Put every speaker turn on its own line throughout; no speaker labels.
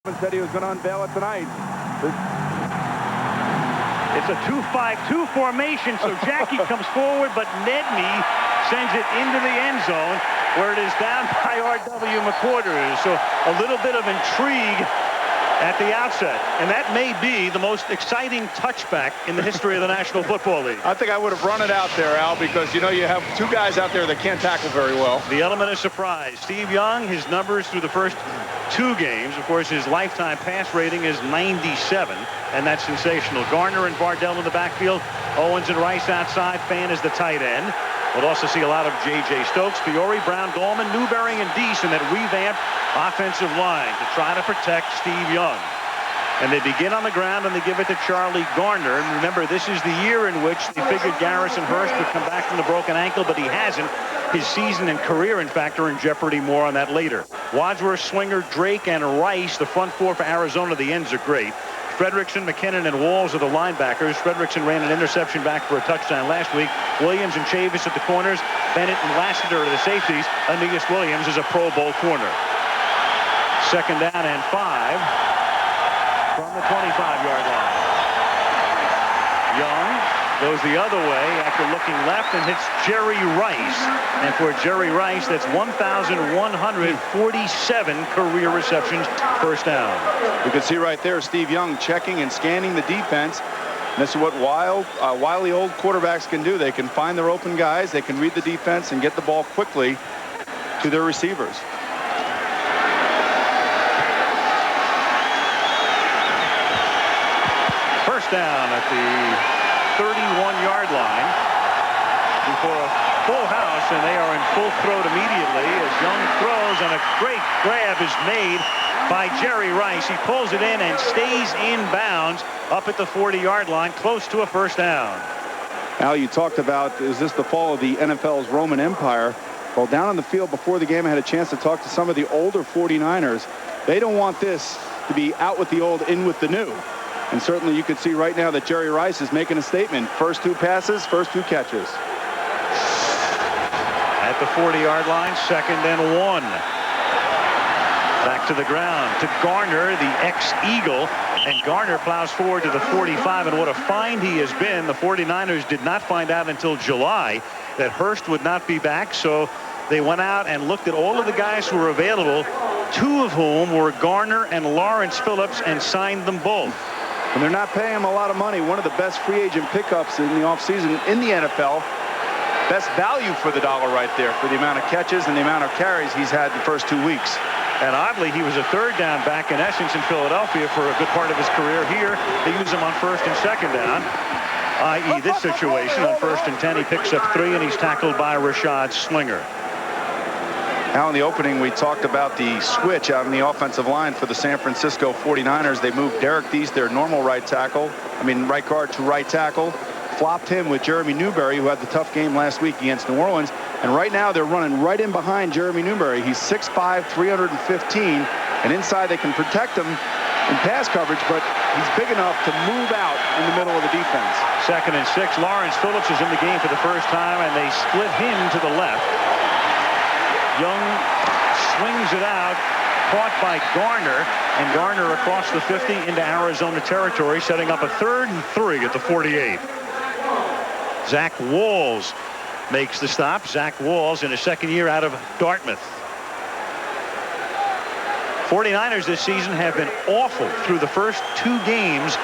Said he was going to unveil it tonight.
It's a 2-5-2 formation, so Jackie comes forward, but Nedney sends it into the end zone, where it is down by R.W. McQuarters. So a little bit of intrigue at the outset, and that may be the most exciting touchback in the history of the National Football League.
I think I would have run it out there, Al, because you know you have two guys out there that can't tackle very well.
The element of surprise. Steve Young, his numbers through the first 2 games, of course, his lifetime pass rating is 97, and that's sensational. Garner and Bardell in the backfield, Owens and Rice outside, Fan is the tight end. We'll also see a lot of J.J. Stokes, Fiore, Brown, Gallman, Newberry, and Deese in that revamped offensive line to try to protect Steve Young. And they begin on the ground and they give it to Charlie Garner. And remember, this is the year in which they figured Garrison Hurst would come back from the broken ankle, but he hasn't. His season and career, in fact, are in jeopardy. More on that later. Wadsworth, Swinger, Drake, and Rice, the front 4 for Arizona. The ends are great. Fredrickson, McKinnon, and Walls are the linebackers. Fredrickson ran an interception back for a touchdown last week. Williams and Chavis at the corners. Bennett and Lassiter are the safeties. Aeneas Williams is a Pro Bowl corner. 2nd down and 5 from the 25-yard line. Young goes the other way after looking left and hits Jerry Rice. And for Jerry Rice, that's 1,147 career receptions, 1st down.
You can see right there Steve Young checking and scanning the defense. And this is what wily old quarterbacks can do. They can find their open guys, they can read the defense and get the ball quickly to their receivers.
First down at the 31-yard line before a full house, and they are in full throat immediately as Young throws, and a great grab is made by Jerry Rice. He pulls it in and stays in bounds up at the 40-yard line, close to a 1st down.
Al, you talked about, is this the fall of the NFL's Roman Empire? Well, down on the field before the game, I had a chance to talk to some of the older 49ers. They don't want this to be out with the old, in with the new. And certainly you could see right now that Jerry Rice is making a statement. First 2 passes, first 2 catches.
At the 40-yard line, 2nd and 1. Back to the ground to Garner, the ex-Eagle. And Garner plows forward to the 45. And what a find he has been. The 49ers did not find out until July that Hurst would not be back. So they went out and looked at all of the guys who were available, 2 of whom were Garner and Lawrence Phillips, and signed them both.
And they're not paying him a lot of money. One of the best free agent pickups in the offseason in the NFL. Best value for the dollar right there for the amount of catches and the amount of carries he's had the first 2 weeks.
And oddly, he was a 3rd down back in essence in Philadelphia for a good part of his career. Here, they use him on 1st and 2nd down, i.e. this situation. On 1st and 10, he picks up 3, and he's tackled by Rashad Slinger.
Now in the opening, we talked about the switch out in the offensive line for the San Francisco 49ers. They moved Derek Deese, their normal right guard, to right tackle. Flopped him with Jeremy Newberry, who had the tough game last week against New Orleans. And right now they're running right in behind Jeremy Newberry. He's 6'5", 315. And inside they can protect him in pass coverage, but he's big enough to move out in the middle of the defense.
2nd and 6. Lawrence Phillips is in the game for the first time, and they split him to the left. Young swings it out, caught by Garner, and Garner across the 50 into Arizona territory, setting up a 3rd and 3 at the 48. Zach Walls makes the stop. Zach Walls in his 2nd year out of Dartmouth. 49ers this season have been awful through the first 2 games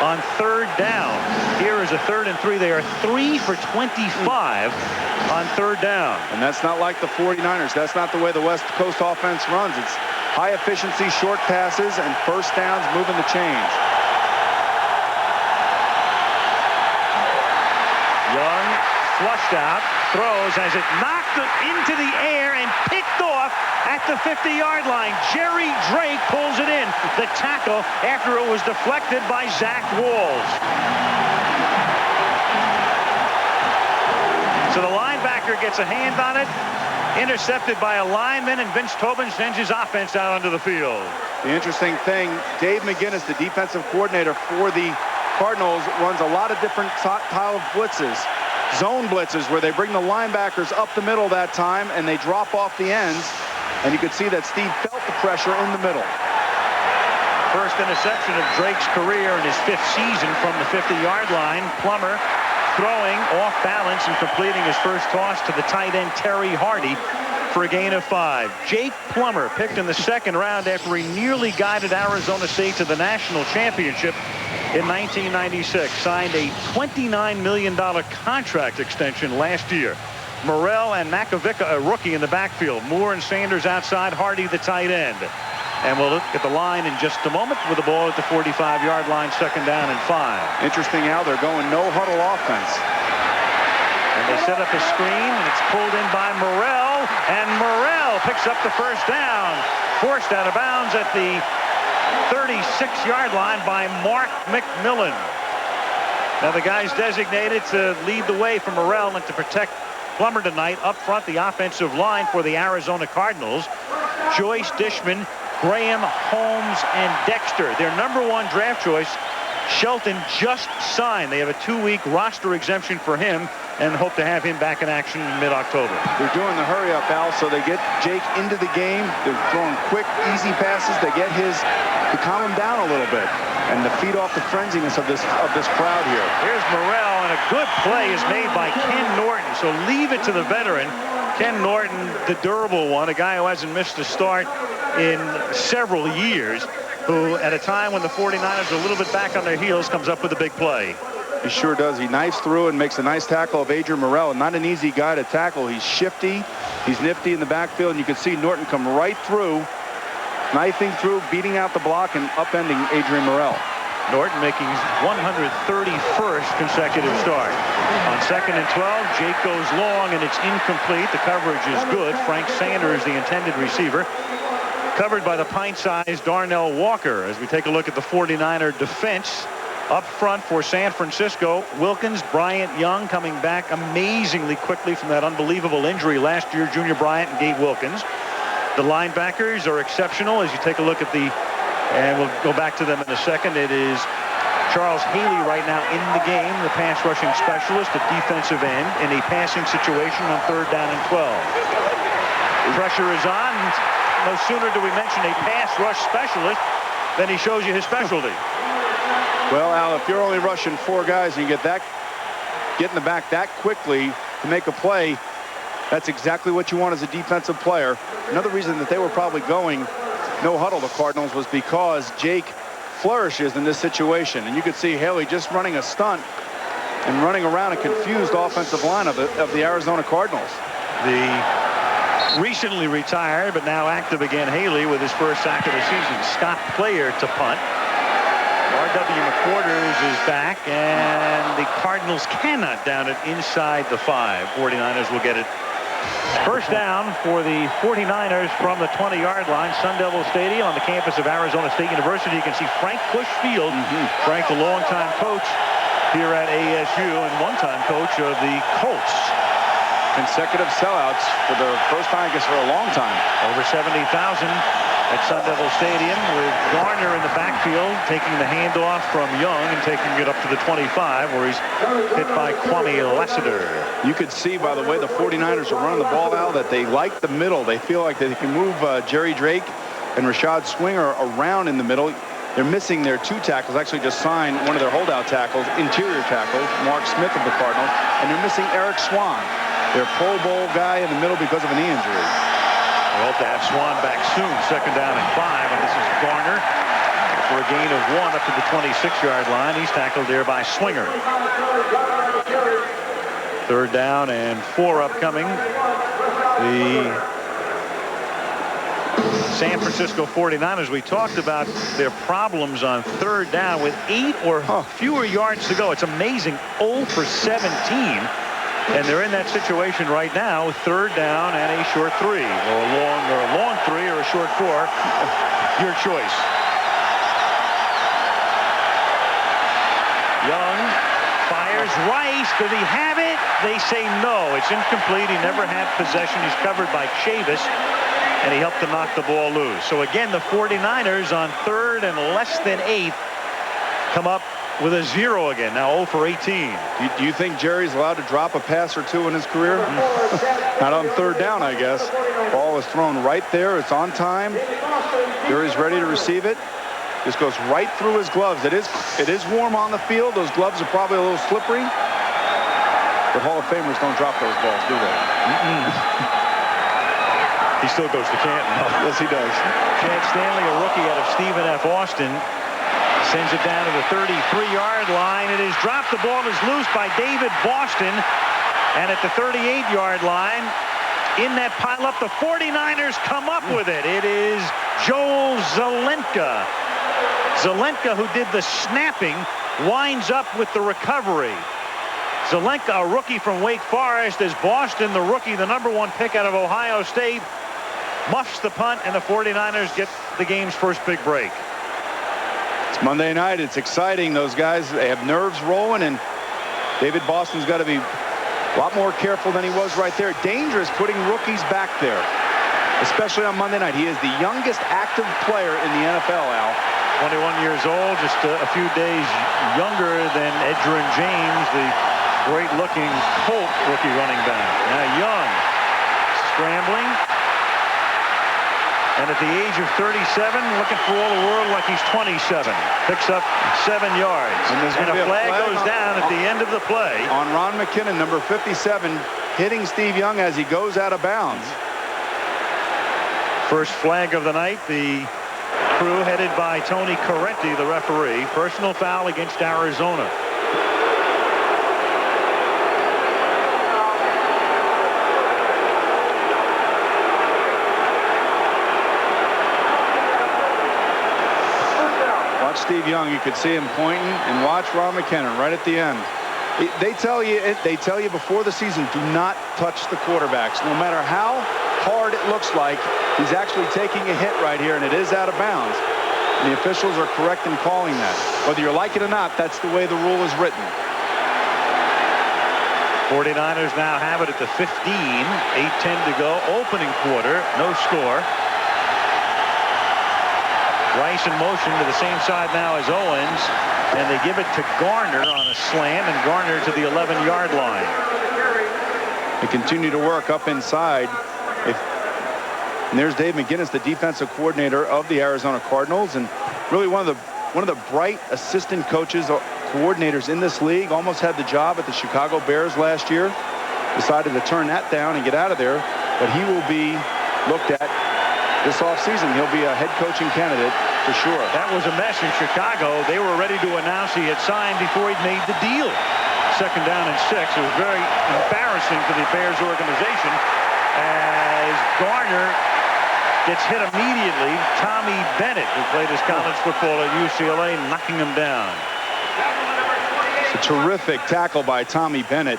on 3rd down. Here is a 3rd and 3. They are 3 for 25 on 3rd down.
And that's not like the 49ers. That's not the way the West Coast offense runs. It's high efficiency, short passes, and 1st downs moving the change.
Young flushed out, throws as it knocked into the air and picked off at the 50-yard line. Jerry Drake pulls it in. The tackle after it was deflected by Zach Walls. So the linebacker gets a hand on it, intercepted by a lineman, and Vince Tobin sends his offense out onto the field.
The interesting thing, Dave McGinnis, the defensive coordinator for the Cardinals, runs a lot of different style of blitzes. Zone blitzes where they bring the linebackers up the middle that time and they drop off the ends. And you could see that Steve felt the pressure in the middle.
First interception of Drake's career in his 5th season from the 50-yard line. Plummer throwing off balance and completing his first toss to the tight end Terry Hardy for a gain of 5. Jake Plummer, picked in the 2nd round after he nearly guided Arizona State to the national championship in 1996, signed a $29 million contract extension last year. Morrell and Makovica, a rookie, in the backfield. Moore and Sanders outside, Hardy the tight end. And we'll look at the line in just a moment with the ball at the 45-yard line, 2nd down and 5.
Interesting how they're going no huddle offense.
And they set up a screen, and it's pulled in by Morrell, and Morrell picks up the first down, forced out of bounds at the 36-yard line by Mark McMillan. Now the guy's designated to lead the way for Morrell and to protect Plummer tonight. Up front, the offensive line for the Arizona Cardinals: Joyce Dishman, Graham, Holmes, and Dexter. Their #1 draft choice, Shelton, just signed. They have a 2-week roster exemption for him and hope to have him back in action in mid-October.
They're doing the hurry-up, Al, so they get Jake into the game. They're throwing quick, easy passes. They get to calm him down a little bit and to feed off the frenziness of this crowd here.
Here's Morrell, and a good play is made by Ken Norton. So leave it to the veteran, Ken Norton, the durable one, a guy who hasn't missed a start in several years, who at a time when the 49ers are a little bit back on their heels comes up with a big play.
He sure does. He knifes through and makes a nice tackle of Adrian Morrell. Not an easy guy to tackle. He's shifty. He's nifty in the backfield, and you can see Norton come right through, knifing through, beating out the block, and upending Adrian Morrell.
Norton making his 131st consecutive start. On 2nd and 12, Jake goes long, and it's incomplete. The coverage is good. Frank Sanders, the intended receiver, covered by the pint-sized Darnell Walker. As we take a look at the 49er defense, up front for San Francisco, Wilkins, Bryant, Young coming back amazingly quickly from that unbelievable injury last year. Junior Bryant and Gabe Wilkins. The linebackers are exceptional as you take a look at and we'll go back to them in a second. It is Charles Haley right now in the game, the pass rushing specialist at defensive end in a passing situation on 3rd down and 12. Pressure is on. No sooner do we mention a pass rush specialist than he shows you his specialty.
Well, Al, if you're only rushing 4 guys and you get in the back that quickly to make a play, that's exactly what you want as a defensive player. Another reason that they were probably going no huddle, the Cardinals, was because Jake flourishes in this situation. And you could see Haley just running a stunt and running around a confused offensive line of the Arizona Cardinals.
The recently retired but now active again Haley with his first sack of the season. Scott Player to punt. R.W. McQuarters is back, and the Cardinals cannot down it inside the 5. 49ers will get it. First down for the 49ers from the 20-yard line, Sun Devil Stadium on the campus of Arizona State University. You can see Frank Bush Field. Frank, the longtime coach here at ASU and one-time coach of the Colts.
Consecutive sellouts for the first time, I guess, for a long time.
Over 70,000 at Sun Devil Stadium, with Garner in the backfield taking the handoff from Young and taking it up to the 25, where he's hit by Kwame Lassiter.
You could see by the way the 49ers are running the ball out that they like the middle. They feel like they can move Jerry Drake and Rashad Swinger around in the middle. They're missing their 2 tackles. Actually just signed one of their holdout tackles, interior tackles, Mark Smith of the Cardinals, and they're missing Eric Swan, their Pro Bowl guy in the middle because of a knee injury.
We hope to have Swan back soon. 2nd down and 5, and this is Garner for a gain of 1 up to the 26-yard line. He's tackled there by Swinger. 3rd down and 4 upcoming. The San Francisco 49ers, we talked about their problems on 3rd down with 8 or fewer yards to go. It's amazing, 0 for 17. And they're in that situation right now, 3rd down and a short 3, or a long 3, or a short 4. Your choice. Young fires. Rice. Does he have it? They say no. It's incomplete. He never had possession. He's covered by Chavis, and he helped to knock the ball loose. So again, the 49ers on 3rd and less than 8 come up with a 0 again, now 0 for 18.
Do you think Jerry's allowed to drop a pass or 2 in his career? Not on 3rd down, I guess. Ball is thrown right there. It's on time. Jerry's ready to receive it. This goes right through his gloves. It is warm on the field. Those gloves are probably a little slippery. But Hall of Famers don't drop those balls, do they?
He still goes to Canton.
Yes, he does.
Chad Stanley, a rookie out of Stephen F. Austin, sends it down to the 33-yard line. It is dropped. The ball is loose by David Boston. And at the 38-yard line, in that pileup, the 49ers come up with it. It is Joel Zelenka. Zelenka, who did the snapping, winds up with the recovery. Zelenka, a rookie from Wake Forest, as Boston, the rookie, the #1 pick out of Ohio State, muffs the punt, and the 49ers get the game's first big break.
It's Monday night. It's exciting. Those guys, they have nerves rolling, and David Boston's got to be a lot more careful than he was right there. Dangerous putting rookies back there, especially on Monday night. He is the youngest active player in the NFL, Al.
21 years old, just a few days younger than Edgerrin James, the great-looking Colt rookie running back. Now Young scrambling. And at the age of 37, looking for all the world like he's 27. Picks up 7 yards. And a flag goes down at the end of the play.
On Ron McKinnon, number 57, hitting Steve Young as he goes out of bounds.
First flag of the night. The crew headed by Tony Correnti, the referee. Personal foul against Arizona.
Steve Young, you could see him pointing, and watch Ron McKinnon right at the end. They tell you before the season, do not touch the quarterbacks. No matter how hard it looks like, he's actually taking a hit right here, and it is out of bounds. And the officials are correct in calling that. Whether you like it or not, that's the way the rule is written.
49ers now have it at the 15. 8:10 to go. Opening quarter. No score. Rice in motion to the same side now as Owens, and they give it to Garner on a slant, and Garner to the 11-yard line.
They continue to work up inside. And there's Dave McGinnis, the defensive coordinator of the Arizona Cardinals, and really one of the bright assistant coaches, coordinators in this league. Almost had the job at the Chicago Bears last year. Decided to turn that down and get out of there, but he will be looked at this offseason. He'll be a head coaching candidate for sure.
That was a mess in Chicago. They were ready to announce he had signed before he'd made the deal. 2nd down and 6. It was very embarrassing for the Bears organization as Garner gets hit immediately. Tommy Bennett, who played his college football at UCLA, knocking him down.
It's a terrific tackle by Tommy Bennett.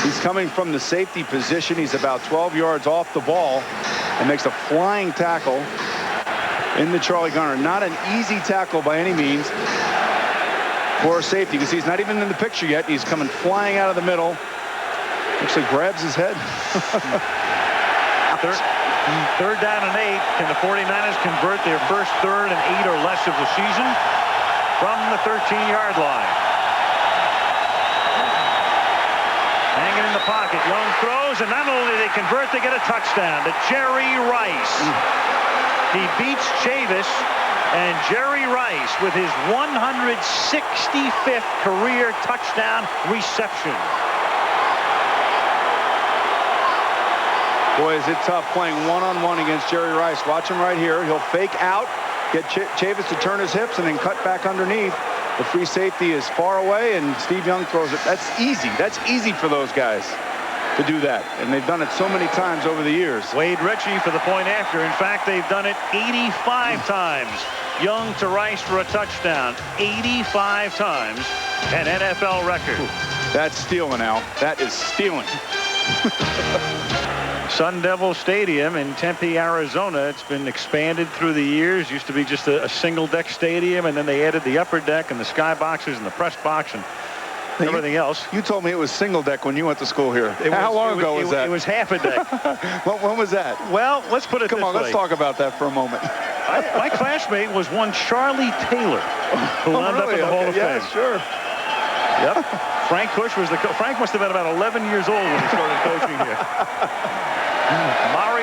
He's coming from the safety position. He's about 12 yards off the ball and makes a flying tackle in the Charlie Garner. Not an easy tackle by any means for a safety. You can see he's not even in the picture yet. He's coming flying out of the middle. Actually grabs his head.
Third down and 8. Can the 49ers convert their first 3rd and 8 or less of the season from the 13-yard line? Hanging in the pocket. Young throws, and not only do they convert, they get a touchdown to Jerry Rice. He beats Chavis, and Jerry Rice with his 165th career touchdown reception.
Boy, is it tough playing one-on-one against Jerry Rice. Watch him right here. He'll fake out, get Chavis to turn his hips, and then cut back underneath. The free safety is far away, and Steve Young throws it. That's easy. That's easy for those guys to do that, and they've done it so many times over the years.
Wade Ritchie for the point after. In fact, they've done it 85 times. Young to Rice for a touchdown. 85 times. An NFL record.
That's stealing, Al. That is stealing.
Sun Devil Stadium in Tempe, Arizona. It's been expanded through the years. Used to be just a single deck stadium, and then they added the upper deck and the sky boxes and the press box and everything else.
You told me it was single deck when you went to school here. How long ago was that?
It was half a deck.
When was that?
Well, let's put it this way.
Come on, let's talk about that for a moment.
My classmate was one Charlie Taylor, who wound up in the Hall of Fame.
Yeah, sure.
Yep. Frank Bush was Frank must have been about 11 years old when he started coaching here.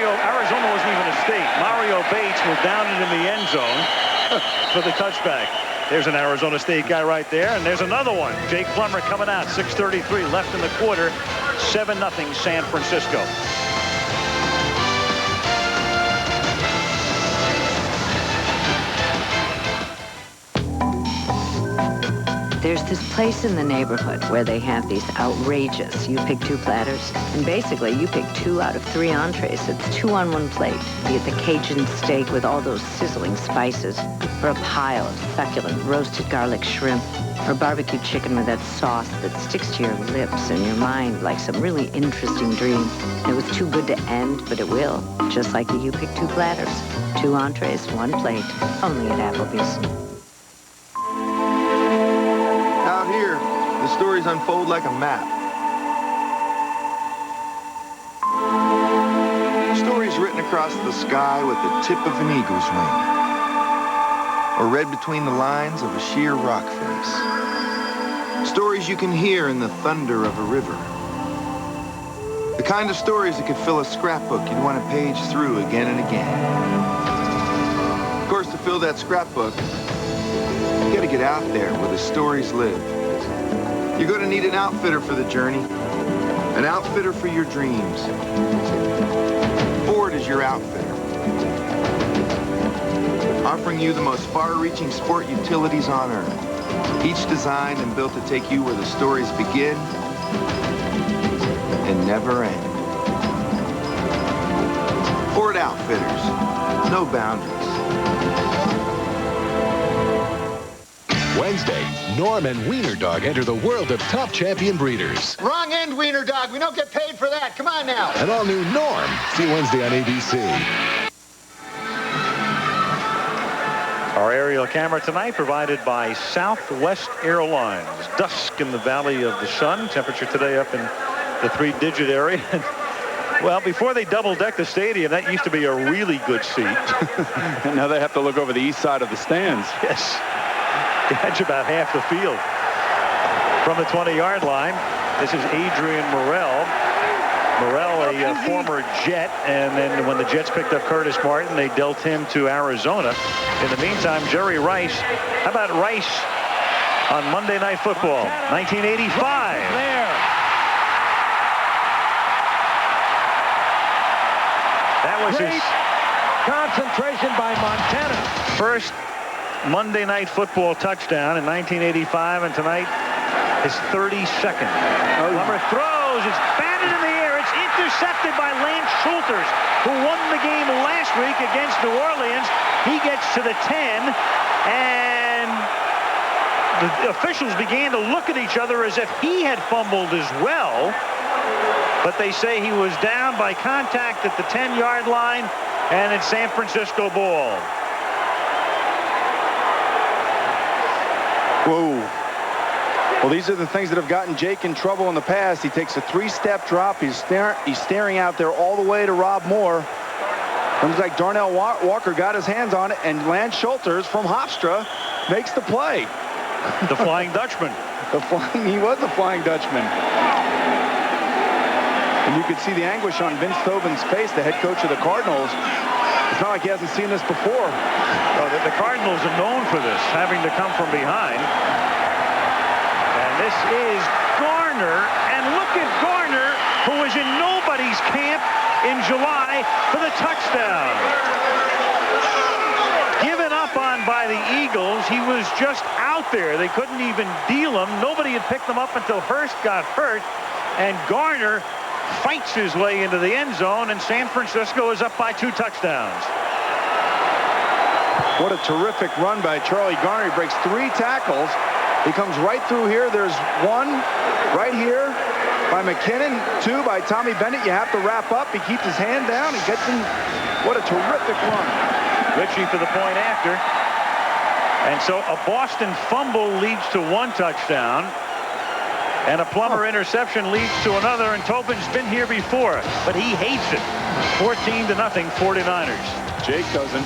Arizona wasn't even a state. Mario Bates will down it in the end zone. for the touchback. There's an Arizona State guy right there, and there's another one. Jake Plummer coming out. 6:33 left in the quarter. 7-0 San Francisco.
There's this place in the neighborhood where they have these outrageous, you pick 2 platters, and basically you pick 2 out of 3 entrees. It's 2 on 1 plate. You get the Cajun steak with all those sizzling spices, or a pile of succulent roasted garlic shrimp, or barbecue chicken with that sauce that sticks to your lips and your mind like some really interesting dream. It was too good to end, but it will, just like the you pick 2 platters. 2 entrees, 1 plate, only at Applebee's.
Here, the stories unfold like a map. Stories written across the sky with the tip of an eagle's wing, or read between the lines of a sheer rock face. Stories you can hear in the thunder of a river. The kind of stories that could fill a scrapbook you'd want to page through again and again. Of course, to fill that scrapbook, you gotta get out there where the stories live. You're going to need an outfitter for the journey, an outfitter for your dreams. Ford is your outfitter, offering you the most far-reaching sport utilities on Earth, each designed and built to take you where the stories begin and never end. Ford Outfitters, no boundaries.
Wednesday, Norm and Wiener Dog enter the world of top champion breeders.
Wrong end, Wiener Dog. We don't get paid for that. Come on now.
An all-new Norm. See Wednesday on ABC.
Our aerial camera tonight provided by Southwest Airlines. Dusk in the Valley of the Sun. Temperature today up in the 3-digit area. Well, before they double-decked the stadium, that used to be a really good seat.
And now they have to look over the east side of the stands.
Yes. That's about half the field. From the 20-yard line, this is Adrian Morrell. Morrell, a former Jet, and then when the Jets picked up Curtis Martin, they dealt him to Arizona. In the meantime, Jerry Rice. How about Rice on Monday Night Football, 1985? There. That was his
Concentration by Montana.
first Monday Night Football touchdown in 1985, and tonight his 32nd. Plummer throws. It's batted in the air. It's intercepted by Lance Schulters, who won the game last week against New Orleans. He gets to the 10, and the officials began to look at each other as if he had fumbled as well. But they say he was down by contact at the 10-yard line, and it's San Francisco ball.
Whoa. Well, these are the things that have gotten Jake in trouble in the past. He takes a 3-step drop. He's staring out there all the way to Rob Moore. Looks like Darnell Walker got his hands on it, and Lance Schulters from Hofstra makes the play.
The Flying Dutchman.
He was the Flying Dutchman. And you could see the anguish on Vince Tobin's face, the head coach of the Cardinals. It's not like he hasn't seen this before.
Oh, the Cardinals are known for this, having to come from behind. And this is Garner. And look at Garner, who was in nobody's camp in July for the touchdown. Given up on by the Eagles, he was just out there. They couldn't even deal him. Nobody had picked him up until Hurst got hurt. And Garner fights his way into the end zone, and San Francisco is up by 2 touchdowns.
What a terrific run by Charlie Garner. He breaks 3 tackles. He comes right through here. There's 1 right here by McKinnon, 2 by Tommy Bennett. You have to wrap up. He keeps his hand down. He gets in. What a terrific run.
Ritchie for the point after. And so a Boston fumble leads to 1 touchdown. And a Plummer interception leads to another, and Tobin's been here before, but he hates it. 14-0, 49ers.
Jake doesn't.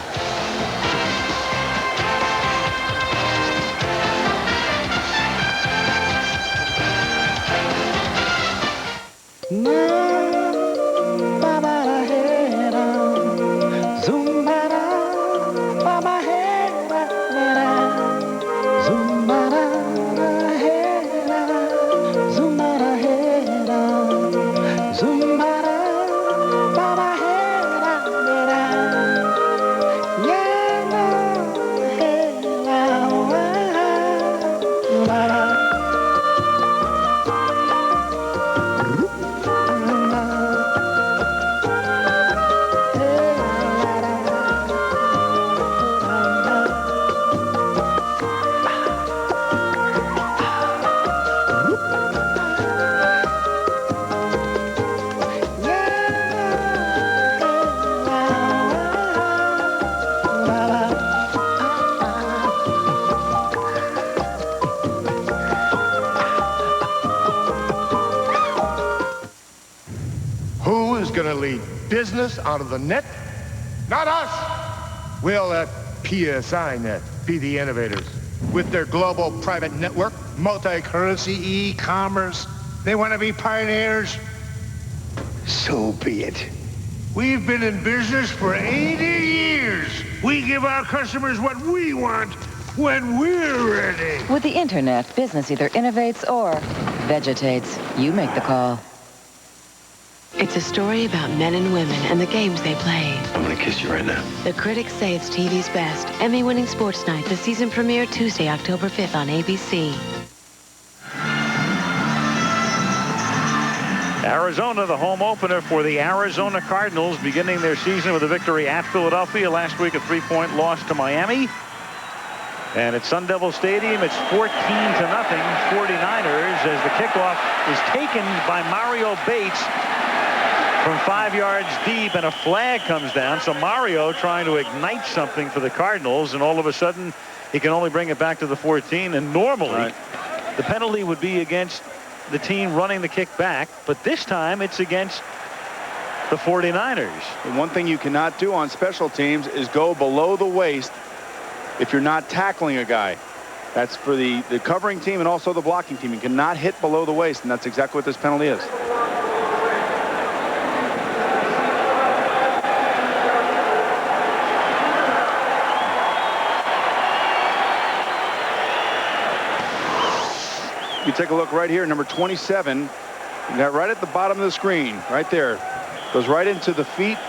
going to lead business out of the net? Not us. We'll let PSI Net be the innovators. With their global private network, multi-currency e-commerce, they want to be pioneers. So be it. We've been in business for 80 years. We give our customers what we want when we're ready.
With the internet, business either innovates or vegetates. You make the call.
It's a story about men and women and the games they play.
I'm gonna kiss you right now.
The critics say it's TV's best. Emmy-winning Sports Night, the season premiere Tuesday, October 5th on ABC.
Arizona, the home opener for the Arizona Cardinals, beginning their season with a victory at Philadelphia. Last week, a 3-point loss to Miami. And at Sun Devil Stadium, it's 14-0 49ers as the kickoff is taken by Mario Bates from 5 yards deep, and a flag comes down. So Mario trying to ignite something for the Cardinals, and all of a sudden he can only bring it back to the 14. And normally the penalty would be against the team running the kick back, but this time it's against the 49ers.
And one thing you cannot do on special teams is go below the waist if you're not tackling a guy. That's for the covering team and also the blocking team. You cannot hit below the waist, and that's exactly what this penalty is. You take a look right here, number 27. You got right at the bottom of the screen, right there. Goes right into the feet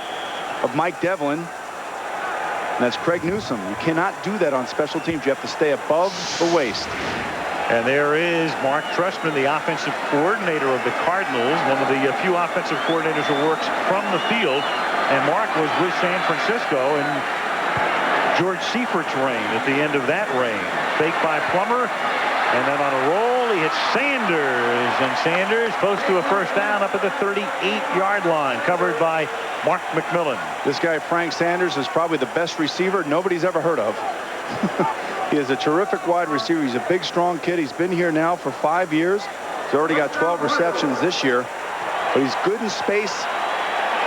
of Mike Devlin. And that's Craig Newsom. You cannot do that on special teams. You have to stay above the waist.
And there is Mark Trestman, the offensive coordinator of the Cardinals, one of the few offensive coordinators who works from the field. And Mark was with San Francisco in George Seifert's reign at the end of that reign. Fake by Plummer. And then on a roll, he hits Sanders. And Sanders close to a first down up at the 38-yard line, covered by Mark McMillan.
This guy, Frank Sanders, is probably the best receiver nobody's ever heard of. He is a terrific wide receiver. He's a big, strong kid. He's been here now for 5 years. He's already got 12 receptions this year. But he's good in space.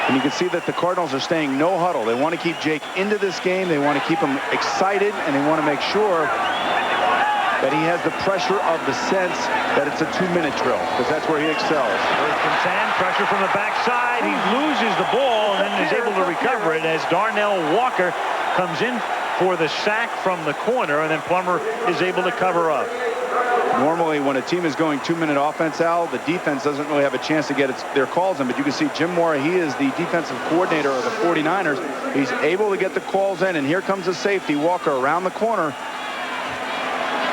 And you can see that the Cardinals are staying no huddle. They want to keep Jake into this game. They want to keep him excited. And they want to make sure that he has the pressure of the sense that it's a 2-minute drill, because that's where he excels.
First and 10, pressure from the backside. He loses the ball and then is able to recover it as Darnell Walker comes in for the sack from the corner, and then Plummer is able to cover up.
Normally, when a team is going 2-minute offense, Al, the defense doesn't really have a chance to get their calls in, but you can see Jim Mora, he is the defensive coordinator of the 49ers. He's able to get the calls in, and here comes the safety, Walker, around the corner.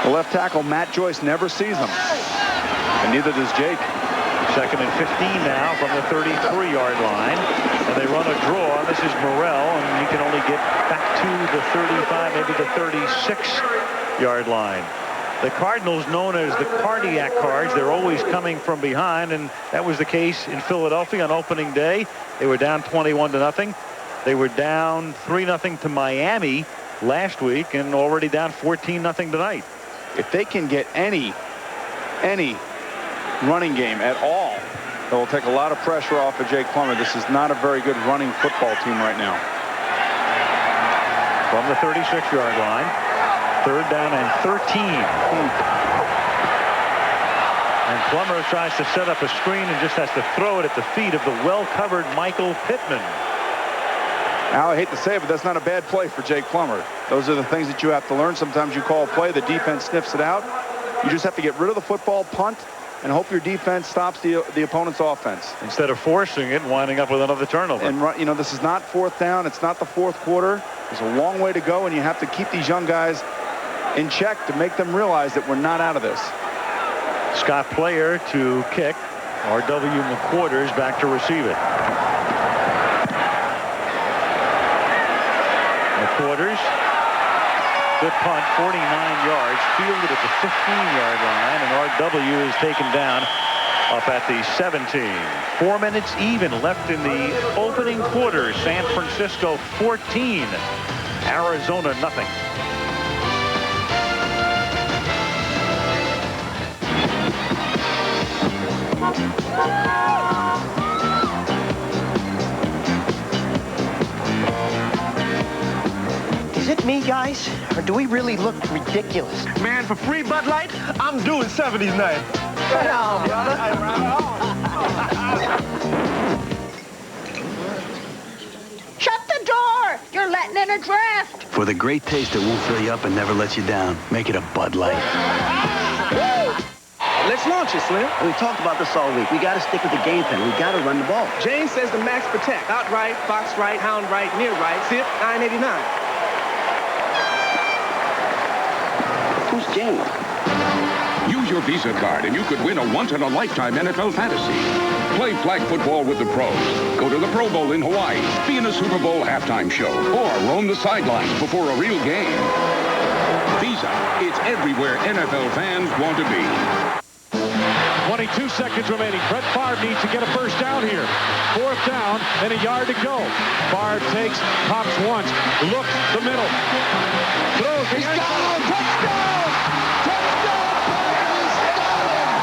The left tackle, Matt Joyce, never sees him. And neither does Jake.
Second and 15 now from the 33-yard line. And they run a draw. This is Morrell, and he can only get back to the 35, maybe the 36-yard line. The Cardinals, known as the cardiac cards, they're always coming from behind, and that was the case in Philadelphia on opening day. They were down 21-0. They were down 3-0 to Miami last week, and already down 14-0 tonight.
If they can get any running game at all, it will take a lot of pressure off of Jake Plummer. This is not a very good running football team right now.
From the 36-yard line, third down and 13. And Plummer tries to set up a screen and just has to throw it at the feet of the well-covered Michael Pittman.
Al, I hate to say it, but that's not a bad play for Jake Plummer. Those are the things that you have to learn. Sometimes you call a play, the defense sniffs it out. You just have to get rid of the football, punt, and hope your defense stops the opponent's offense.
Instead of forcing it and winding up with another turnover.
And, you know, this is not fourth down. It's not the fourth quarter. There's a long way to go, and you have to keep these young guys in check to make them realize that we're not out of this.
Scott Player to kick. R.W. McQuarters back to receive it. McQuarters, good punt, 49 yards, fielded at the 15-yard line, and R.W. is taken down up at the 17. 4 minutes even left in the opening quarter. San Francisco 14, Arizona nothing.
nice, or do we really look ridiculous? Man, for free Bud Light, I'm doing 70s night. Right on, brother.
Shut the door! You're letting in a draft.
For the great taste that won't fill you up and never lets you down, make it a Bud Light.
Let's launch it, Slim.
We talked about this all week. We got to stick with the game plan. We got to run the ball.
James says the max protect. Outright, box right, hound right, near right. Zip, 989.
Who's James?
Use your Visa card and you could win a once-in-a-lifetime NFL fantasy. Play flag football with the pros. Go to the Pro Bowl in Hawaii. Be in a Super Bowl halftime show. Or roam the sidelines before a real game. Visa, it's everywhere NFL fans want to be.
22 seconds remaining. Brett Favre needs to get a first down here. 4th down and a yard to go. Favre takes, pops once, looks the middle. Throws. He's got him! Touchdown! Touchdown! He's got him!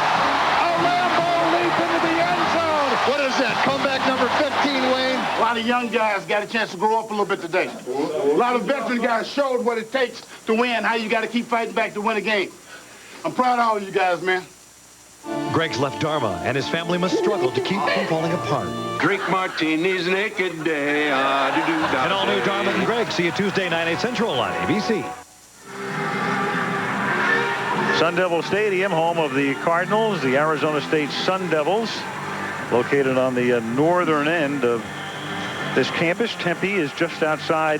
A Lambo leap into the end zone.
What is that? Comeback number 15, Wayne?
A lot of young guys got a chance to grow up a little bit today. A lot of veteran guys showed what it takes to win, how you got to keep fighting back to win a game. I'm proud of all you guys, man.
Greg's left Dharma, and his family must struggle to keep from falling apart.
Drink martinis naked day.
An all-new Dharma and Greg. See you Tuesday night, 8 Central on ABC.
Sun Devil Stadium, home of the Cardinals, the Arizona State Sun Devils, located on the northern end of this campus. Tempe is just outside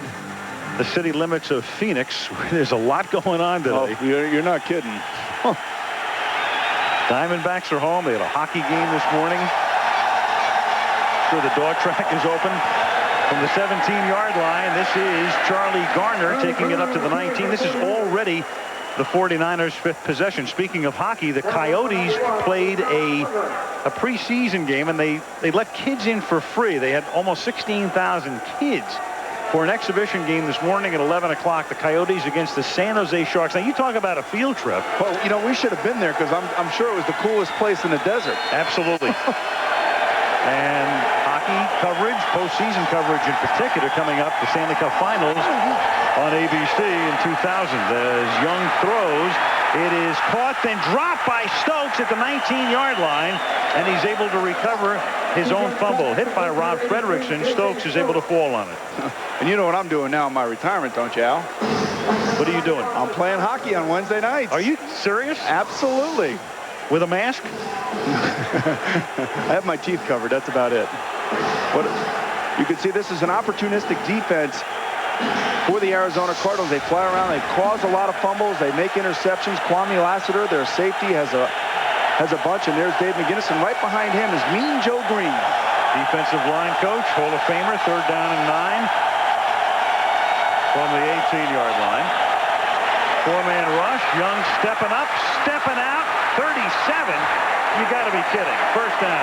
the city limits of Phoenix. There's a lot going on today.
Oh, you're not kidding. Huh.
Diamondbacks are home. They had a hockey game this morning. Sure, the dog track is open from the 17-yard line. This is Charlie Garner taking it up to the 19. This is already the 49ers' 5th possession. Speaking of hockey, the Coyotes played a preseason game, and they let kids in for free. They had almost 16,000 kids for an exhibition game this morning at 11 o'clock. The Coyotes against the San Jose Sharks. Now, you talk about a field trip.
Well, you know, we should have been there because I'm sure it was the coolest place in the desert.
Absolutely. And hockey coverage, postseason coverage in particular, coming up, the Stanley Cup Finals on ABC in 2000. As Young throws, it is caught, then dropped by Stokes at the 19-yard line, and he's able to recover his own fumble. Hit by Rob Frederickson. Stokes is able to fall on it.
And you know what I'm doing now in my retirement, don't you, Al?
What are you doing?
I'm playing hockey on Wednesday nights.
Are you serious?
Absolutely.
With a mask?
I have my teeth covered. That's about it. What you can see, this is an opportunistic defense for the Arizona Cardinals. They fly around. They cause a lot of fumbles. They make interceptions. Kwame Lassiter, their safety, has a bunch, and there's Dave McGinnis, and right behind him is Mean Joe Green.
Defensive line coach, Hall of Famer, 3rd down and 9 from the 18-yard line. 4-man rush. Young stepping up, stepping out. 37. You got to be kidding. First down.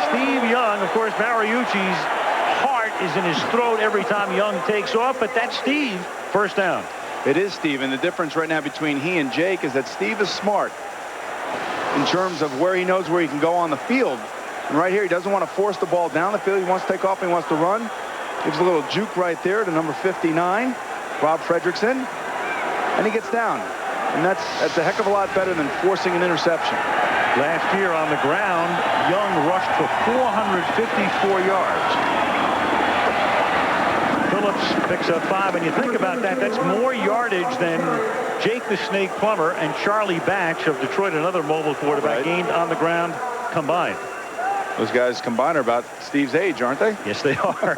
Steve Young, of course, Mariucci's heart is in his throat every time Young takes off, but that's Steve. First down.
It is Steve, and the difference right now between he and Jake is that Steve is smart in terms of where he knows where he can go on the field. And right here, he doesn't want to force the ball down the field. He wants to take off and he wants to run. Gives a little juke right there to number 59, Rob Frederickson, and he gets down. And that's a heck of a lot better than forcing an interception.
Last year on the ground, Young rushed for 454 yards. Phillips picks up 5, and you think about that, that's more yardage than Jake the Snake Plummer and Charlie Batch of Detroit, another mobile quarterback, gained on the ground combined.
Those guys combined are about Steve's age, aren't they?
Yes, they are.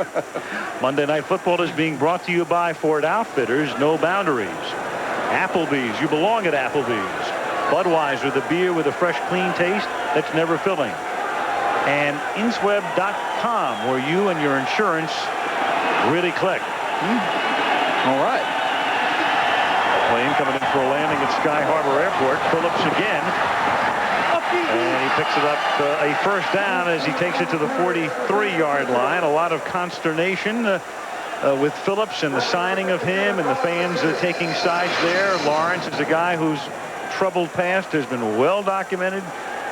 Monday Night Football is being brought to you by Ford Outfitters. No boundaries. Applebee's. You belong at Applebee's. Budweiser, the beer with a fresh, clean taste that's never filling. And insweb.com, where you and your insurance really click.
All right.
Plane coming in for a landing at Sky Harbor Airport. Phillips again. And he picks it up a first down as he takes it to the 43-yard line. A lot of consternation with Phillips and the signing of him and the fans taking sides there. Lawrence is a guy whose troubled past has been well documented.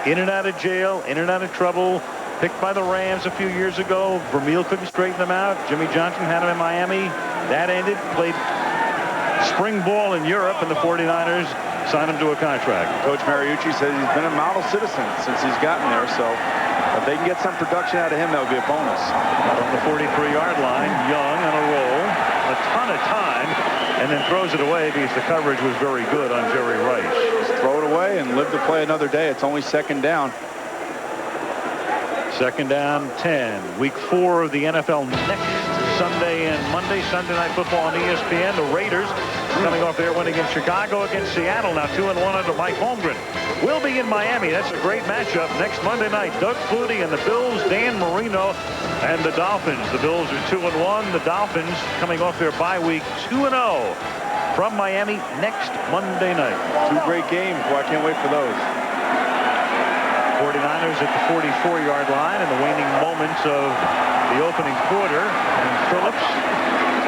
In and out of jail, in and out of trouble. Picked by the Rams a few years ago. Vermeil couldn't straighten him out. Jimmy Johnson had him in Miami. That ended. Played spring ball in Europe, and the 49ers signed him to a contract.
Coach Mariucci says he's been a model citizen since he's gotten there, so if they can get some production out of him, that would be a bonus.
From the 43-yard line, Young on a roll, a ton of time, and then throws it away because the coverage was very good on Jerry Rice.
Just throw it away and live to play another day. It's only second down.
Second down, 10. Week 4 of the NFL next Sunday and Monday. Sunday Night Football on ESPN. The Raiders coming off their win against Chicago, against Seattle. Now 2-1 under Mike Holmgren. We'll be in Miami. That's a great matchup next Monday night. Doug Flutie and the Bills, Dan Marino and the Dolphins. The Bills are 2-1. The Dolphins coming off their bye week 2-0 from Miami next Monday night.
2 great games. Well, I can't wait for those.
49ers at the 44-yard line in the waning moments of the opening quarter. And Phillips,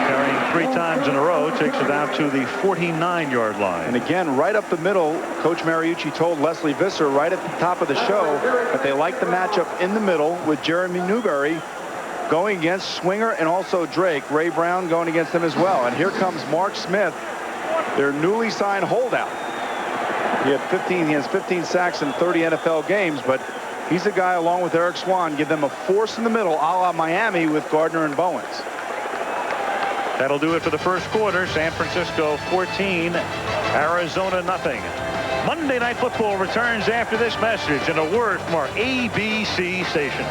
carrying 3 times in a row, takes it out to the 49-yard line.
And again, right up the middle, Coach Mariucci told Leslie Visser right at the top of the show that they like the matchup in the middle with Jeremy Newberry going against Swinger and also Drake. Ray Brown going against them as well. And here comes Mark Smith, their newly signed holdout. He has 15 sacks in 30 NFL games, but he's a guy, along with Eric Swan, give them a force in the middle, a la Miami with Gardner and Bowens.
That'll do it for the first quarter. San Francisco 14, Arizona nothing. Monday Night Football returns after this message and a word from our ABC stations.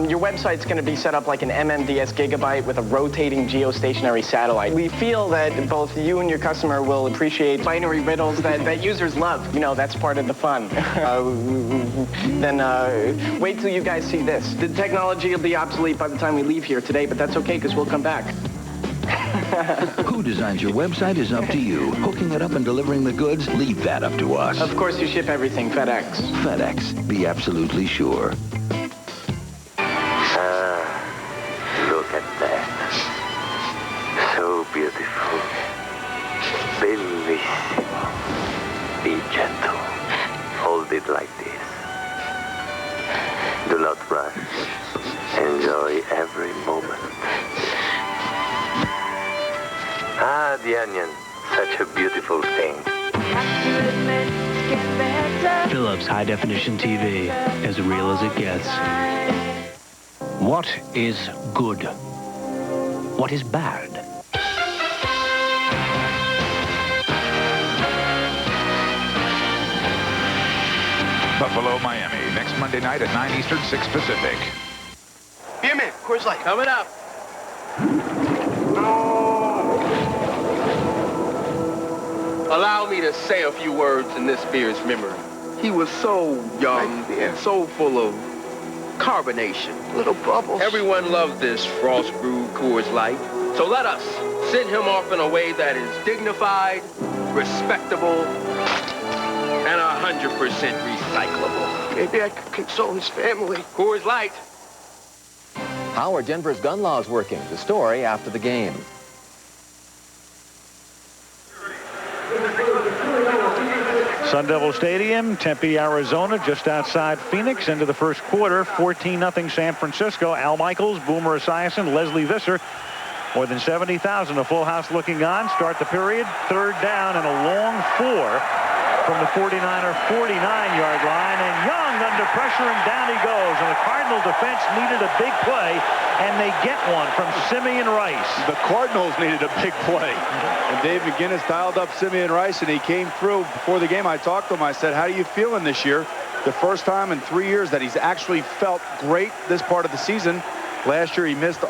Your website's going to be set up like an MMDS gigabyte with a rotating geostationary satellite. We feel that both you and your customer will appreciate binary riddles that users love. You know, that's part of the fun. Then wait till you guys see this. The technology will be obsolete by the time we leave here today, but that's okay because we'll come back.
Who designs your website is up to you. Hooking it up and delivering the goods, leave that up to us.
Of course, you ship everything FedEx.
FedEx. Be absolutely sure.
Look at that. So beautiful. Bellissimo. Be gentle. Hold it like this. Do not rush. Enjoy every moment. Ah, the onion. Such a beautiful thing.
Phillips high-definition TV. As real as it gets. What is good? What is bad?
Buffalo, Miami, next Monday night at 9 Eastern, 6 Pacific.
Beer man, Coors Light. Coming up.
Allow me to say a few words in this beer's memory. He was so young, so full of carbonation. Little bubbles. Everyone loved this frost brewed Coors Light. So let us send him off in a way that is dignified, respectable, and 100% recyclable. Maybe I could console his family. Coors Light.
How are Denver's gun laws working? The story after the game.
Sun Devil Stadium, Tempe, Arizona, just outside Phoenix. Into the first quarter, 14-0 San Francisco. Al Michaels, Boomer Esiason, Leslie Visser. More than 70,000, a full house looking on. Start the period, 3rd down and a long 4 from the 49er 49-yard line. And Young under pressure, and down he goes. And the Cardinal defense needed a big play, and they get one from Simeon Rice.
The Cardinals needed a big play. And Dave McGinnis dialed up Simeon Rice, and he came through. Before the game, I talked to him. I said, how are you feeling this year? The first time in 3 years that he's actually felt great this part of the season. Last year, he missed a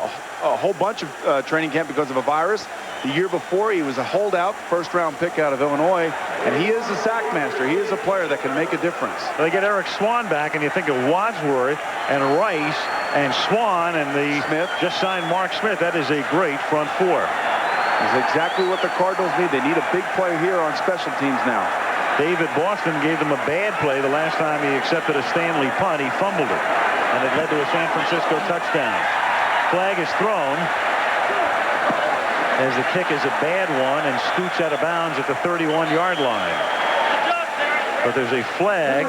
whole bunch of training camp because of a virus. The year before, he was a holdout, first-round pick out of Illinois, and he is a sack master. He is a player that can make a difference.
They get Eric Swan back, and you think of Wadsworth and Rice and Swan, and the Smith just signed Mark Smith. That is a great front 4.
It's exactly what the Cardinals need. They need a big play here on special teams now.
David Boston gave them a bad play the last time he accepted a Stanley punt. He fumbled it, and it led to a San Francisco touchdown. Flag is thrown as the kick is a bad one and scoots out of bounds at the 31-yard line. But there's a flag.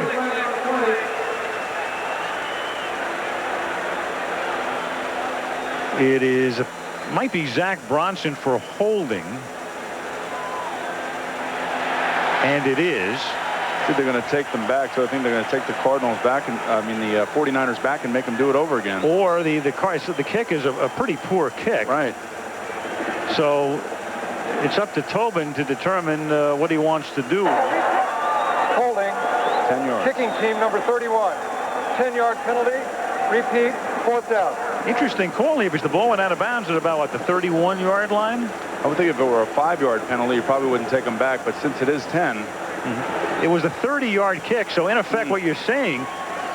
It might be Zach Bronson for holding. And it is.
I think they're going to take them back, so I think they're going to take the Cardinals back, and the 49ers back, and make them do it over again.
Or the kick is a pretty poor kick.
Right.
So it's up to Tobin to determine what he wants to do.
Holding.
10 yards.
Kicking team number 31. 10-yard penalty. Repeat. 4th down.
Interesting call here, because the ball went out of bounds at about, what, the 31-yard line?
I would think if it were a 5-yard penalty, you probably wouldn't take them back. But since it is 10.
It was a 30-yard kick. So, in effect, what you're saying,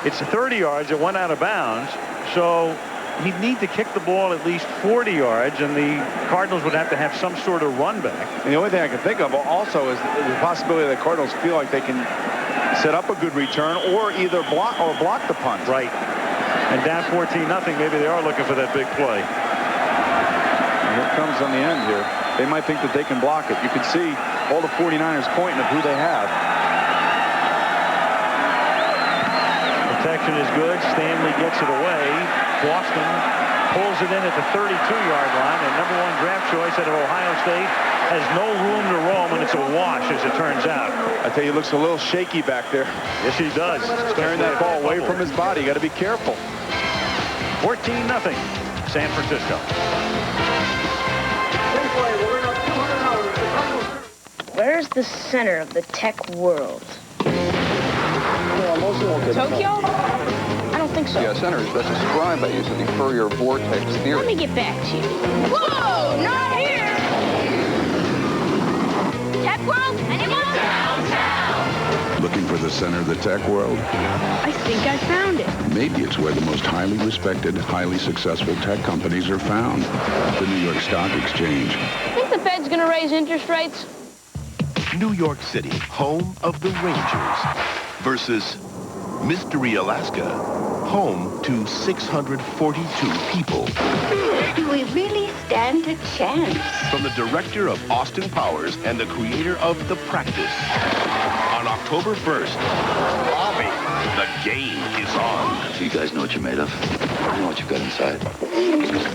it's 30 yards. It went out of bounds. So he'd need to kick the ball at least 40 yards, and the Cardinals would have to have some sort of run back.
And the only thing I can think of also is the possibility that the Cardinals feel like they can set up a good return or either block the punt.
Right. And down 14-0, maybe they are looking for that big play.
And here it comes on the end here. They might think that they can block it. You can see all the 49ers pointing at who they have.
Protection is good. Stanley gets it away. Boston pulls it in at the 32-yard line. And #1 draft choice out of Ohio State has no room to roam, and it's a wash, as it turns out.
I tell you, he looks a little shaky back there.
Yes, he does.
Carrying that ball away from his body. You got to be careful.
14-0, San Francisco.
Where's the center of the tech world? Tokyo? I don't think so.
Yeah, center is best described by use of the Fourier vortex theory.
Let me get back to you. Whoa, not here! Tech world? Anyone? Downtown!
Looking for the center of the tech world?
I think I found it.
Maybe it's where the most highly respected, highly successful tech companies are found. The New York Stock Exchange.
Think the Fed's gonna raise interest rates?
New York City, home of the Rangers, versus Mystery Alaska, home to 642 people.
Do we really stand a chance?
From the director of Austin Powers and the creator of The Practice. On October 1st, Bobby, the game is on.
You guys know what you're made of. I know what you've got inside.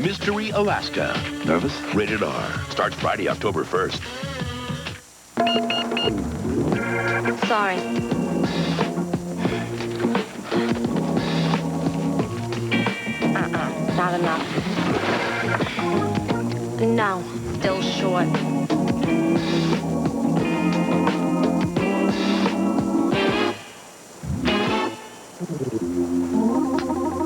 Mystery Alaska.
Nervous?
Rated R. Starts Friday, October 1st.
Sorry. Not enough. No, still short.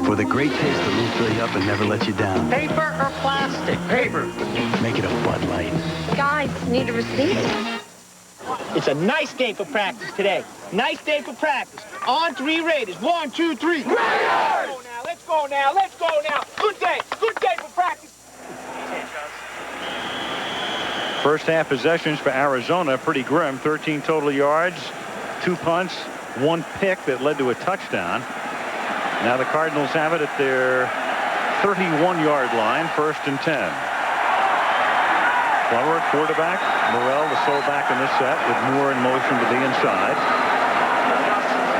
For the great taste that will fill you up and never let you down.
Paper or plastic?
Paper. Make it a Bud Light.
Guys, need a receipt?
It's a nice day for practice today. Nice day for practice. On 3 Raiders. 1, 2, 3. Raiders! Let's go now. Let's go now. Good day. Good day for practice.
First half possessions for Arizona, pretty grim. 13 total yards, 2 punts, 1 pick that led to a touchdown. Now the Cardinals have it at their 31-yard line, 1st and 10. Plummer at quarterback. Morrell, the sole back in this set, with Moore in motion to the inside.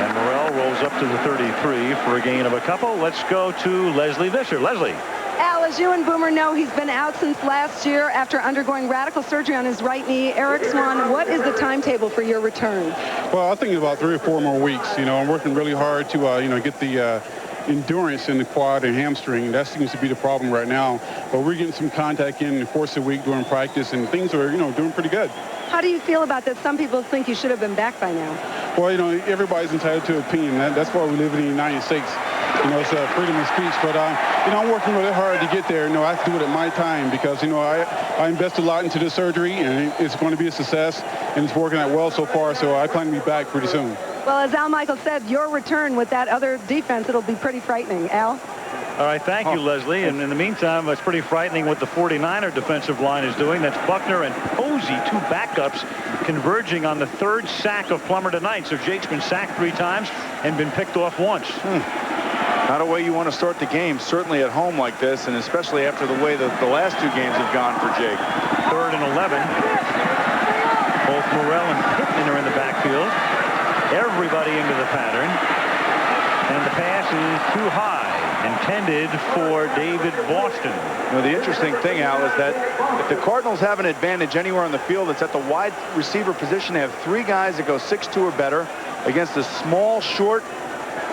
And Morrell rolls up to the 33 for a gain of a couple. Let's go to Leslie Visser. Leslie.
Al, as you and Boomer know, he's been out since last year after undergoing radical surgery on his right knee. Eric Swan, what is the timetable for your return?
Well, I think it's about 3 or 4 more weeks. You know, I'm working really hard to, get the endurance in the quad and hamstring. That seems to be the problem right now. But we're getting some contact in the course of the week during practice, and things are, doing pretty good.
How do you feel about this? Some people think you should have been back by now.
Well, everybody's entitled to opinion. That's why we live in the United States. It's freedom of speech. But, I'm working really hard to get there. I have to do it at my time because, I invested a lot into this surgery, and it's going to be a success, and it's working out well so far. So I plan to be back pretty soon.
Well, as Al Michaels said, your return with that other defense, it'll be pretty frightening. Al?
All right, thank you, Leslie. And in the meantime, it's pretty frightening what the 49er defensive line is doing. That's Buckner and Posey, 2 backups, converging on the 3rd sack of Plummer tonight. So Jake's been sacked 3 times and been picked off once.
Not a way you want to start the game, certainly at home like this, and especially after the way that the last 2 games have gone for Jake.
3rd and 11. Both Morrell and Pittman are in the backfield. everybody into the pattern. And the pass is too high, intended for David Boston.
You know, the interesting thing, Al, is that if the Cardinals have an advantage anywhere on the field, it's at the wide receiver position. They have 3 guys that go 6'2" or better against the small, short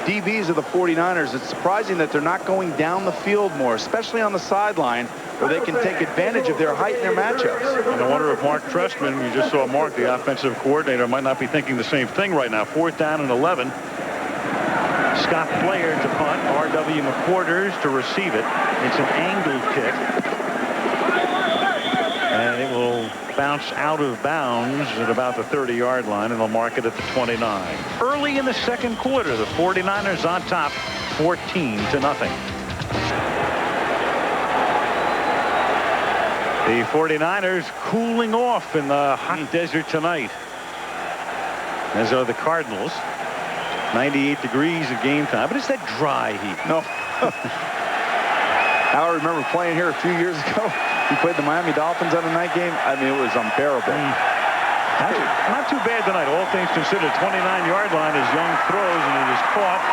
DBs of the 49ers. It's surprising that they're not going down the field more, especially on the sideline, where they can take advantage of their height in their matchups.
And I wonder if Mark Trestman, you just saw Mark, the offensive coordinator, might not be thinking the same thing right now. 4th down and 11. Scott Player to punt. R.W. McQuarters to receive it. It's an angled kick. And it will bounce out of bounds at about the 30-yard line, and they'll mark it at the 29. Early in the second quarter, the 49ers on top, 14-0. The 49ers cooling off in the hot desert tonight, as are the Cardinals. 98 degrees at game time, but it's that dry heat.
No. I remember playing here a few years ago. We played the Miami Dolphins on a night game. I mean, it was unbearable.
Not too bad tonight, all things considered. 29-yard line as Young throws, and it is caught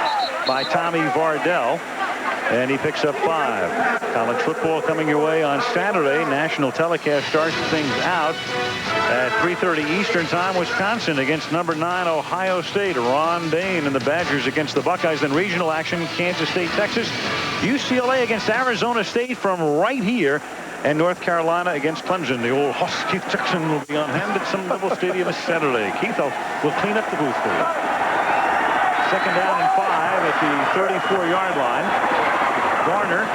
by Tommy Vardell, and he picks up 5. College football coming your way on Saturday. National telecast starts things out at 3:30 Eastern time. Wisconsin against number 9 Ohio State. Ron Dayne and the Badgers against the Buckeyes. Then regional action, Kansas State, Texas. UCLA against Arizona State from right here. And North Carolina against Clemson. The old Husky Texan will be on hand at Sun Devil Stadium this Saturday. Keith will clean up the booth for you. 2nd down and 5 at the 34-yard line. Garner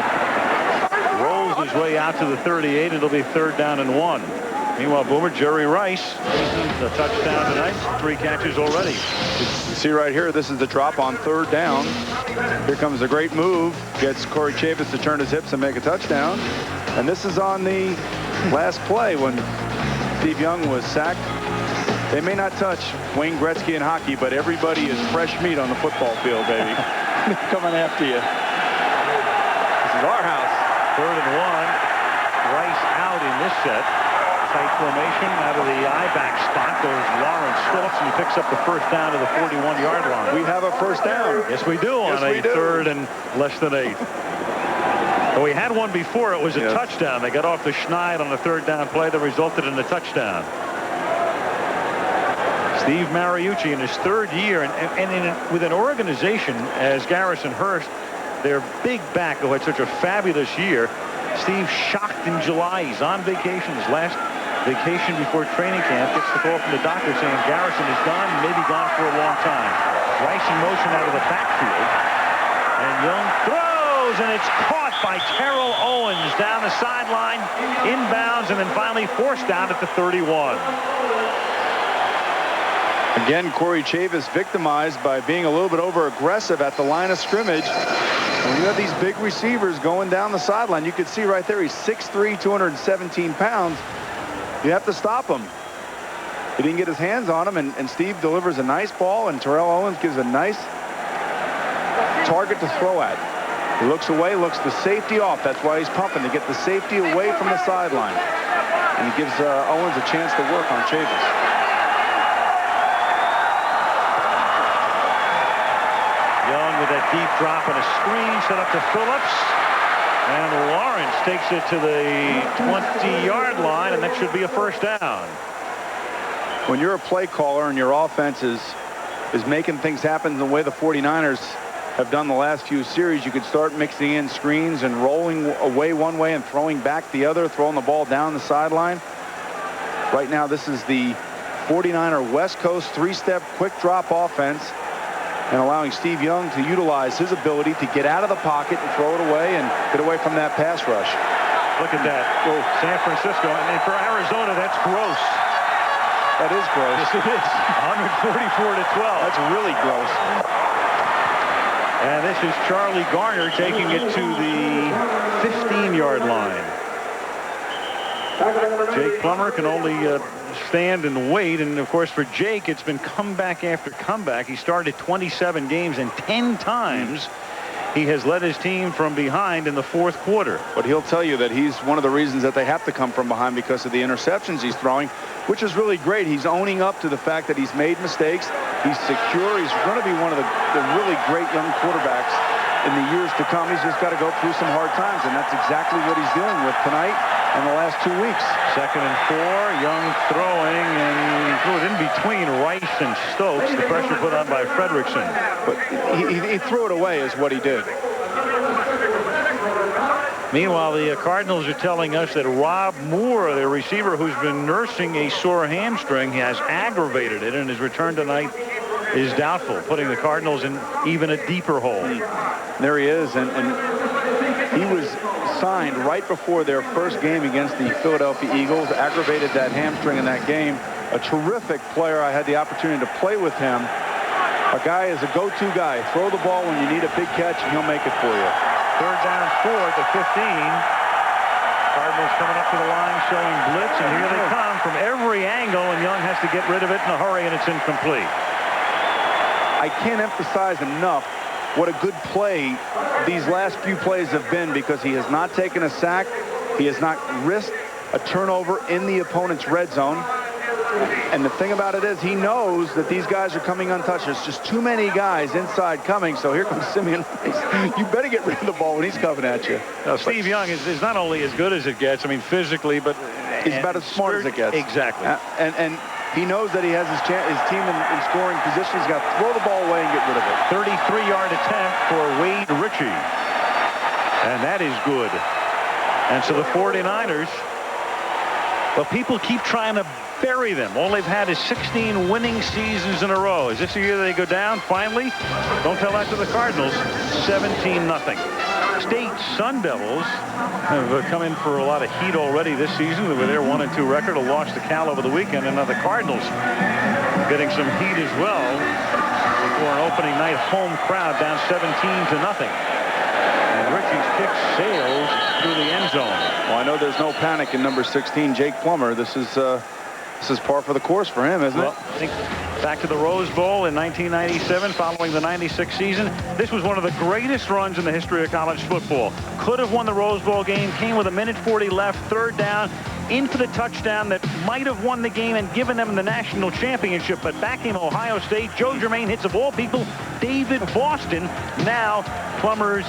rolls his way out to the 38. It'll be 3rd down and 1. Meanwhile, Boomer, Jerry Rice, a touchdown tonight. 3 catches already.
You see right here, this is the drop on 3rd down. Here comes a great move. Gets Corey Chavis to turn his hips and make a touchdown. And this is on the last play when Steve Young was sacked. They may not touch Wayne Gretzky in hockey, but everybody is fresh meat on the football field, baby. Coming after you. This is our house.
3rd and 1. Rice out in this set. Tight formation out of the I-back spot goes Lawrence Phillips, and he picks up the 1st down to the 41-yard line.
We have a 1st down.
Yes, we do on a 3rd and less than 8. Well, we had one before. It was a touchdown. They got off the schneid on the 3rd down play that resulted in a touchdown. Steve Mariucci in his 3rd year, and with an organization as Garrison Hurst, their big back who had such a fabulous year. Steve shocked in July. He's on vacation. His last vacation before training camp. Gets the call from the doctor saying Garrison is gone, maybe gone for a long time. Rice in motion out of the backfield. And Young throws, and it's caught by Terrell Owens down the sideline, inbounds, and then finally forced down at the 31.
Again, Corey Chavis victimized by being a little bit over-aggressive at the line of scrimmage. When you have these big receivers going down the sideline, you can see right there he's 6'3", 217 pounds. You have to stop him. He didn't get his hands on him, and Steve delivers a nice ball, and Terrell Owens gives a nice target to throw at. He looks away, looks the safety off. That's why he's pumping, to get the safety away from the sideline. And he gives Owens a chance to work on Chavis.
With that deep drop and a screen set up to Phillips, and Lawrence takes it to the 20-yard line, and that should be a 1st down.
When you're a play caller and your offense is making things happen the way the 49ers have done the last few series, you could start mixing in screens and rolling away one way and throwing back the other, throwing the ball down the sideline. Right now, this is the 49er West Coast 3-step quick drop offense, and allowing Steve Young to utilize his ability to get out of the pocket and throw it away and get away from that pass rush.
Look at that. San Francisco. And for Arizona, that's gross.
That is gross.
Yes, it is. 144-12.
That's really gross.
And this is Charlie Garner taking it to the 15-yard line. Jake Plummer can only stand and wait, and of course for Jake it's been comeback after comeback. He started 27 games, and 10 times he has led his team from behind in the 4th quarter.
But he'll tell you that he's one of the reasons that they have to come from behind, because of the interceptions he's throwing, which is really great. He's owning up to the fact that he's made mistakes. He's secure. He's going to be one of the really great young quarterbacks in the years to come. He's just got to go through some hard times, and that's exactly what he's dealing with tonight and the last 2 weeks.
2nd and 4. Young throwing, and he threw it in between Rice and Stokes. The pressure put on by Fredrickson.
But he threw it away is what he did.
Meanwhile, the Cardinals are telling us that Rob Moore, the receiver who's been nursing a sore hamstring, has aggravated it, and his return tonight is doubtful, putting the Cardinals in even a deeper hole.
There he is, and he was signed right before their first game against the Philadelphia Eagles, aggravated that hamstring in that game. A terrific player. I had the opportunity to play with him. A guy is a go-to guy. Throw the ball when you need a big catch, and he'll make it for you.
3rd down 4 at the 15. Cardinals coming up to the line showing blitz, and here they come from every angle, and Young has to get rid of it in a hurry, and it's incomplete.
I can't emphasize enough what a good play these last few plays have been, because he has not taken a sack. He has not risked a turnover in the opponent's red zone. And the thing about it is he knows that these guys are coming untouched. There's just too many guys inside coming. So here comes Simeon Rice. You better get rid of the ball when he's coming at you.
Now, Steve Young is not only as good as it gets, I mean, physically, but
he's about as smart as it gets.
Exactly.
And he knows that he has his team in scoring position. He's got to throw the ball away and get rid of it.
33-yard attempt for Wade Ritchie. And that is good. And so the 49ers, well, people keep trying to bury them. All they've had is 16 winning seasons in a row. Is this the year they go down finally? Don't tell that to the Cardinals. 17-0. State Sun Devils have come in for a lot of heat already this season. They were their 1-2 record, a loss to Cal over the weekend, and now the Cardinals getting some heat as well for an opening night home crowd down 17-0. And Ritchie's kick sails through the end zone.
Well, I know there's no panic in number 16, Jake Plummer. This is par for the course for him, isn't it?
I think back to the Rose Bowl in 1997 following the 96 season. This was one of the greatest runs in the history of college football. Could have won the Rose Bowl game, came with 1:40 left, 3rd down, in for the touchdown that might have won the game and given them the national championship. But back came Ohio State. Joe Germain hits, of all people, David Boston, now Plummer's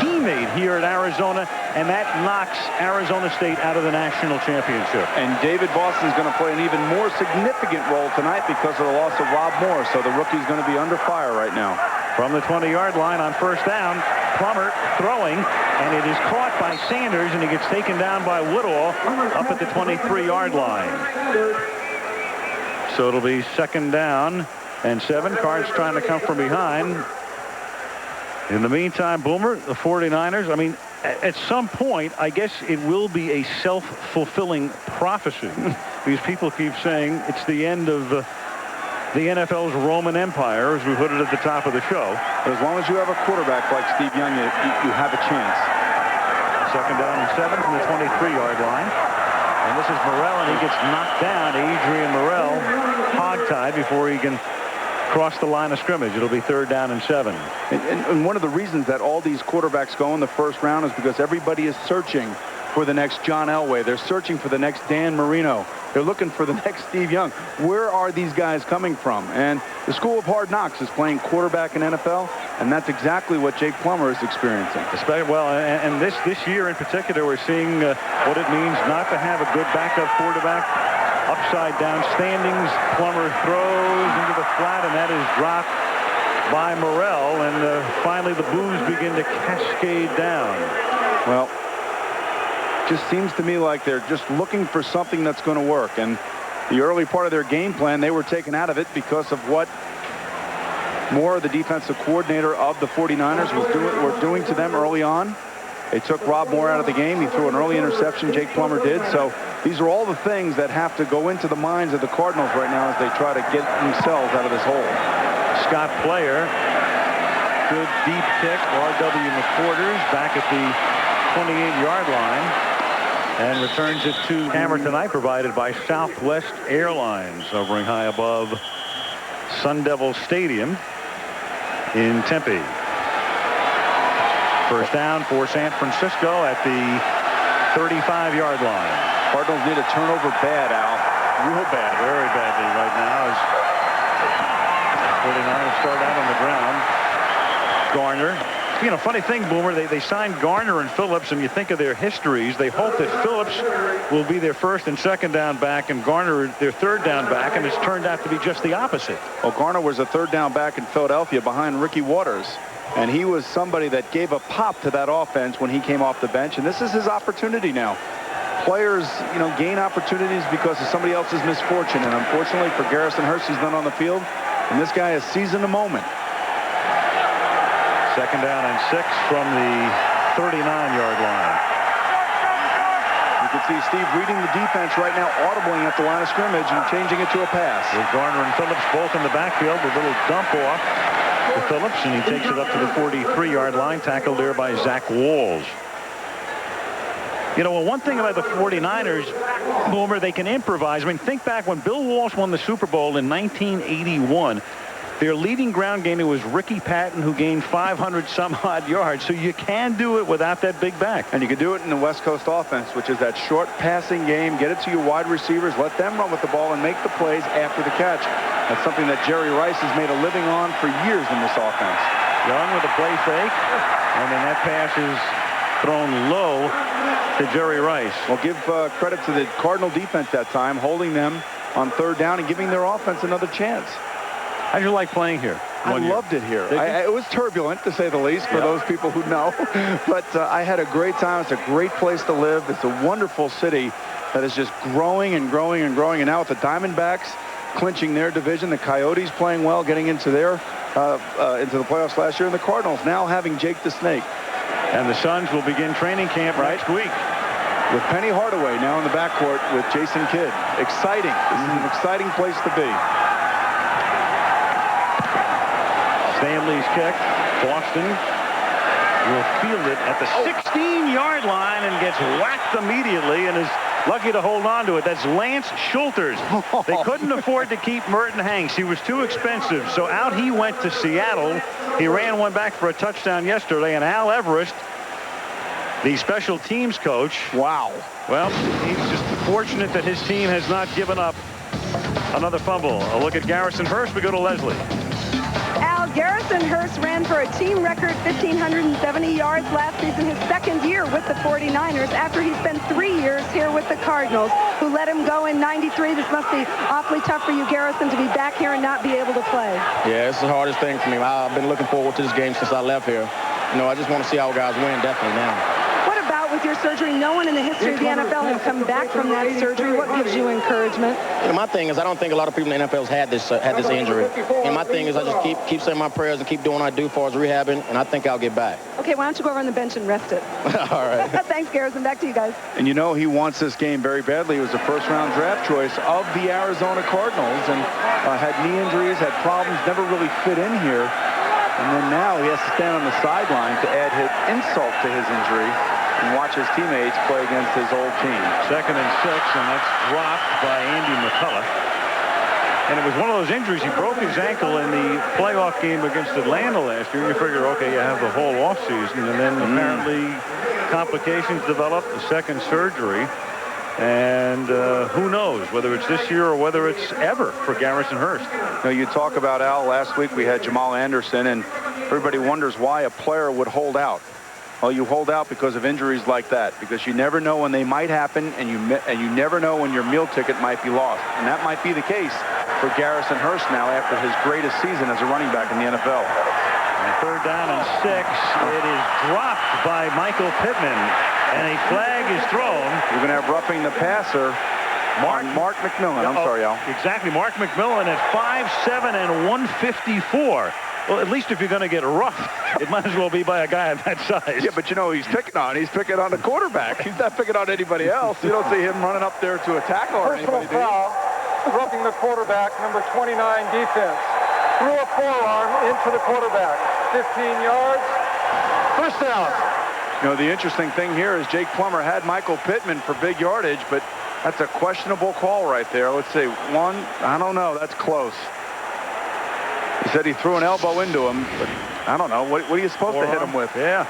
teammate here at Arizona, and that knocks Arizona State out of the national championship.
And David Boston is going to play an even more significant role tonight because of the loss of Rob Moore. So the rookie's going to be under fire right now.
From the 20-yard line on 1st down, Plummer throwing, and it is caught by Sanders, and he gets taken down by Woodall up at the 23-yard line. So it'll be 2nd down and 7. Cards trying to come from behind. In the meantime, Boomer, the 49ers, I mean, at some point, I guess it will be a self-fulfilling prophecy. These people keep saying it's the end of the NFL's Roman Empire, as we put it at the top of the show.
But as long as you have a quarterback like Steve Young, you have a chance.
2nd down and 7 from the 23-yard line. And this is Morrell, and he gets knocked down. Adrian Morrell hogtied before he can cross the line of scrimmage. It'll be 3rd down and 7.
And one of the reasons that all these quarterbacks go in the first round is because everybody is searching for the next John Elway. They're searching for the next Dan Marino. They're looking for the next Steve Young. Where are these guys coming from? And the School of Hard Knocks is playing quarterback in NFL, and that's exactly what Jake Plummer is experiencing.
Well, and this year in particular, we're seeing what it means not to have a good backup quarterback. Upside down standings. Plummer throws into the flat, and that is dropped by Morrell. And finally, the boos begin to cascade down.
Well, just seems to me like they're just looking for something that's going to work. And the early part of their game plan, they were taken out of it because of what Moore, the defensive coordinator of the 49ers, were doing to them early on. They took Rob Moore out of the game. He threw an early interception, Jake Plummer did. So these are all the things that have to go into the minds of the Cardinals right now as they try to get themselves out of this hole.
Scott Player, good deep kick. R.W. McQuarters back at the 28-yard line and returns it to hammer tonight, provided by Southwest Airlines, hovering high above Sun Devil Stadium in Tempe. 1st down for San Francisco at the 35-yard line.
Cardinals need a turnover bad, Al.
Real bad, very badly right now. As 49ers start out on the ground. Garner. You know, funny thing, Boomer, they signed Garner and Phillips, and you think of their histories, they hope that Phillips will be their first and second down back and Garner their third down back, and it's turned out to be just the opposite.
Well, Garner was a third down back in Philadelphia behind Ricky Waters, and he was somebody that gave a pop to that offense when he came off the bench, and this is his opportunity now. Players, you know, gain opportunities because of somebody else's misfortune, and unfortunately for Garrison Hearst, he's not on the field, and this guy has seized the moment.
Second down and 6 from the 39-yard line.
You can see Steve reading the defense right now, audibling at the line of scrimmage and changing it to a pass.
With Garner and Phillips both in the backfield, a little dump off to Phillips, and he takes it up to the 43-yard line, tackled there by Zach Walls. You know, well, one thing about the 49ers, Boomer, they can improvise. I mean, think back when Bill Walsh won the Super Bowl in 1981. Their leading ground gainer was Ricky Patton, who gained 500-some-odd yards. So you can do it without that big back.
And you can do it in the West Coast offense, which is that short passing game. Get it to your wide receivers. Let them run with the ball and make the plays after the catch. That's something that Jerry Rice has made a living on for years in this offense.
Young with a play fake. And then that pass is thrown low to Jerry Rice.
Well, give credit to the Cardinal defense that time, holding them on third down and giving their offense another chance.
How'd you like playing here?
I loved it here. It was turbulent, to say the least, for those people who know. But I had a great time. It's a great place to live. It's a wonderful city that is just growing and growing and growing. And now with the Diamondbacks clinching their division, the Coyotes playing well, getting into their into the playoffs last year, and the Cardinals now having Jake the Snake.
And the Suns will begin training camp next week.
With Penny Hardaway now in the backcourt with Jason Kidd. Exciting. This is an exciting place to be.
Stanley's kick. Boston will field it at the 16-yard line and gets whacked immediately and is lucky to hold on to it. That's Lance Schulters. They couldn't afford to keep Merton Hanks. He was too expensive. So out he went to Seattle. He ran one back for a touchdown yesterday. And Al Everest, the special teams coach.
Wow.
Well, he's just fortunate that his team has not given up another fumble. A look at Garrison Hearst. We go to Leslie.
Garrison Hearst ran for a team record 1,570 yards last season, his second year with the 49ers, after he spent 3 years here with the Cardinals, who let him go in 93. This must be awfully tough for you, Garrison, to be back here and not be able to play.
Yeah, it's the hardest thing for me. I've been looking forward to this game since I left here. You know, I just want to see our guys win, definitely now.
What about with your surgery? No one in the history of the NFL has come back from that surgery. What gives you encouragement?
You know, my thing is I don't think a lot of people in the NFL has had this injury. And my thing is I just keep saying my prayers and keep doing what I do as far as rehabbing, and I think I'll get back.
Okay, why don't you go over on the bench and rest it?
All right.
Thanks, Garrison. Back to you guys.
And you know he wants this game very badly. He was a first-round draft choice of the Arizona Cardinals and had knee injuries, had problems, never really fit in here. And then now he has to stand on the sideline to add his insult to his injury and watch his teammates play against his old team.
Second and 6, and that's dropped by Andy McCullough. And it was one of those injuries. He broke his ankle in the playoff game against Atlanta last year. You figure, okay, you have the whole offseason. And then apparently complications developed, the second surgery. And who knows whether it's this year or whether it's ever for Garrison Hearst.
You know, you talk about Al. Last week we had Jamal Anderson, and everybody wonders why a player would hold out. Well, you hold out because of injuries like that, because you never know when they might happen, and you never know when your meal ticket might be lost. And that might be the case for Garrison Hearst now after his greatest season as a running back in the NFL.
And third down and 6. It is dropped by Michael Pittman, and a flag is thrown.
You're going to have roughing the passer. Mark McMillan. I'm sorry, Al.
Exactly. Mark McMillan at 5'7" and 154. Well, at least if you're going to get rough, it might as well be by a guy of that size.
Yeah, but you know he's picking on the quarterback. He's not picking on anybody else. You don't see him running up there to a tackle or anybody.
Personal foul, roughing the quarterback, number 29 defense. Threw a forearm into the quarterback. 15 yards. First down.
You know, the interesting thing here is Jake Plummer had Michael Pittman for big yardage, but that's a questionable call right there. Let's see, one, I don't know, that's close. He said he threw an elbow into him, but I don't know. What are you supposed to hit him with?
Yeah.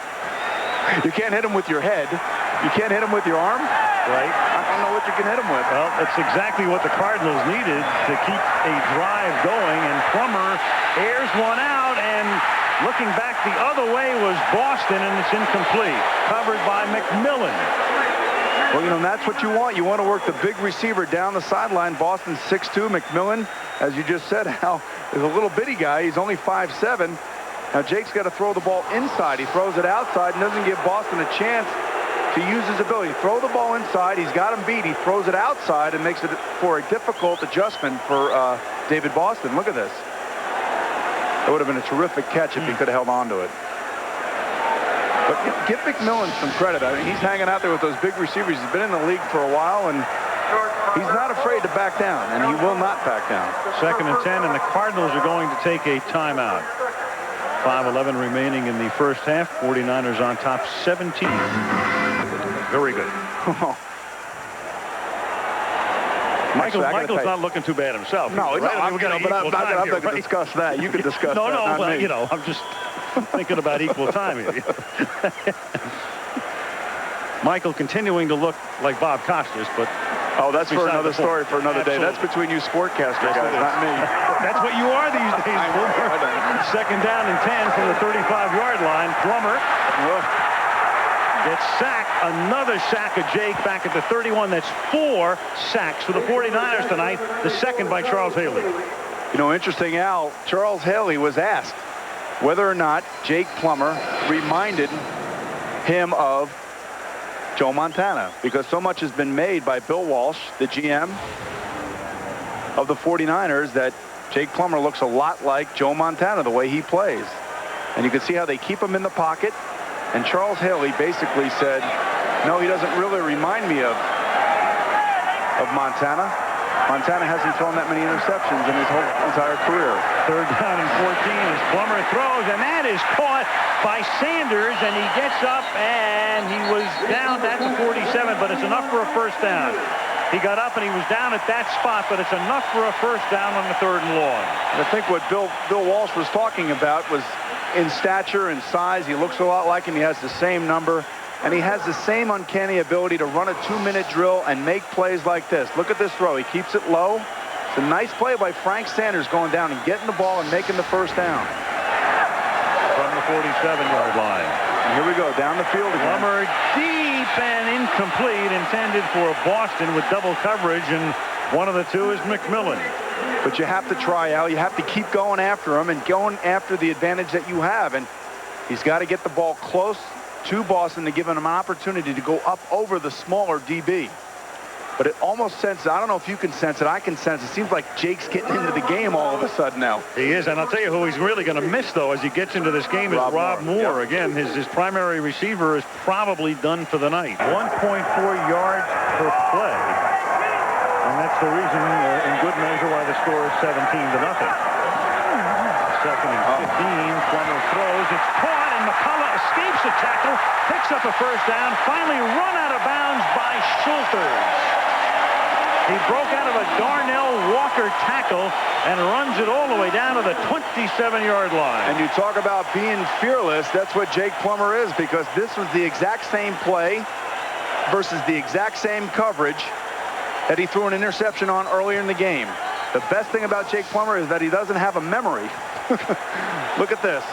You can't hit him with your head. You can't hit him with your arm.
Right.
don't know what you can hit him with.
Well, it's exactly what the Cardinals needed to keep a drive going, and Plummer airs one out, and looking back the other way was Boston, and it's incomplete. Covered by McMillan.
Well, you know, that's what you want. You want to work the big receiver down the sideline. Boston's 6'2". McMillan, as you just said, Al, is a little bitty guy. He's only 5'7". Now, Jake's got to throw the ball inside. He throws it outside and doesn't give Boston a chance to use his ability. Throw the ball inside. He's got him beat. He throws it outside and makes it for a difficult adjustment for David Boston. Look at this. It would have been a terrific catch if he could have held on to it. But give McMillan some credit. I mean, he's hanging out there with those big receivers. He's been in the league for a while, and he's not afraid to back down, and he will not back down.
2nd and 10, and the Cardinals are going to take a timeout. 5:11 remaining in the first half. 49ers on top 17. Very good. Michael's not looking too bad himself.
No, but I'm not going to discuss that. You can discuss that.
No, but, you know, I'm just thinking about equal time here. Michael continuing to look like Bob Costas, but...
Oh, that's for another story for another day. That's between you sportcaster guys, not me.
That's what you are these days. Second down and 10 from the 35-yard line. Plummer gets sacked. Another sack of Jake back at the 31. That's 4 sacks for the 49ers tonight. The second by Charles Haley.
You know, interesting, Al, Charles Haley was asked whether or not Jake Plummer reminded him of Joe Montana, because so much has been made by Bill Walsh, the GM of the 49ers, that Jake Plummer looks a lot like Joe Montana, the way he plays. And you can see how they keep him in the pocket. And Charles Haley basically said, no, he doesn't really remind me of Montana. Montana hasn't thrown that many interceptions in his whole entire career.
3rd down and 14 as Plummer throws, and that is caught by Sanders, and he gets up, and he was down at the 47, but it's enough for a first down. He got up, and he was down at that spot, but it's enough for a first down on the 3rd and long.
I think what Bill Walsh was talking about was in stature and size. He looks a lot like him. He has the same number. And he has the same uncanny ability to run a 2-minute drill and make plays like this. Look at this throw. He keeps it low. It's a nice play by Frank Sanders going down and getting the ball and making the first down.
From the 47-yard line.
And here we go, down the field again.
Plummer deep and incomplete, intended for Boston with double coverage, and one of the two is McMillan.
But you have to try, Al. You have to keep going after him and going after the advantage that you have. And he's got to get the ball close to Boston to give him an opportunity to go up over the smaller DB. But it almost senses, I don't know if you can sense it, I can sense it. Seems like Jake's getting into the game all of a sudden now.
He is, and I'll tell you who he's really going to miss, though, as he gets into this game is Rob Moore. Yep. Again, his primary receiver is probably done for the night. 1.4 yards per play. And that's the reason, in good measure, why the score is 17-0. 2nd and 15, Plummer throws, it's caught, and McCullough escapes the tackle, picks up a first down, finally run out of bounds by Schulters. He broke out of a Darnell Walker tackle and runs it all the way down to the 27-yard line.
And you talk about being fearless, that's what Jake Plummer is, because this was the exact same play versus the exact same coverage that he threw an interception on earlier in the game. The best thing about Jake Plummer is that he doesn't have a memory. Look at this.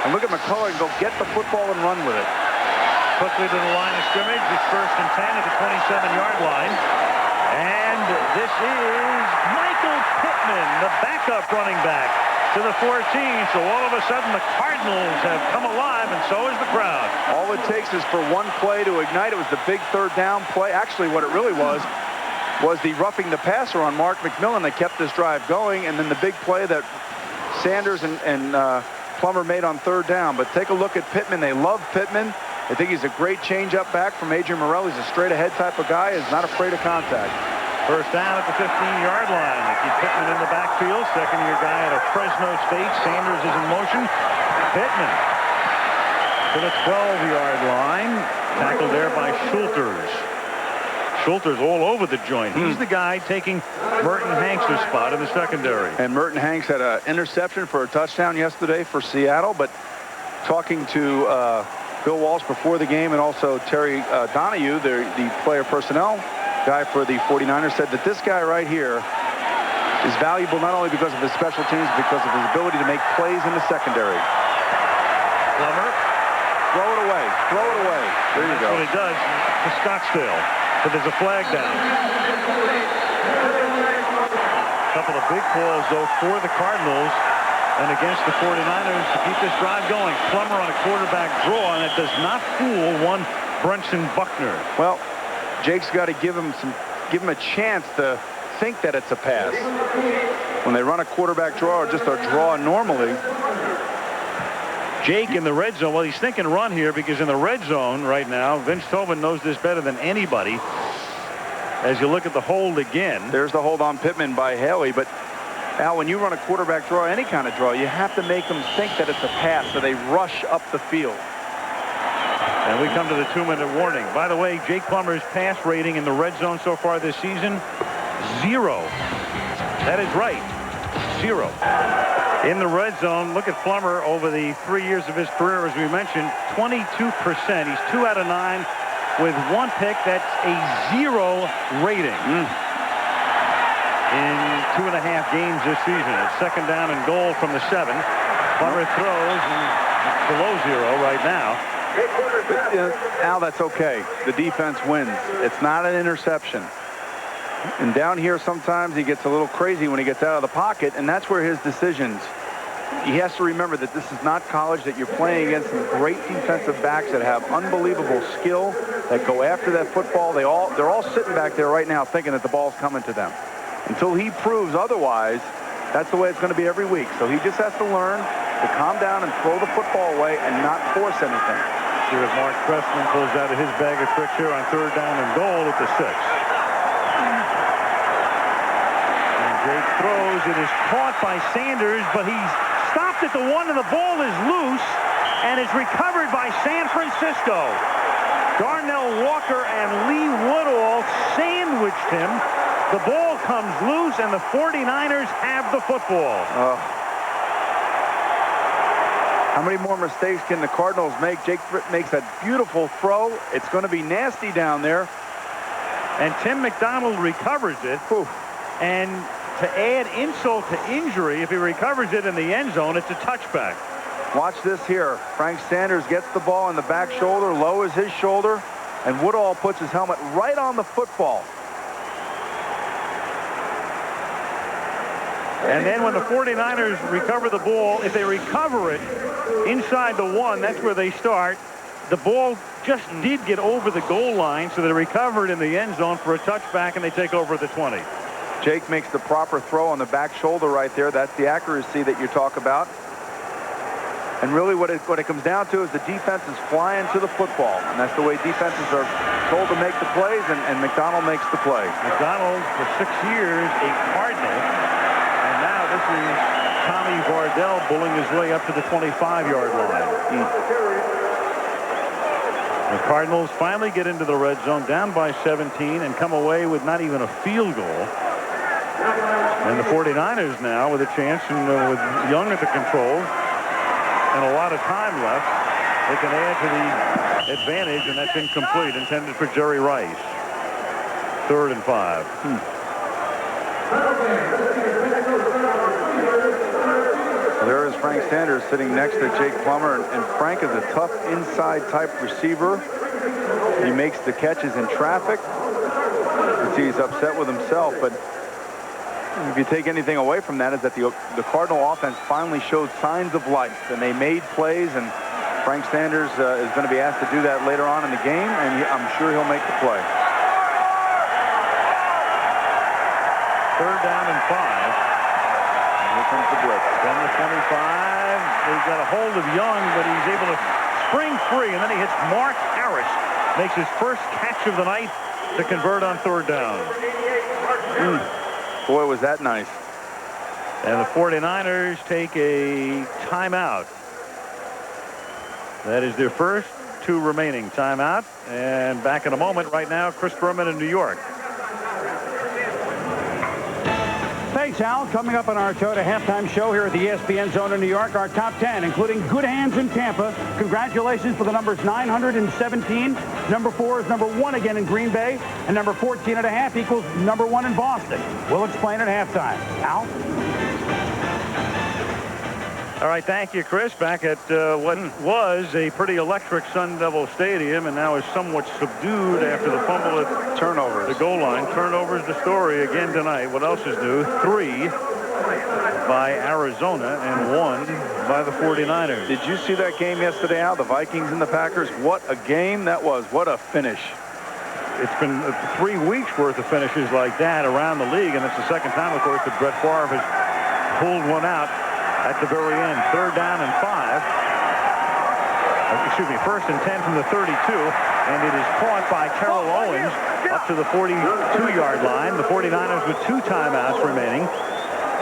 And look at McCullough go get the football and run with it.
Quickly to the line of scrimmage. It's 1st and 10 at the 27-yard line. And this is Michael Pittman, the backup running back, to the 14. So all of a sudden the Cardinals have come alive, and so is the crowd.
All it takes is for one play to ignite. It was the big 3rd down play. Actually, what it really was the roughing the passer on Mark McMillan that kept this drive going, and then the big play that Sanders and Plummer made on 3rd down. But take a look at Pittman. They love Pittman. They think he's a great change-up back from Adrian Morrell. He's a straight-ahead type of guy. He's not afraid of contact.
First down at the 15-yard line. They keep Pittman in the backfield. Second-year guy out of Fresno State. Sanders is in motion. Pittman to the 12-yard line. Tackled there by Schulters. Schulters all over the joint. He's the guy taking Merton Hanks' spot in the secondary.
And Merton Hanks had an interception for a touchdown yesterday for Seattle. But talking to Bill Walsh before the game and also Terry Donahue, the player personnel guy for the 49ers, said that this guy right here is valuable not only because of his special teams, but because of his ability to make plays in the secondary.
Plummer.
Throw it away. Throw it away. There you go.
That's what he does to Scottsdale. But there's a flag down. A couple of big calls, though, for the Cardinals and against the 49ers to keep this drive going. Plummer on a quarterback draw, and it does not fool one Brunson Buckner.
Well, Jake's got to give him a chance to think that it's a pass. When they run a quarterback draw or just a draw normally.
Jake in the red zone. Well, he's thinking run here because in the red zone right now, Vince Tobin knows this better than anybody. As you look at the hold again.
There's the hold on Pittman by Haley. But, Al, when you run a quarterback draw, any kind of draw, you have to make them think that it's a pass so they rush up the field.
And we come to the 2-minute warning. By the way, Jake Plummer's pass rating in the red zone so far this season, 0. That is right. 0. In the red zone, look at Plummer over the 3 years of his career, as we mentioned, 22%. He's 2 out of 9 with 1 pick. That's a 0 rating in 2.5 games this season. It's second down and goal from the 7. Plummer throws and below 0 right now.
Al, that's okay. The defense wins. It's not an interception. And down here, sometimes he gets a little crazy when he gets out of the pocket, and that's where his decisions. He has to remember that this is not college, that you're playing against some great defensive backs that have unbelievable skill, that go after that football. They're all sitting back there right now thinking that the ball's coming to them. Until he proves otherwise, that's the way it's going to be every week. So he just has to learn to calm down and throw the football away and not force anything.
See if Mark Pressman pulls out of his bag of tricks here on 3rd down and goal at the 6. And Jake throws. It is caught by Sanders, but he's stopped at the 1, and the ball is loose and is recovered by San Francisco. Darnell Walker and Lee Woodall sandwiched him. The ball comes loose, and the 49ers have the football.
How many more mistakes can the Cardinals make? Jake makes a beautiful throw. It's going to be nasty down there.
And Tim McDonald recovers it. And to add insult to injury, if he recovers it in the end zone, it's a touchback.
Watch this here. Frank Sanders gets the ball in the back shoulder, lowers his shoulder, and Woodall puts his helmet right on the football.
And then when the 49ers recover the ball, if they recover it inside the 1, that's where they start. The ball just did get over the goal line, so they recover it in the end zone for a touchback, and they take over at the 20.
Jake makes the proper throw on the back shoulder right there. That's the accuracy that you talk about. And really what it comes down to is the defense is flying to the football. And that's the way defenses are told to make the plays, and McDonald makes the play.
McDonald, for 6 years, a Cardinal. And now this is Tommy Vardell bulling his way up to the 25-yard line. The Cardinals finally get into the red zone, down by 17, and come away with not even a field goal. And the 49ers now with a chance, and with Young at the controls and a lot of time left, they can add to the advantage, and that's incomplete, intended for Jerry Rice. 3rd and 5.
There is Frank Sanders sitting next to Jake Plummer, and Frank is a tough inside type receiver. He makes the catches in traffic. You see he's upset with himself, but if you take anything away from that, is that the Cardinal offense finally showed signs of life, and they made plays, and Frank Sanders is going to be asked to do that later on in the game, and I'm sure he'll make the play.
3rd down and 5.
And here comes the blitz.
Then the 25. They've got a hold of Young, but he's able to spring free, and then he hits Mark Harris. Makes his first catch of the night to convert on 3rd down.
Boy, was that nice.
And the 49ers take a timeout. That is their first 2 remaining timeout. And back in a moment. Right now, Chris Berman in New York.
Hey,
Sal. Coming up on our Toyota halftime show here at the ESPN Zone in New York, our top 10, including Good Hands in Tampa. Congratulations for the numbers 917. Number 4 is number 1 again in Green Bay, and number 14.5 equals number 1 in Boston. We'll explain at halftime. Al?
All right, thank you, Chris. Back at what was a pretty electric Sun Devil Stadium and now is somewhat subdued after the fumble at
turnovers.
The goal line. Turnovers the story again tonight. What else is new? 3 by Arizona and 1 by the 49ers.
Did you see that game yesterday, Al? The Vikings and the Packers? What a game that was. What a finish.
It's been 3 weeks worth of finishes like that around the league, and it's the second time, of course, that Brett Favre has pulled one out at the very end. 3rd down and 5. Excuse me, 1st and 10 from the 32, and it is caught by Terrell Owens up to the 42-yard line. The 49ers with 2 timeouts remaining,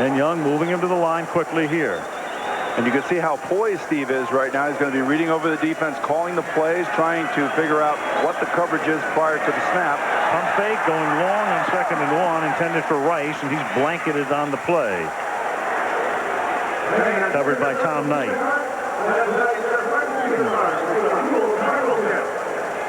and Young moving him to the line quickly here.
And you can see how poised Steve is right now. He's going to be reading over the defense, calling the plays, trying to figure out what the coverage is prior to the snap.
Pump fake going long on 2nd and 1, intended for Rice, and he's blanketed on the play. Covered by Tom Knight.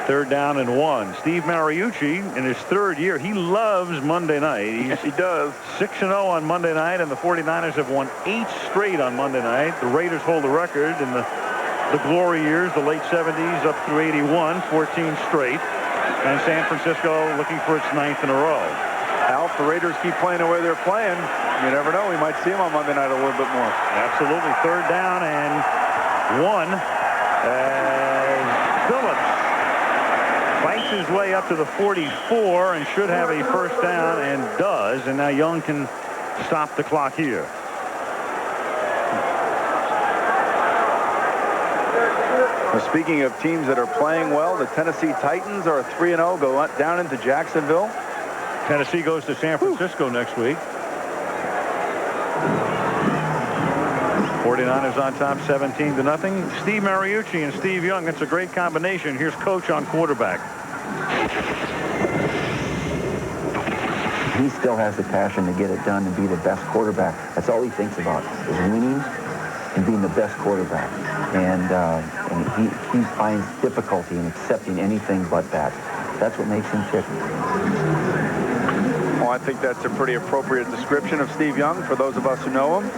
3rd down and 1. Steve Mariucci, in his 3rd year, he loves Monday night.
Yes, he does.
6-0 on Monday night, and the 49ers have won 8 straight on Monday night. The Raiders hold the record in the glory years, the late 70s up through 81, 14 straight. And San Francisco looking for its 9th in a row.
Al, if the Raiders keep playing the way they're playing, you never know. We might see them on Monday night a little bit more.
Absolutely. 3rd down and 1. Phillips fights his way up to the 44 and should have a 1st down, and does. And now Young can stop the clock here.
Well, speaking of teams that are playing well, the Tennessee Titans are 3-0, go down into Jacksonville.
Tennessee goes to San Francisco next week. 49ers on top 17-0. Steve Mariucci and Steve Young. That's a great combination. Here's coach on quarterback.
He still has the passion to get it done and be the best quarterback. That's all he thinks about is winning and being the best quarterback. And he finds difficulty in accepting anything but that. That's what makes him tick.
Well, I think that's a pretty appropriate description of Steve Young for those of us who know him.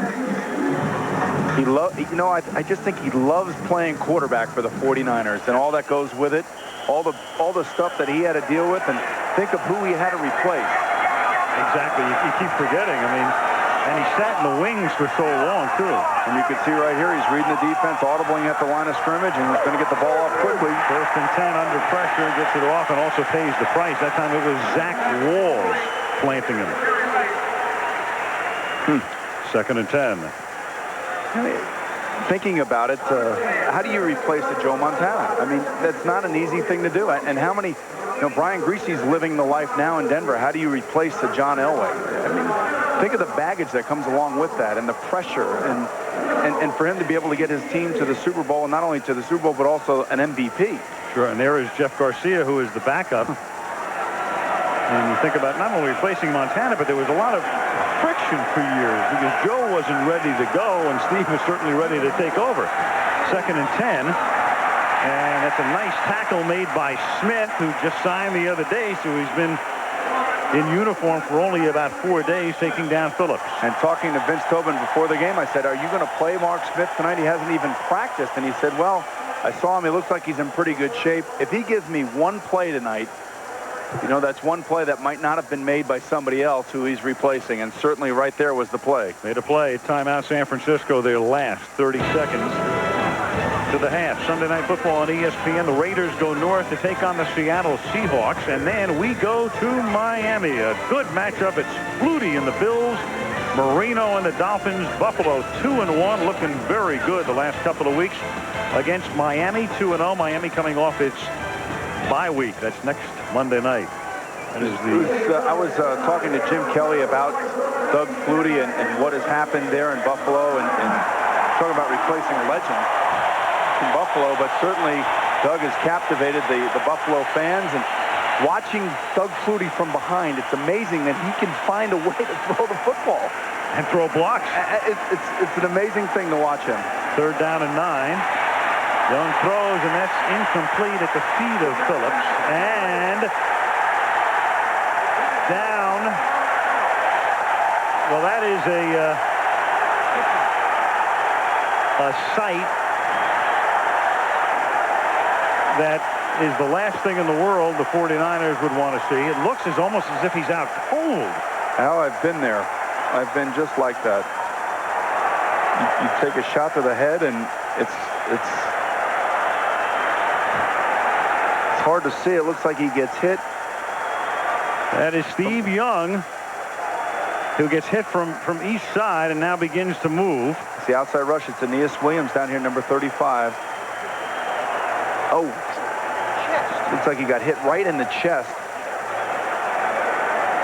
I just think he loves playing quarterback for the 49ers and all that goes with it, all the stuff that he had to deal with, and think of who he had to replace.
Exactly. You keep forgetting. I mean, and he sat in the wings for so long too.
And you can see right here, he's reading the defense, audibling at the line of scrimmage, and he's going to get the ball off quickly.
1st and 10 under pressure, gets it off, and also pays the price. That time it was Zach Walls planting him. 2nd and 10.
Thinking about it, how do you replace a Joe Montana? I mean, that's not an easy thing to do. And how many, Brian Griese's living the life now in Denver. How do you replace the John Elway? I mean, think of the baggage that comes along with that and the pressure and for him to be able to get his team to the Super Bowl, and not only to the Super Bowl, but also an MVP.
Sure, and there is Jeff Garcia, who is the backup. And you think about not only replacing Montana, but there was a lot of friction for years because Joe wasn't ready to go and Steve was certainly ready to take over. 2nd and 10. And that's a nice tackle made by Smith, who just signed the other day, so he's been in uniform for only about 4 days, taking down Phillips.
And talking to Vince Tobin before the game, I said, are you going to play Mark Smith tonight? He hasn't even practiced. And he said, well, I saw him. He looks like he's in pretty good shape. If he gives me one play tonight, that's one play that might not have been made by somebody else who he's replacing. And certainly right there was the play.
Made a play. Timeout San Francisco. Their last 30 seconds to the half. Sunday Night Football on ESPN. The Raiders go north to take on the Seattle Seahawks. And then we go to Miami. A good matchup. It's Flutie and the Bills. Marino and the Dolphins. Buffalo 2-1. Looking very good the last couple of weeks against Miami. 2-0. Miami coming off its bye week. That's next Monday night. That is
I was talking to Jim Kelly about Doug Flutie and what has happened there in Buffalo, and talking about replacing a legend in Buffalo, but certainly Doug has captivated the Buffalo fans, and watching Doug Flutie from behind, it's amazing that he can find a way to throw the football.
And throw blocks.
It's an amazing thing to watch him.
3rd down and 9. Young throws, and that's incomplete at the feet of Phillips. And down. Well, that is a sight that is the last thing in the world the 49ers would want to see. It looks almost as if he's out cold.
Al, I've been there. I've been just like that. You take a shot to the head, and it's hard to see. It looks like he gets hit.
That is Steve Young, who gets hit from each side and now begins to move.
It's the outside rush. It's Aeneas Williams down here, number 35. Oh, looks like he got hit right in the chest.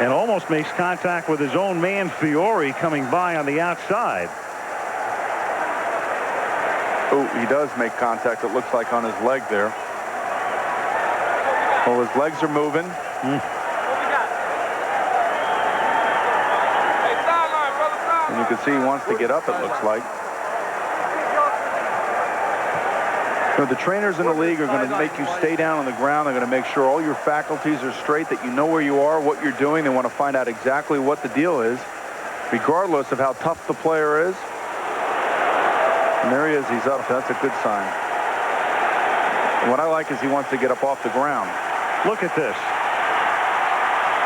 And almost makes contact with his own man, Fiore, coming by on the outside.
Oh, he does make contact, it looks like, on his leg there. Well, his legs are moving. And you can see he wants to get up, it looks like. You know, the trainers in the league are going to make you stay down on the ground. They're going to make sure all your faculties are straight, that you know where you are, what you're doing. They want to find out exactly what the deal is, regardless of how tough the player is. And there he is. He's up. That's a good sign. And what I like is he wants to get up off the ground.
Look at this.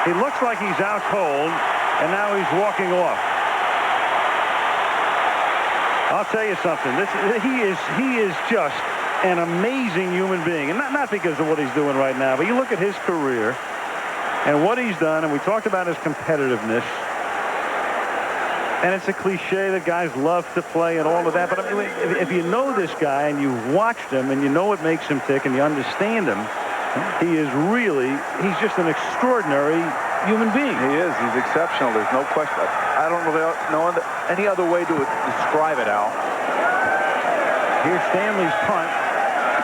He looks like he's out cold, and now he's walking off. I'll tell you something. He is just an amazing human being, and not because of what he's doing right now, but you look at his career and what he's done, and we talked about his competitiveness, and it's a cliche that guys love to play and all of that, but I mean, if you know this guy and you've watched him and you know what makes him tick and you understand him, he's just an extraordinary human being.
He is. He's exceptional. There's no question. I don't really know any other way to describe it, Al.
Here's Stanley's punt.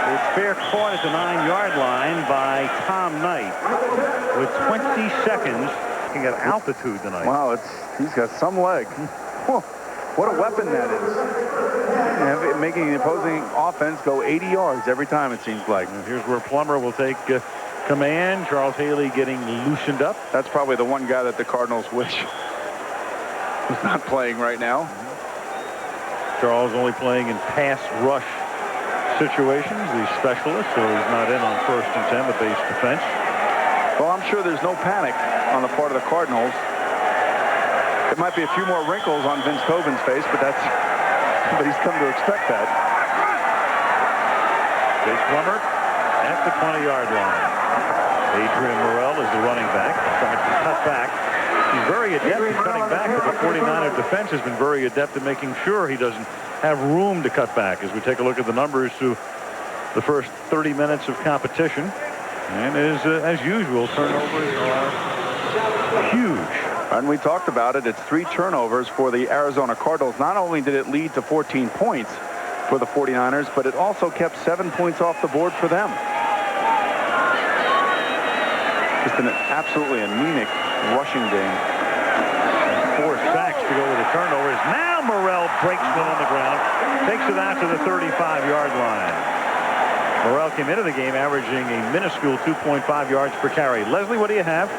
It's fair caught at the 9-yard line by Tom Knight with 20 seconds. He got altitude tonight.
Wow, he's got some leg. What a weapon that is. Making the opposing offense go 80 yards every time, it seems like.
And here's where Plummer will take command. Charles Haley getting loosened up.
That's probably the one guy that the Cardinals wish was not playing right now.
Charles only playing in pass rush situations, the specialist, so he's not in on 1st and 10, the base defense.
Well, I'm sure there's no panic on the part of the Cardinals. There might be a few more wrinkles on Vince Tobin's face, but he's come to expect that.
Jake Plummer at the 20-yard line. Adrian Morrell is the running back. Tries to cut back. He's very adept at cutting back, but the 49er defense has been very adept at making sure he doesn't have room to cut back as we take a look at the numbers through the first 30 minutes of competition. And as usual, turnovers are huge.
And we talked about it. It's 3 turnovers for the Arizona Cardinals. Not only did it lead to 14 points for the 49ers, but it also kept 7 points off the board for them. Just an absolutely anemic rushing game.
4 sacks to go with the turnovers. Now Morrell breaks one on the ground, takes it out to the 35-yard line. Morrell came into the game averaging a minuscule 2.5 yards per carry. Leslie, what do you have?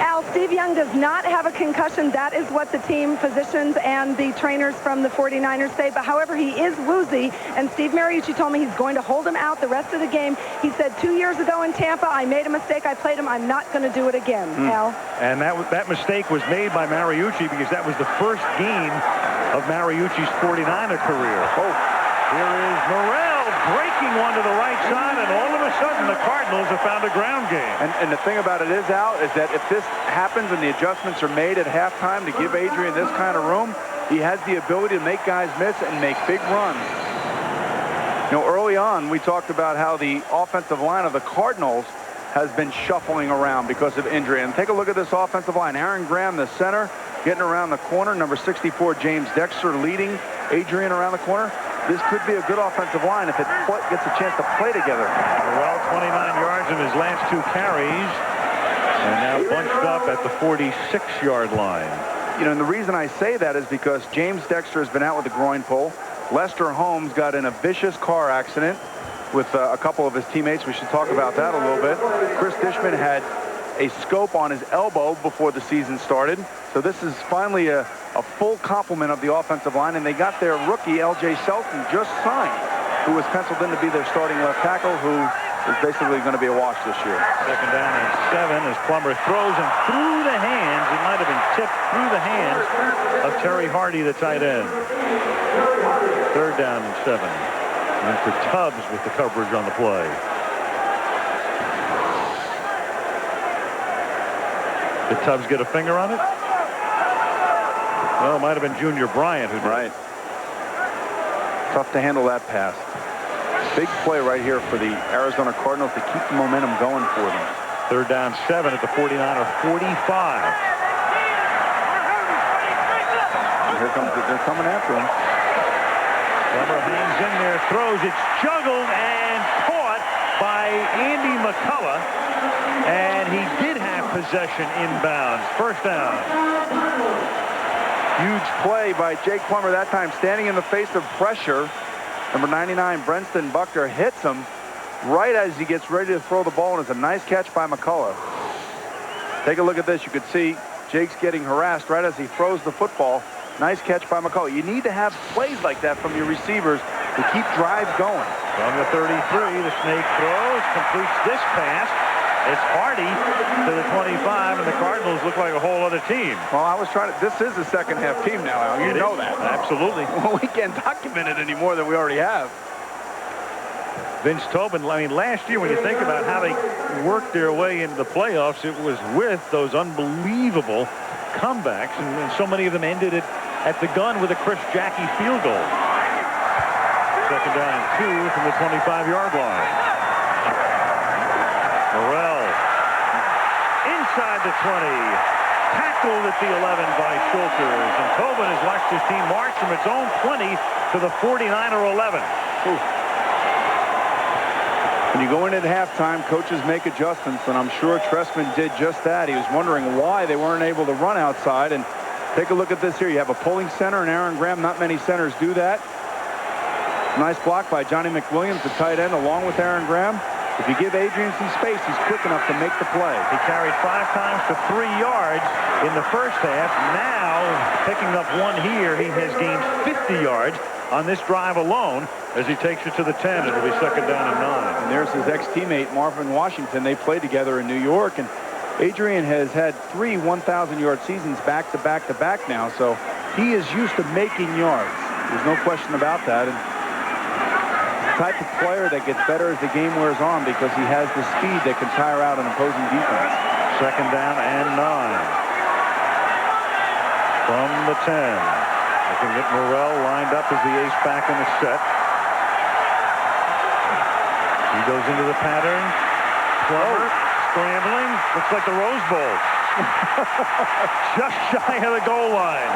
Al, Steve Young does not have a concussion. That is what the team physicians and the trainers from the 49ers say. But however, he is woozy, and Steve Mariucci told me he's going to hold him out the rest of the game. He said 2 years ago in Tampa, I made a mistake. I played him. I'm not going to do it again, Al.
And that mistake was made by Mariucci because that was the first game of Mariucci's 49er career. Oh, here is Morrell breaking one to the right side, and all of a sudden the Cardinals have found a ground game.
And the thing about it is, Al, is that if this happens and the adjustments are made at halftime to give Adrian this kind of room, he has the ability to make guys miss and make big runs. You know, early on, we talked about how the offensive line of the Cardinals has been shuffling around because of injury. And take a look at this offensive line. Aaron Graham, the center, getting around the corner. Number 64, James Dexter, leading Adrian around the corner. This could be a good offensive line if it gets a chance to play together.
Well, 29 yards in his last 2 carries. And now bunched up at the 46-yard line.
You know, and the reason I say that is because James Dexter has been out with a groin pull. Lester Holmes got in a vicious car accident with a couple of his teammates. We should talk about that a little bit. Chris Dishman had a scope on his elbow before the season started. So this is finally a full complement of the offensive line. And they got their rookie, L.J. Shelton, just signed, who was penciled in to be their starting left tackle, who is basically going to be a wash this year.
Second down and 7 as Plummer throws him through the hands. It might have been tipped through the hands of Terry Hardy, the tight end. Third down and 7. And for Tubbs with the coverage on the play. Did Tubbs get a finger on it? Well, it might have been Junior Bryant who did.
Right. Tough to handle that pass. Big play right here for the Arizona Cardinals to keep the momentum going for them.
Third down 7 at the 49er 45.
And here comes they're coming after him.
Plummer hangs in there, throws. It's juggled and caught by Andy McCullough. And he did have possession inbounds. First down.
Huge play by Jake Plummer that time, standing in the face of pressure. Number 99, Brenston Buckner, hits him right as he gets ready to throw the ball, and it's a nice catch by McCullough. Take a look at this. You could see Jake's getting harassed right as he throws the football. Nice catch by McCullough. You need to have plays like that from your receivers to keep drives going.
From the 33, the snake throws, completes this pass. It's Hardy to the 25, and the Cardinals look like a whole other team.
Well, I was trying to. This is a second-half team now, Al. You know that.
Absolutely.
Well, we can't document it any more than we already have.
Vince Tobin, I mean, last year when you think about how they worked their way into the playoffs, it was with those unbelievable comebacks, and so many of them ended it at the gun with a Chris Jackie field goal. Second down and 2 from the 25-yard line. Morrell inside the 20, tackled at the 11 by Schulters, and Tobin has watched his team march from its own 20 to the 49er 11. Ooh.
When you go in at halftime, coaches make adjustments, and I'm sure Trestman did just that. He was wondering why they weren't able to run outside. And take a look at this here. You have a pulling center and Aaron Graham. Not many centers do that. Nice block by Johnny McWilliams, the tight end, along with Aaron Graham. If you give Adrian some space, he's quick enough to make the play.
He carried 5 times for 3 yards in the first half. Now, picking up one here, he has gained 50 yards on this drive alone as he takes it to the 10. It'll be second down and 9.
And there's his ex-teammate, Marvin Washington. They played together in New York, and Adrian has had 3 1,000-yard seasons back to back to back now, so he is used to making yards. There's no question about that. And type of player that gets better as the game wears on because he has the speed that can tire out an opposing defense.
Second down and 9. From the 10. Looking at Morrell lined up as the ace back in the set. He goes into the pattern. Plummer scrambling. Looks like the Rose Bowl. Just shy of the goal line.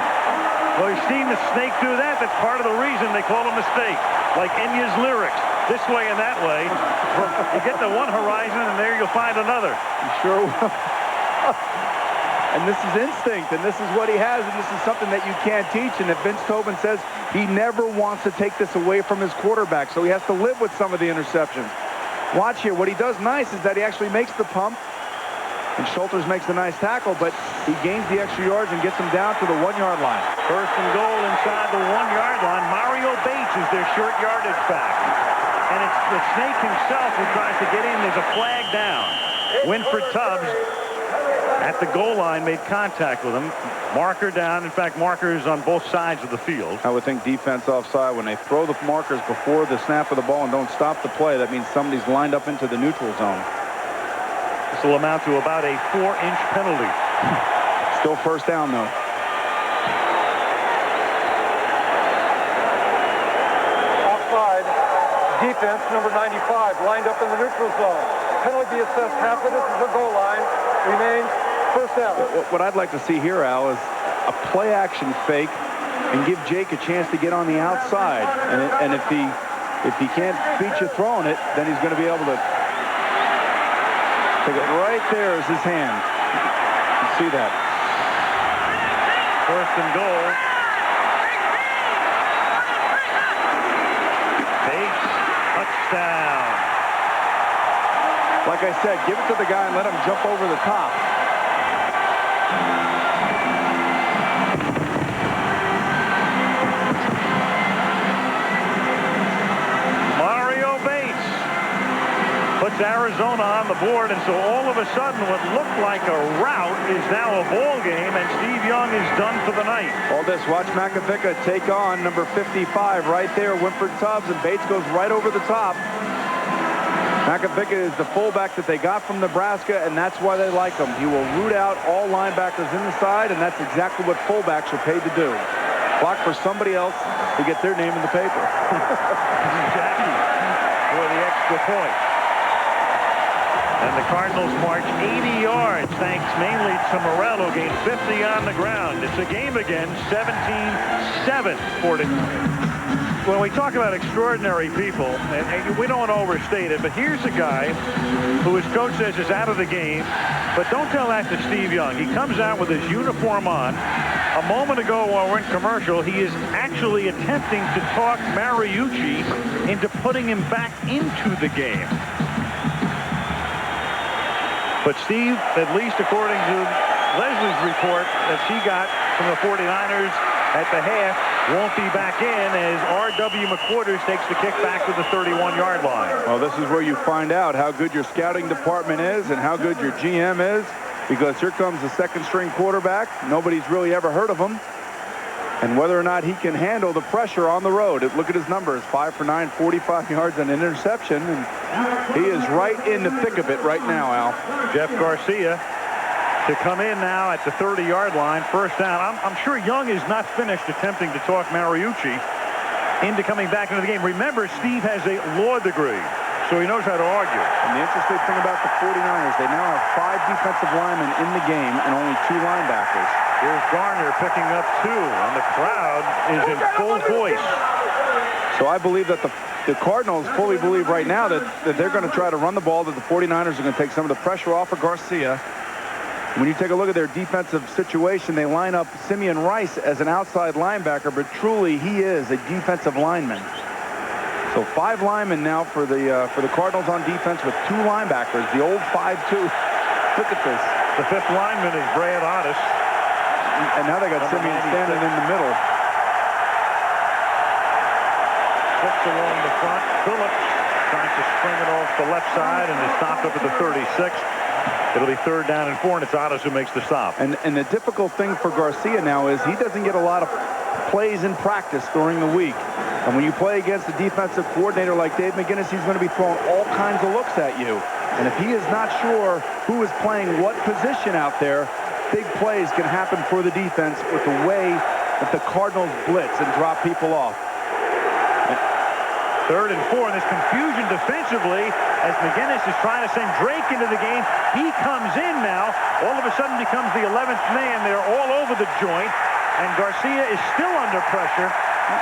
Well, you've seen the snake do that. That's part of the reason they call him a snake. Like Enya's lyrics, this way and that way. You get to one horizon, and there you'll find another.
You sure will. And this is instinct, and this is what he has, and this is something that you can't teach. And if Vince Tobin says he never wants to take this away from his quarterback, so he has to live with some of the interceptions. Watch here. What he does nice is that he actually makes the pump, and Schulters makes a nice tackle, but he gains the extra yards and gets them down to the 1-yard line.
First and goal inside the 1-yard line. Mario Bates is their short yardage back. And it's the snake himself who tries to get in. There's a flag down. Winfred Tubbs at the goal line made contact with him. Marker down. In fact, markers on both sides of the field.
I would think defense offside. When they throw the markers before the snap of the ball and don't stop the play, that means somebody's lined up into the neutral zone.
This will amount to about a 4-inch penalty.
Still first down, though.
Offside. Defense, number 95, lined up in the neutral zone. Penalty be assessed half of this is the goal line. Remains first down.
What I'd like to see here, Al, is a play-action fake and give Jake a chance to get on the outside. And if he can't beat you throwing it, then he's going to be able to take it right there as his hand. see that.
First and goal. Bates, touchdown.
Like I said, give it to the guy and let him jump over the top.
Mario Bates puts Arizona on the board, and so all of a sudden what looked like a rout is now a ball game, and Steve Young is done for the night.
All this, watch Macavicka take on number 55 right there, Winford Tubbs, and Bates goes right over the top. Macavicka is the fullback that they got from Nebraska, and that's why they like him. He will root out all linebackers in the side, and that's exactly what fullbacks are paid to do. Block for somebody else to get their name in the paper.
Exactly. For the extra point. And the Cardinals march 80 yards, thanks mainly to Morel, who gained 50 on the ground. It's a game again, 17-7 for the... When we talk about extraordinary people, and we don't overstate it, but here's a guy who his coach says is out of the game, but don't tell that to Steve Young. He comes out with his uniform on. A moment ago while we're in commercial, he is actually attempting to talk Mariucci into putting him back into the game. But Steve, at least according to Leslie's report that she got from the 49ers at the half, won't be back in as R.W. McQuarters takes the kick back to the 31-yard line.
Well, this is where you find out how good your scouting department is and how good your GM is, because here comes the second-string quarterback. Nobody's really ever heard of him. And whether or not he can handle the pressure on the road. Look at his numbers, 5 for 9, 45 yards, and an interception. And he is right in the thick of it right now, Al.
Jeff Garcia to come in now at the 30-yard line, first down. I'm sure Young is not finished attempting to talk Mariucci into coming back into the game. Remember, Steve has a law degree, so he knows how to argue.
And the interesting thing about the 49ers, they now have 5 defensive linemen in the game and only 2 linebackers.
Here's Garner picking up 2, and the crowd is in full voice.
So I believe that the Cardinals fully believe right now that they're going to try to run the ball, that the 49ers are going to take some of the pressure off of Garcia. When you take a look at their defensive situation, they line up Simeon Rice as an outside linebacker, but truly he is a defensive lineman. So 5 linemen now for the Cardinals on defense with 2 linebackers, the old 5-2. Look at this.
The 5th lineman is Brad Otis.
And now they got Simeon standing in the middle.
6 along the front. Phillips tries to spring it off the left side and is stopped up at the 36. It'll be 3rd down and 4, and it's Otis who makes the stop.
And the difficult thing for Garcia now is he doesn't get a lot of plays in practice during the week. And when you play against a defensive coordinator like Dave McGinnis, he's going to be throwing all kinds of looks at you. And if he is not sure who is playing what position out there, big plays can happen for the defense with the way that the Cardinals blitz and drop people off.
3rd and 4, and there's confusion defensively as McGinnis is trying to send Drake into the game. He comes in now. All of a sudden becomes the 11th man. They're all over the joint, and Garcia is still under pressure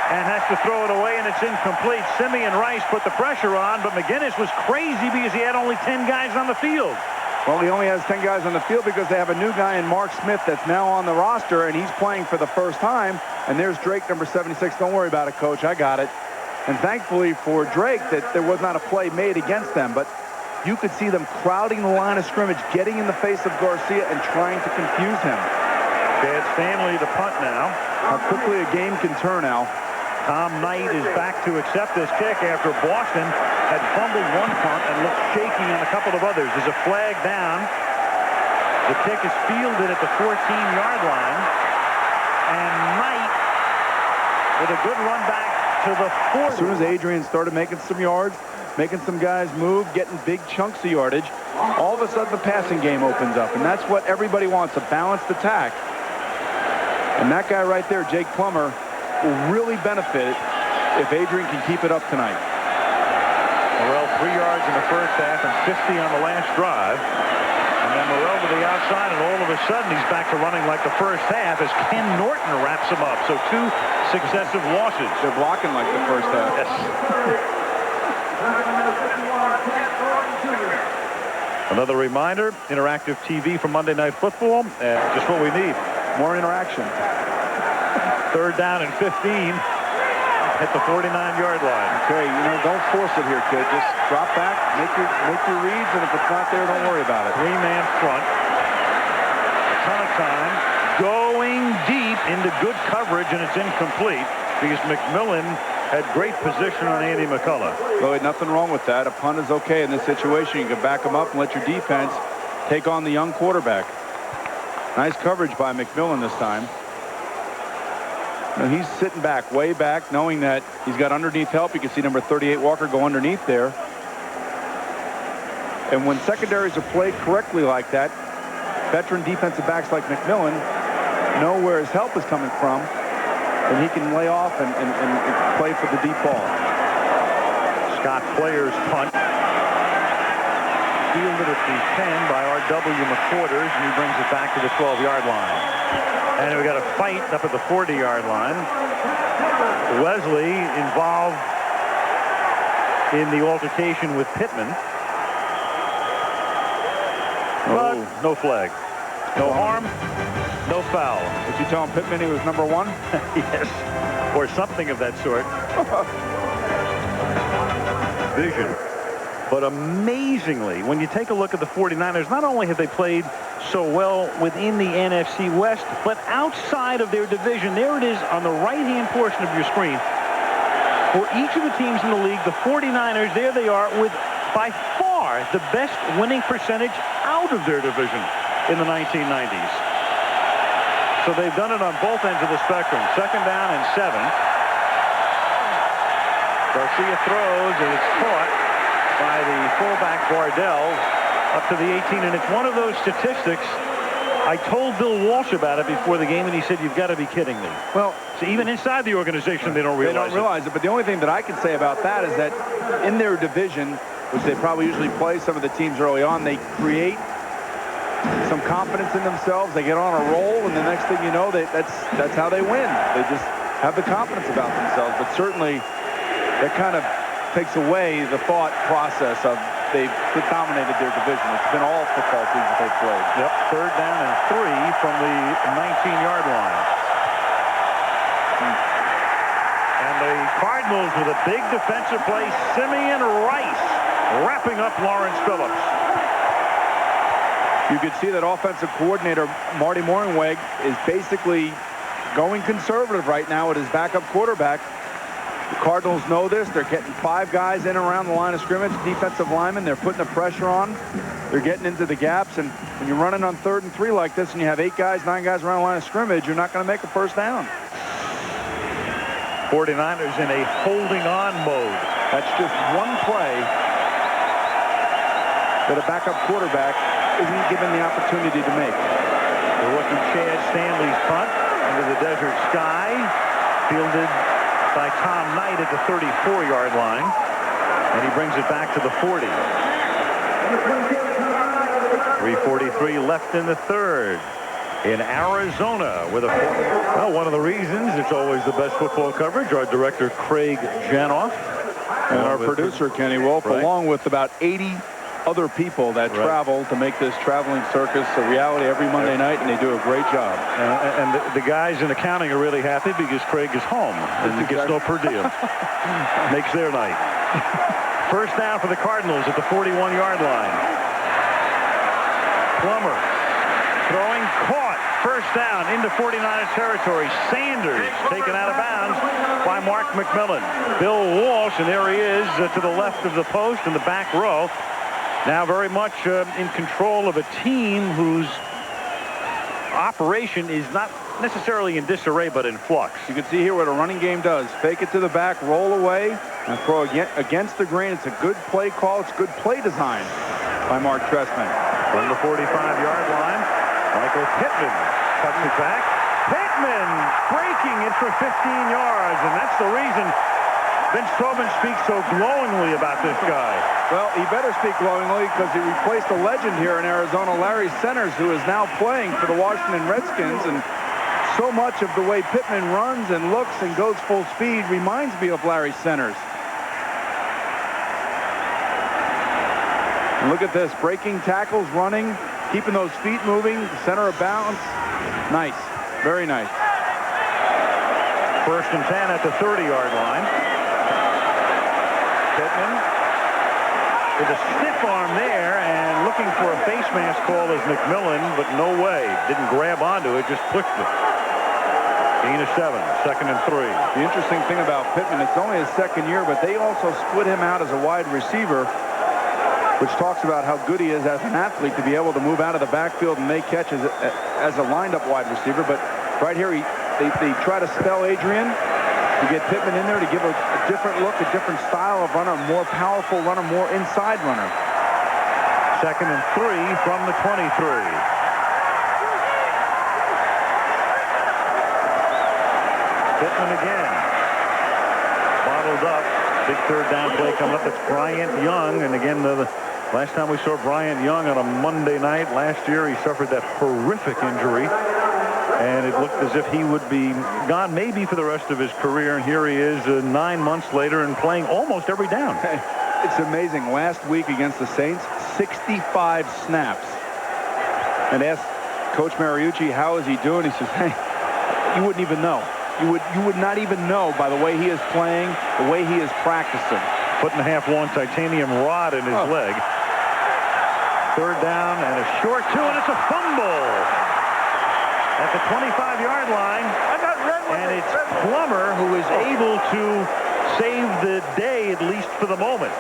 and has to throw it away, and it's incomplete. Simeon Rice put the pressure on, but McGinnis was crazy because he had only 10 guys on the field.
Well, he only has 10 guys on the field because they have a new guy in Mark Smith that's now on the roster, and he's playing for the first time. And there's Drake, number 76. Don't worry about it, Coach. I got it. And thankfully for Drake that there was not a play made against them, but you could see them crowding the line of scrimmage, getting in the face of Garcia and trying to confuse him.
Chad Stanley to punt now.
How quickly a game can turn out.
Tom Knight is back to accept this kick after Boston had fumbled one punt and looked shaky on a couple of others. There's a flag down. The kick is fielded at the 14-yard line. And Knight with a good run back to the 40.
As soon as Adrian started making some yards, making some guys move, getting big chunks of yardage, all of a sudden the passing game opens up. And that's what everybody wants, a balanced attack. And that guy right there, Jake Plummer, will really benefit if Adrian can keep it up tonight.
Morel 3 yards in the first half and 50 on the last drive. And then Morel to the outside, and all of a sudden he's back to running like the first half as Ken Norton wraps him up. So 2 successive losses.
They're blocking like the first half.
Yes.
Another reminder, interactive TV for Monday Night Football. Just what we need.
More interaction.
3rd down and 15 at the 49-yard line.
Okay, don't force it here, kid. Just drop back, make your reads, and if it's not there, don't worry about it.
3-man front. A ton of time. Going deep into good coverage, and it's incomplete because McMillan had great position on Andy McCullough.
Really, nothing wrong with that. A punt is okay in this situation. You can back them up and let your defense take on the young quarterback. Nice coverage by McMillan this time. He's sitting back, way back, knowing that he's got underneath help. You can see number 38 Walker go underneath there. And when secondaries are played correctly like that, veteran defensive backs like McMillan know where his help is coming from, and he can lay off and play for the deep ball.
Scott Player's punt. Fielded at the 10 by R.W. McQuarters, and he brings it back to the 12-yard line. And we got a fight up at the 40-yard line. Wesley involved in the altercation with Pittman. But no flag. No harm, no foul.
Did you tell him Pittman he was number 1?
Yes, or something of that sort. Vision. But amazingly, when you take a look at the 49ers, not only have they played so well within the NFC West, but outside of their division. There it is on the right-hand portion of your screen. For each of the teams in the league, the 49ers, there they are with by far the best winning percentage out of their division in the 1990s. So they've done it on both ends of the spectrum. 2nd down and 7. Garcia throws, and it's caught by the fullback Bardell up to the 18. And it's one of those statistics. I told Bill Walsh about it before the game, and he said, "You've got to be kidding me."
Well,
so even inside the organization, they don't realize
it. But the only thing that I can say about that is that in their division, which they probably usually play some of the teams early on, they create some confidence in themselves. They get on a roll, and the next thing you know, that's how they win. They just have the confidence about themselves. But certainly, that kind of takes away the thought process of they've dominated their division. It's been all football teams that they've played.
Yep, 3rd down and 3 from the 19-yard line. And the Cardinals with a big defensive play. Simeon Rice wrapping up Lawrence Phillips.
You could see that offensive coordinator Marty Mornhinweg is basically going conservative right now with his backup quarterback. The Cardinals know this. They're getting 5 guys in around the line of scrimmage, defensive linemen. They're putting the pressure on. They're getting into the gaps. And when you're running on 3rd and 3 like this and you have 8 guys, 9 guys around the line of scrimmage, you're not going to make a first down.
49ers in a holding on mode.
That's just one play that a backup quarterback isn't given the opportunity to make.
The rookie Chad Stanley's punt into the desert sky, fielded by Tom Knight at the 34-yard line, and he brings it back to the 40. 3:43 left in the 3rd. In Arizona with one of the reasons it's always the best football coverage, our director Craig Janoff
and our producer Kenny Wolf, along with about 80 other people that travel to make this traveling circus a reality every Monday night, and they do a great job.
And the guys in accounting are really happy because Craig is home and he gets no per diem. Makes their night. First down for the Cardinals at the 41-yard line. Plummer throwing, caught. First down into 49ers territory. Sanders taken out of bounds by Mark McMillan. Bill Walsh, and there he is to the left of the post in the back row. Now very much in control of a team whose operation is not necessarily in disarray, but in flux.
You can see here what a running game does. Fake it to the back, roll away, and throw against the grain. It's a good play call. It's good play design by Mark Trestman.
From the 45-yard line, Michael Pittman cuts it back. Pittman breaking it for 15 yards, and that's the reason Vince Tobin speaks so glowingly about this guy.
Well, he better speak glowingly because he replaced a legend here in Arizona, Larry Centers, who is now playing for the Washington Redskins. And so much of the way Pittman runs and looks and goes full speed reminds me of Larry Centers. Look at this, breaking tackles, running, keeping those feet moving, center of balance. Nice, very nice.
First and 10 at the 30-yard line. Pittman with a stiff arm there and looking for a face mask call as McMillan, but no way. Didn't grab onto it, just pushed it. Gain of 7, 2nd and 3.
The interesting thing about Pittman, it's only his second year, but they also split him out as a wide receiver, which talks about how good he is as an athlete to be able to move out of the backfield and make catches as a lined-up wide receiver. But right here, they try to spell Adrian to get Pittman in there to give a different look, a different style of runner, more powerful runner, more inside runner.
2nd and 3 from the 23. Pittman again. Bottled up. Big third down play coming up. That's Bryant Young. And again, the last time we saw Bryant Young on a Monday night last year, he suffered that horrific injury. And it looked as if he would be gone maybe for the rest of his career. And here he is 9 months later and playing almost every down.
It's amazing. Last week against the Saints, 65 snaps. And asked Coach Mariucci, how is he doing? He says, hey, you wouldn't even know. You would not even know by the way he is playing, the way he is practicing.
1.5 long titanium rod in his leg. Third down and a short 2, and it's a fumble at the 25-yard line. And it's Plummer who is able to save the day, at least for the moment.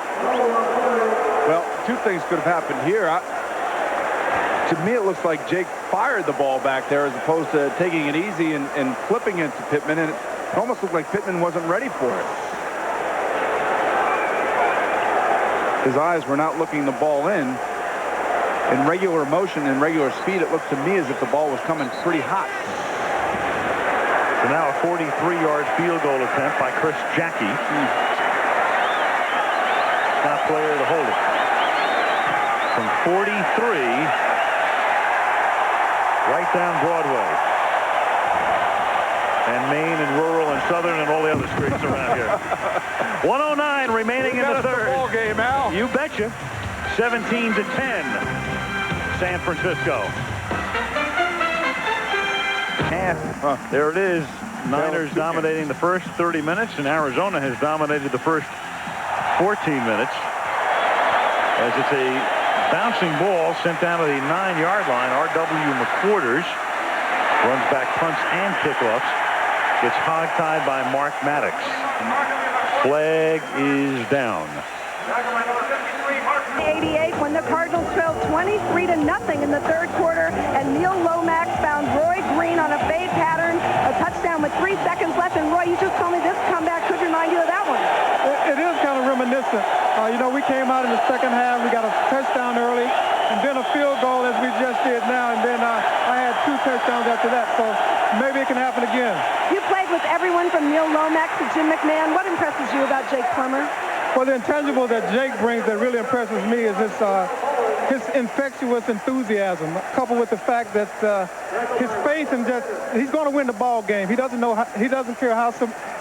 Well, two things could have happened here. To me, it looks like Jake fired the ball back there as opposed to taking it easy and flipping it to Pittman, and it almost looked like Pittman wasn't ready for it. His eyes were not looking the ball in. In regular motion and regular speed, it looked to me as if the ball was coming pretty hot.
So now a 43-yard field goal attempt by Chris Jackie. Top player to hold it. From 43, right down Broadway. And Main and Rural and Southern and all the other streets around here. 1:09 remaining in the third.
Ball game, Al.
You betcha. 17-10. San Francisco. Half. There it is. Niners dominating the first 30 minutes, and Arizona has dominated the first 14 minutes. As it's a bouncing ball sent down to the 9-yard line. R.W. McQuarters runs back punts and kickoffs. Gets hog-tied by Mark Maddox. Flag is down.
88 when the Cardinals trailed 23-0 in the third quarter, and Neil Lomax found Roy Green on a fade pattern, a touchdown with 3 seconds left. And Roy, you just told me this comeback could remind you of that one.
It is kind of reminiscent. You know, we came out in the second half, we got a touchdown early, and then a field goal as we just did now, and then I had 2 touchdowns after that, so maybe it can happen again.
You played with everyone from Neil Lomax to Jim McMahon. What impresses you about Jake Plummer?
Well, the intangible that Jake brings that really impresses me is his infectious enthusiasm, coupled with the fact that his faith in he's going to win the ball game. He doesn't care how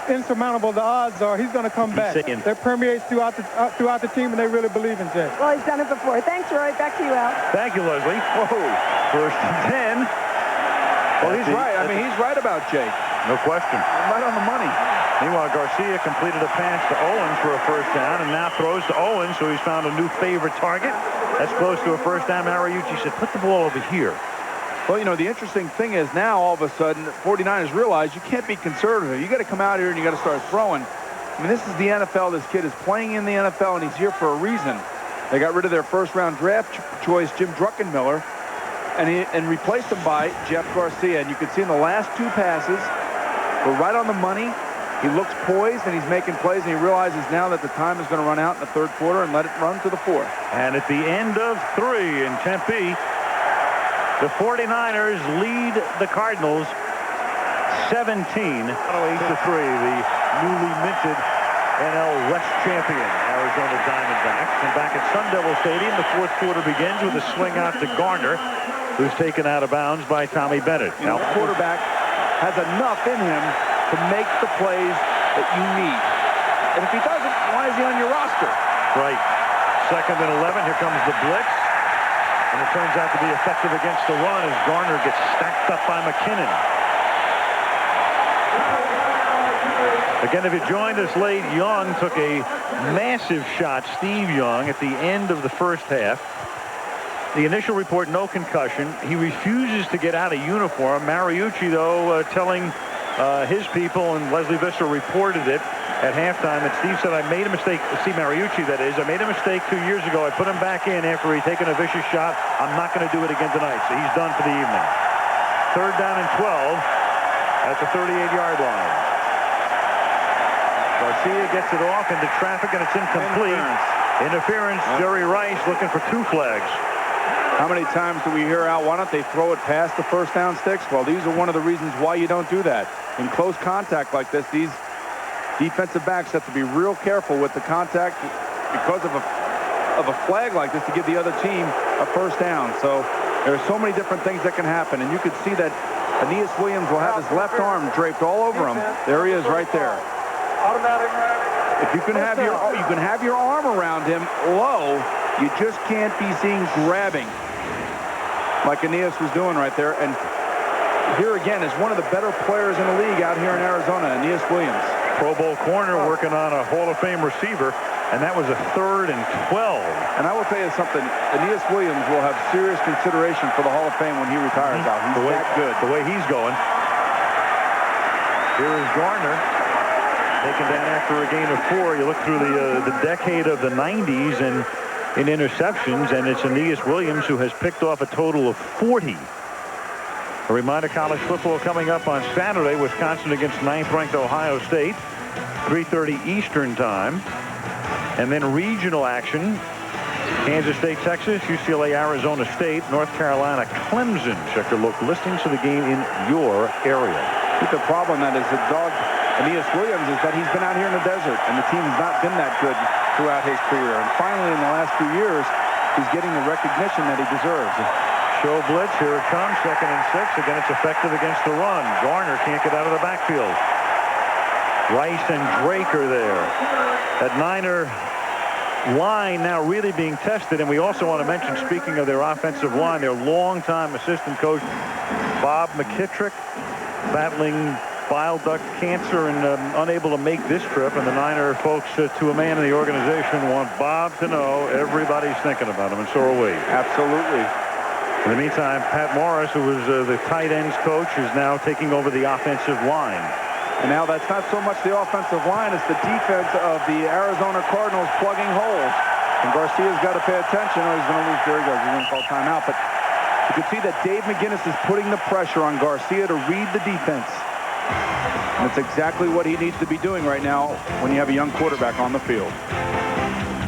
insurmountable the odds are. He's going to come back. That permeates throughout the team, and they really believe in Jake.
Well, he's done it before. Thanks, Roy. Back to you, Al.
Thank you, Leslie. Whoa. First and 10.
Well, he's right. I mean, he's right about Jake.
No question.
Right on the money.
Meanwhile, Garcia completed a pass to Owens for a first down, and now throws to Owens, so he's found a new favorite target. That's close to a first down. Mariucci said, put the ball over here.
Well, you know, the interesting thing is now all of a sudden 49ers realize you can't be conservative. You got to come out here and you got to start throwing. I mean, this is the NFL. This kid is playing in the NFL, and he's here for a reason. They got rid of their first-round draft choice, Jim Druckenmiller, and replaced him by Jeff Garcia. And you can see in the last 2 passes, we're right on the money. He looks poised, and he's making plays, and he realizes now that the time is going to run out in the third quarter and let it run to the fourth.
And at the end of 3 in Tempe, the 49ers lead the Cardinals 17-8 to 3. The newly minted NL West champion, Arizona Diamondbacks. And back at Sun Devil Stadium, the fourth quarter begins with a swing out to Garner, who's taken out of bounds by Tommy Bennett.
Now, the quarterback has enough in him to make the plays that you need. And if he doesn't, why is he on your roster?
Right. 2nd and 11. Here comes the blitz. And it turns out to be effective against the run as Garner gets stacked up by McKinnon. Again, if you joined us late, Young took a massive shot, Steve Young, at the end of the first half. The initial report, no concussion. He refuses to get out of uniform. Mariucci, though, telling his people, and Leslie Visser reported it at halftime, that Steve said, I made a mistake. Steve Mariucci, that is. I made a mistake 2 years ago. I put him back in after he'd taken a vicious shot. I'm not going to do it again tonight. So he's done for the evening. 3rd down and 12 at the 38-yard line. Garcia gets it off into traffic, and it's incomplete. Interference. Jerry Rice looking for 2 flags.
How many times do we hear out, why don't they throw it past the first down sticks? Well, these are one of the reasons why you don't do that. In close contact like this, these defensive backs have to be real careful with the contact because of a flag like this to give the other team a first down. So there are so many different things that can happen, and you could see that Aeneas Williams will have his left arm draped all over him. There he is right there. If you can have your arm around him low, you just can't be seen grabbing like Aeneas was doing right there. And here again is one of the better players in the league out here in Arizona, Aeneas Williams.
Pro Bowl corner working on a Hall of Fame receiver, and that was a 3rd and 12.
And I will tell you something, Aeneas Williams will have serious consideration for the Hall of Fame when he retires out. He's that good.
The way he's going. Here is Garner, taken down after a gain of 4. You look through the decade of the 90s and in interceptions, and it's Aeneas Williams who has picked off a total of 40. A reminder, college football coming up on Saturday, Wisconsin against 9th-ranked Ohio State, 3:30 Eastern time. And then regional action, Kansas State, Texas, UCLA, Arizona State, North Carolina, Clemson. Check your local listings for the game in your area.
I think the problem that is the dog Aeneas Williams is that he's been out here in the desert, and the team has not been that good throughout his career. And finally, in the last few years, he's getting the recognition that he deserves.
Show blitz. Here it comes. 2nd and 6. Again, it's effective against the run. Garner can't get out of the backfield. Rice and Drake are there. That Niner line now really being tested. And we also want to mention, speaking of their offensive line, their longtime assistant coach, Bob McKittrick, battling bile duct cancer and unable to make this trip. And the Niner folks, to a man in the organization, want Bob to know everybody's thinking about him, and so are we.
Absolutely.
In the meantime, Pat Morris, who was the tight ends coach, is now taking over the offensive line.
And now that's not so much the offensive line, it's the defense of the Arizona Cardinals plugging holes. And Garcia's got to pay attention, or he's going to lose. There he goes. He's going to call timeout. But you can see that Dave McGinnis is putting the pressure on Garcia to read the defense. And that's exactly what he needs to be doing right now when you have a young quarterback on the field.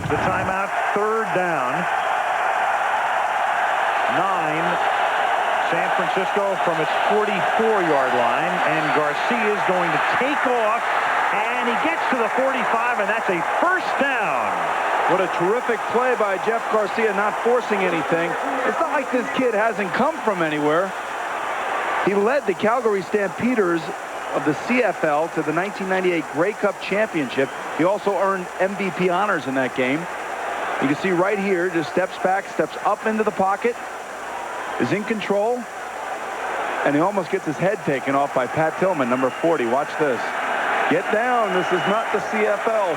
The timeout, 3rd down. 9, San Francisco from its 44-yard line, and Garcia is going to take off, and he gets to the 45, and that's a first down.
What a terrific play by Jeff Garcia, not forcing anything. It's not like this kid hasn't come from anywhere. He led the Calgary Stampeders of the CFL to the 1998 Grey Cup Championship. He also earned MVP honors in that game. You can see right here, just steps back, steps up into the pocket, is in control, and he almost gets his head taken off by Pat Tillman, number 40. Watch this. Get down. This is not the CFL.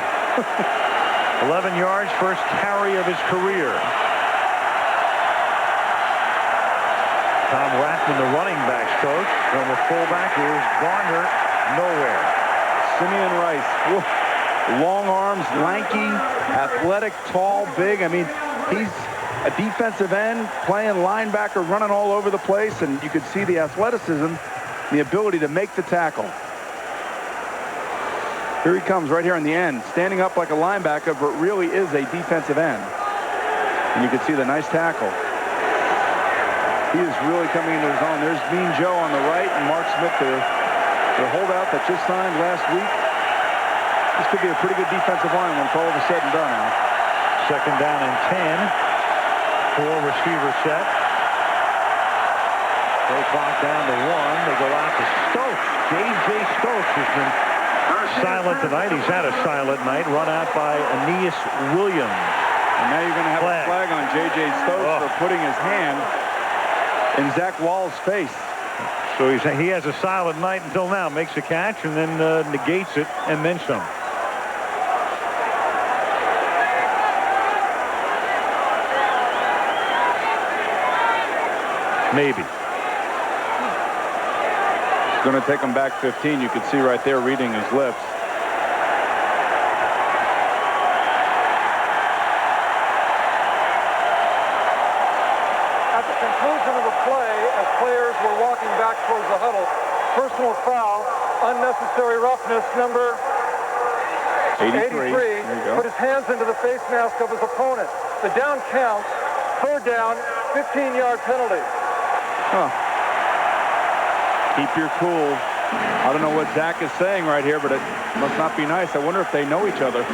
11 yards, first carry of his career. Tom Rathman, the running backs coach. From the fullback, here's Garner, nowhere.
Simeon Rice. Whoa. Long arms, lanky, athletic, tall, big. I mean, he's a defensive end, playing linebacker, running all over the place, and you could see the athleticism, the ability to make the tackle. Here he comes right here in the end, standing up like a linebacker, but really is a defensive end. And you can see the nice tackle. He is really coming into his own. There's Mean Joe on the right, and Mark Smith, the holdout that just signed last week. This could be a pretty good defensive line when it's all said and done now.
2nd down and 10. 4 receiver set. They clock down to 1. They go out to Stokes. J.J. Stokes has been silent tonight. He's had a silent night. Run out by Aeneas Williams.
And now you're going to have a flag on J.J. Stokes for putting his hand in Zach Wall's face.
So he has a solid night until now. Makes a catch and then negates it and then some. Maybe.
Going to take him back 15. You can see right there reading his lips.
At the conclusion of the play, as players were walking back towards the huddle, personal foul, unnecessary roughness, number 83 put his hands into the face mask of his opponent. The down count, third down, 15-yard penalty.
Keep your cool. I don't know what Zach is saying right here, but it must not be nice. I wonder if they know each other. He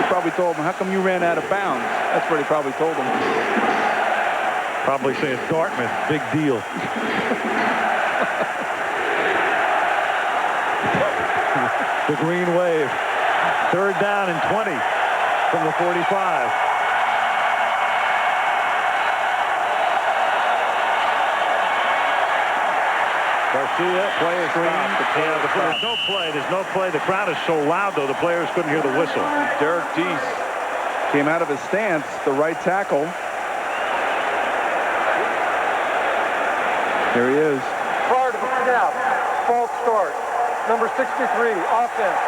probably told him, how come you ran out of bounds? That's what he probably told him.
Probably saying Dartmouth, big deal. The green wave. Third down and 20 from the 45.
Garcia, play is stopped.
There's no play. There's no play. The crowd is so loud, though, the players couldn't hear the whistle.
Derek Deese came out of his stance, the right tackle. There he is.
Prior to the snap, false start. Number 63, offense.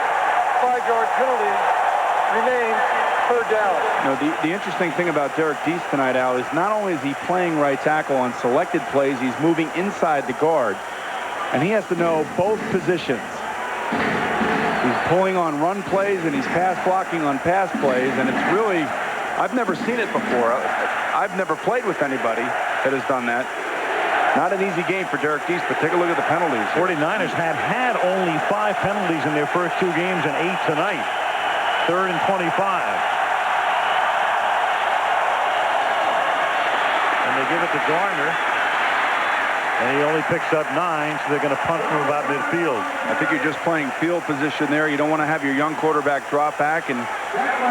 5-yard penalty remains, third down.
The interesting thing about Derek Deese tonight, Al, is not only is he playing right tackle on selected plays, he's moving inside the guard. And he has to know both positions. He's pulling on run plays and he's pass blocking on pass plays. And it's really, I've never seen it before. I've never played with anybody that has done that. Not an easy game for Derek Deese, but take a look at the penalties.
49ers have had only 5 penalties in their first 2 games and 8 tonight. Third and 25. And they give it to Garner. And he only picks up 9, so they're going to punt from about midfield.
I think you're just playing field position there. You don't want to have your young quarterback drop back and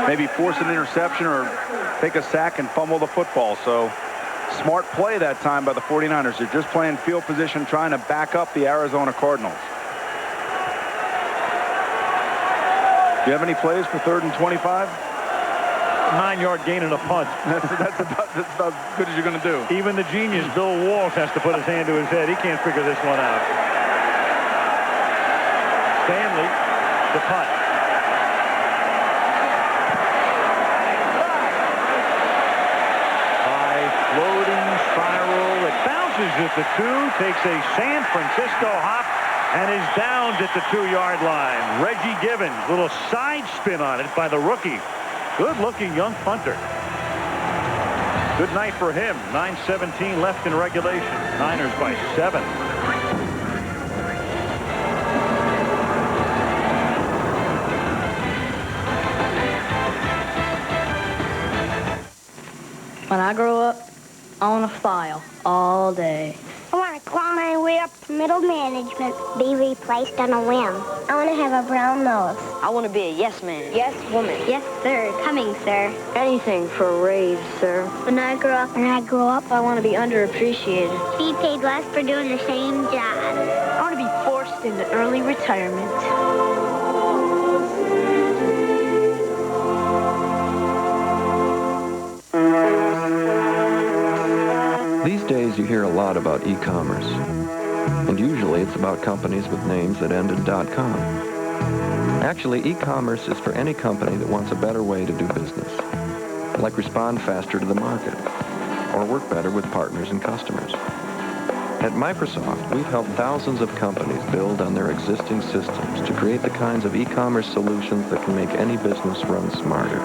maybe force an interception or take a sack and fumble the football. So smart play that time by the 49ers. They're just playing field position, trying to back up the Arizona Cardinals. Do you have any plays for 3rd and 25?
9-yard gain and a punt.
That's about as good as you're going to do.
Even the genius Bill Walsh has to put his hand to his head. He can't figure this one out. Stanley, the punt. High floating spiral. It bounces at the 2, takes a San Francisco hop, and is downed at the 2-yard line. Reggie Givens, little side spin on it by the rookie. Good-looking young punter. Good night for him. 9:17 left in regulation. Niners by 7.
When I grow up, I want to file all day.
I want to claw my way up to middle management. Be replaced on a whim. I want to have a brown nose.
I want to be a yes man.
Yes, woman.
Yes, sir. Coming, sir. Anything for a raise, sir.
When I grow up,
I want to be underappreciated.
be paid less for doing the same job.
I want to be forced into early retirement.
These days you hear a lot about e-commerce, and usually it's about companies with names that end in .com. Actually, e-commerce is for any company that wants a better way to do business, like respond faster to the market, or work better with partners and customers. At Microsoft, we've helped thousands of companies build on their existing systems to create the kinds of e-commerce solutions that can make any business run smarter.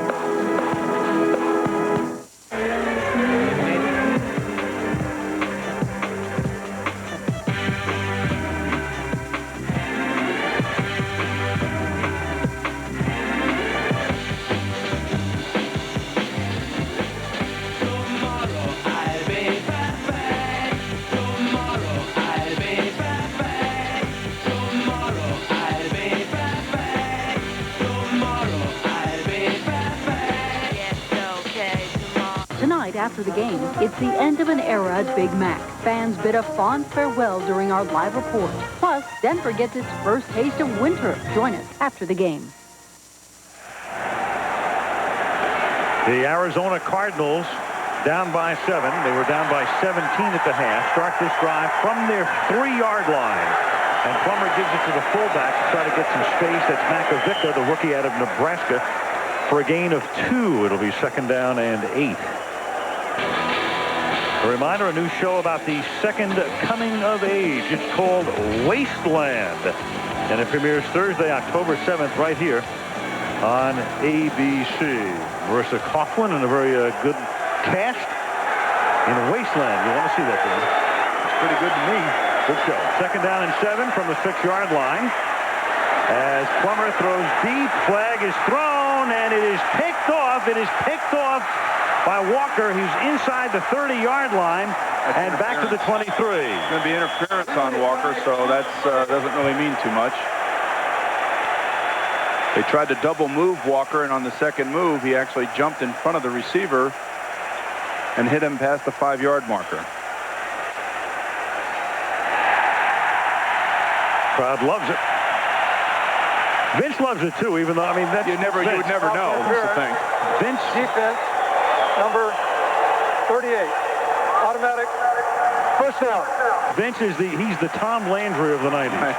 night after the game, it's the end of an era at Big Mac. Fans bid a fond farewell during our live report. Plus, Denver gets its first taste of winter. Join us after the game.
The Arizona Cardinals down by 7. They were down by 17 at the half. Start this drive from their 3-yard line. And Plummer gives it to the fullback to try to get some space. That's Makovica, the rookie out of Nebraska, for a gain of 2. It'll be 2nd down and 8. A reminder, a new show about the second coming of age. It's called Wasteland. And it premieres Thursday, October 7th, right here on ABC. Marissa Coughlan and a very good cast in Wasteland. You want to see that, thing? It's pretty good to me. Good show. 2nd down and 7 from the 6-yard line. As Plummer throws deep, flag is thrown, and it is picked off. It is picked off by Walker. He's inside the 30-yard line and back to the 23.
It's going to be interference on Walker, so that doesn't really mean too much. They tried to double move Walker, and on the second move, he actually jumped in front of the receiver and hit him past the 5-yard marker.
Crowd loves it. Vince loves it too, even though, I mean, that's
you would never know. That's the thing.
Vince defense, number 38, automatic first down.
Vince is he's the Tom Landry of the 90s.
Right.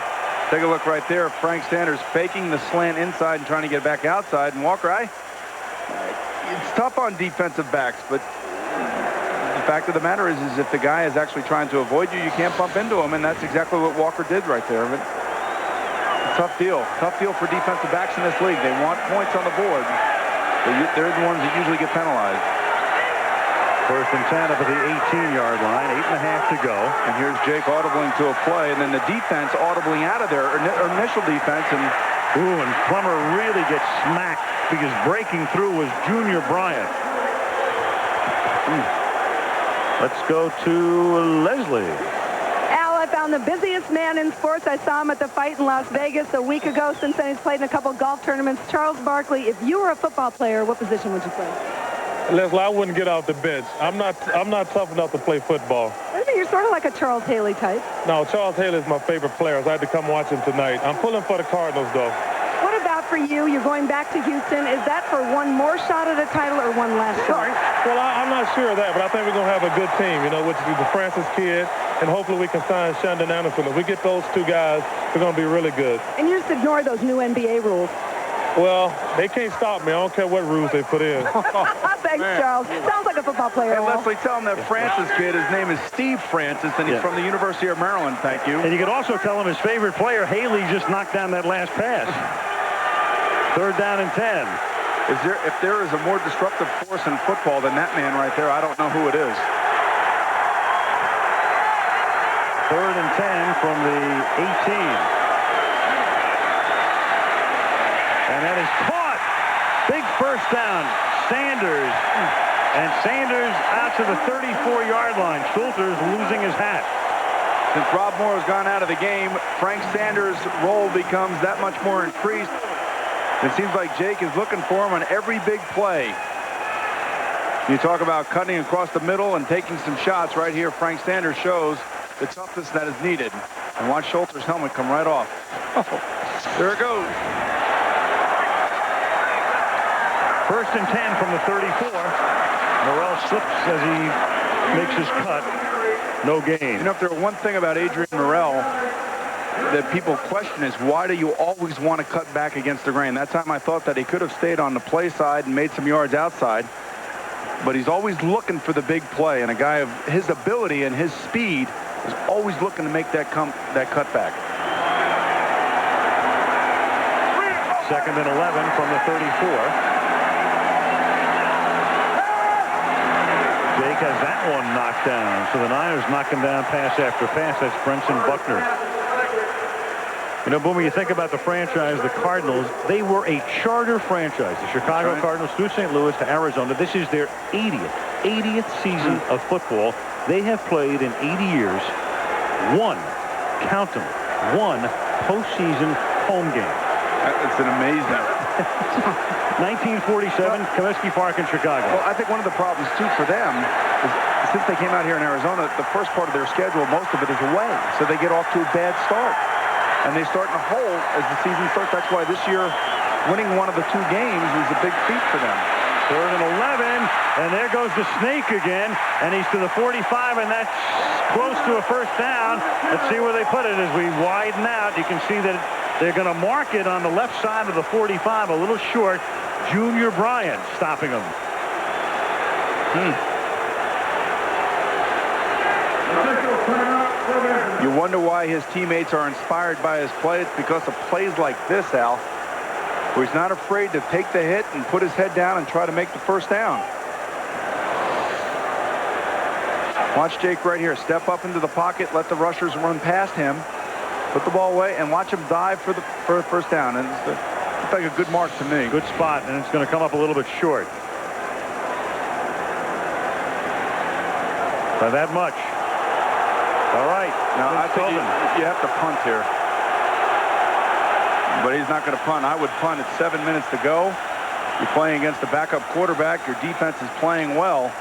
Take a look right there. Frank Sanders faking the slant inside and trying to get back outside. And Walker, it's tough on defensive backs, but the fact of the matter is if the guy is actually trying to avoid you, you can't bump into him, and that's exactly what Walker did right there. But tough deal for defensive backs in this league. They want points on the board. They're the ones that usually get penalized.
1st and 10 up at the 18-yard line. 8.5 to go.
And here's Jake audibling to a play, and then the defense audibling out of there, or initial defense, and
and Plummer really gets smacked because breaking through was Junior Bryant. Let's go to Leslie.
I found the busiest man in sports. I saw him at the fight in Las Vegas a week ago. Since then, he's played in a couple golf tournaments. Charles Barkley, if you were a football player, what position would you play?
Leslie, I wouldn't get off the bench. I'm not tough enough to play football.
I mean, you're sort of like a Charles Haley type.
No, Charles Haley is my favorite player. So I had to come watch him tonight. I'm pulling for the Cardinals, though.
What about for you? You're going back to Houston. Is that for one more shot at a title or one last shot?
Well, I'm not sure of that, but I think we're going to have a good team, with the Francis kid, and hopefully we can sign Shandon Anderson. If we get those two guys, we're going to be really good.
And you just ignore those new NBA rules.
Well, they can't stop me. I don't care what rules they put in.
Thanks, Charles. Sounds like a football player.
And Leslie, tell him that Francis kid, his name is Steve Francis, and he's from the University of Maryland. Thank you.
And you could also tell him his favorite player, Haley, just knocked down that last pass. 3rd down and 10.
If there is a more disruptive force in football than that man right there, I don't know who it is.
3rd and 10 from the 18. And that is caught. Big first down. Sanders. And Sanders out to the 34-yard line. Schulter's losing his hat.
Since Rob Moore has gone out of the game, Frank Sanders' role becomes that much more increased. It seems like Jake is looking for him on every big play. You talk about cutting across the middle and taking some shots. Right here, Frank Sanders shows the toughness that is needed. And watch Schulter's helmet come right off. There it goes.
1st and 10 from the 34. Morrell slips as he makes his cut. No gain.
If there were one thing about Adrian Morrell that people question is why do you always want to cut back against the grain? That time I thought that he could have stayed on the play side and made some yards outside. But he's always looking for the big play. And a guy of his ability and his speed is always looking to make that cutback.
2nd and 11 from the 34. Jake has that one knocked down. So the Niners knocking down pass after pass. That's Brenson Buckner. Boomer, you think about the franchise, the Cardinals, they were a charter franchise. The Chicago Cardinals through St. Louis to Arizona. This is their 80th season of football. They have played in 80 years one postseason home game.
It's an amazing.
1947, Comiskey Park in Chicago.
Well, I think one of the problems, too, for them is since they came out here in Arizona, the first part of their schedule, most of it is away. So they get off to a bad start. And they start in a hole as the season starts. That's why this year, winning one of the 2 games is a big feat for them.
3rd and 11, and there goes the snake again, and he's to the 45, and that's close to a first down. Let's see where they put it as we widen out. You can see that they're going to mark it on the left side of the 45, a little short. Junior Bryant stopping him.
You wonder why his teammates are inspired by his play. It's because of plays like this, Al, where he's not afraid to take the hit and put his head down and try to make the first down. Watch Jake right here. Step up into the pocket, let the rushers run past him, put the ball away, and watch him dive for the first down. And it's like a good mark to me.
Good spot, and it's going to come up a little bit short. By that much. All right.
Now, I think you have to punt here. But he's not going to punt. I would punt at 7 minutes to go. You're playing against a backup quarterback. Your defense is playing well.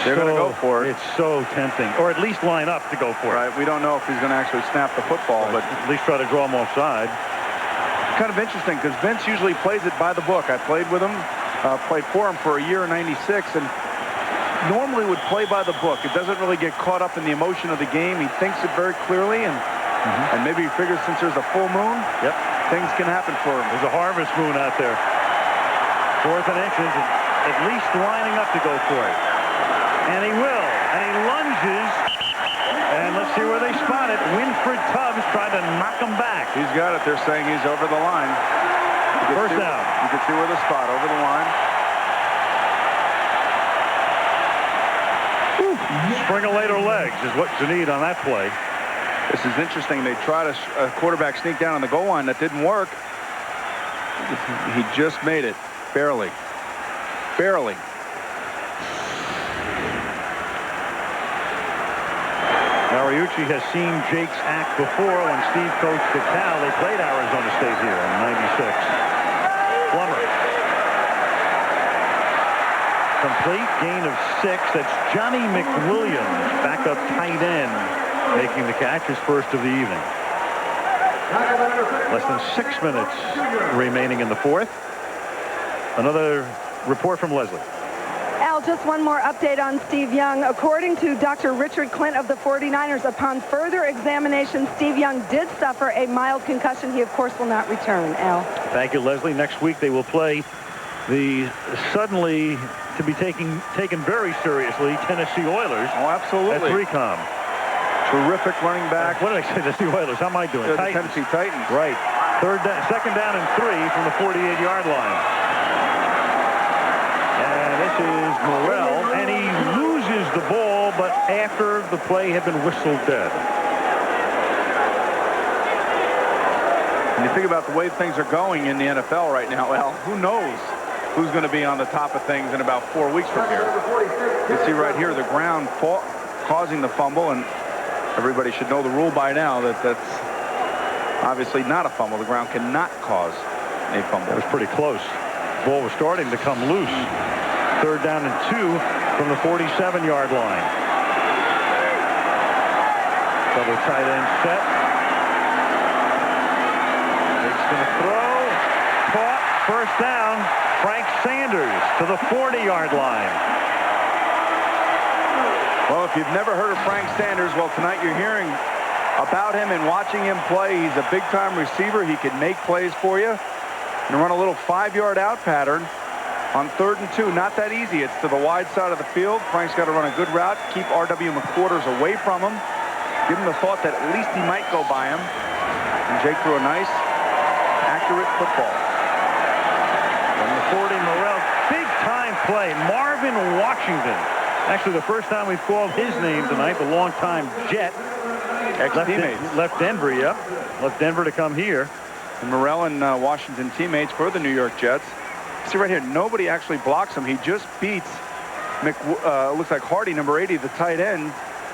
They're going to go for it.
It's so tempting. Or at least line up to go for it.
Right. We don't know if he's going to actually snap the football, but
at least try to draw him offside.
Kind of interesting because Vince usually plays it by the book. I played with him, played for him for a year in '96, and normally would play by the book. It doesn't really get caught up in the emotion of the game. He thinks it very clearly, and maybe he figures since there's a full moon, things can happen for him.
There's a harvest moon out there. 4th and inches, at least lining up to go for it. And he will. And he lunges. And let's see where they spot it. Winfred Tubbs trying to knock him back.
He's got it. They're saying he's over the line.
First down.
You can see where the spot, over the line.
Springer later legs is what you need on that play.
This is interesting. They tried a quarterback sneak down on the goal line. That didn't work. He just made it. Barely. Barely.
Mariucci has seen Jake's act before when Steve coached at Cal. They played Arizona State here in '96. Plummer. Complete gain of 6. That's Johnny McWilliams, backup tight end, making the catch, his first of the evening. Less than 6 minutes remaining in the 4th. Another report from Leslie.
Al, just one more update on Steve Young. According to Dr. Richard Clint of the 49ers, upon further examination, Steve Young did suffer a mild concussion. He, of course, will not return. Al.
Thank you, Leslie. Next week they will play the suddenly to be taken very seriously Tennessee Oilers.
Oh, absolutely.
At 3Com.
Terrific running back.
What did I say? Tennessee Oilers. How am I doing?
The Tennessee Titans.
Right. 2nd down and 3 from the 48-yard line. And this is Morrell, and he loses the ball, but after the play had been whistled dead.
When you think about the way things are going in the NFL right now, well, who knows who's going to be on the top of things in about 4 weeks from here. You see right here the ground causing the fumble, and everybody should know the rule by now that that's obviously not a fumble. The ground cannot cause a fumble.
It was pretty close. Ball was starting to come loose. 3rd down and 2 from the 47-yard line. Double tight end set. Jake's going to throw. Caught. First down. Frank Sanders to the 40-yard line.
Well, if you've never heard of Frank Sanders, well, tonight you're hearing about him and watching him play. He's a big-time receiver. He can make plays for you. And run a little 5-yard out pattern on 3rd and 2. Not that easy. It's to the wide side of the field. Frank's got to run a good route, keep R.W. McQuarters away from him, give him the thought that at least he might go by him. And Jake threw a nice, accurate football.
From the 40, Morrell, big-time play. Marvin Washington. Actually, the first time we've called his name tonight, the longtime Jet.
Ex-teammates.
Left Denver, yep. Left Denver to come here.
And Morrell and Washington teammates for the New York Jets. See right here, nobody actually blocks him. He just beats looks like Hardy, number 80, the tight end,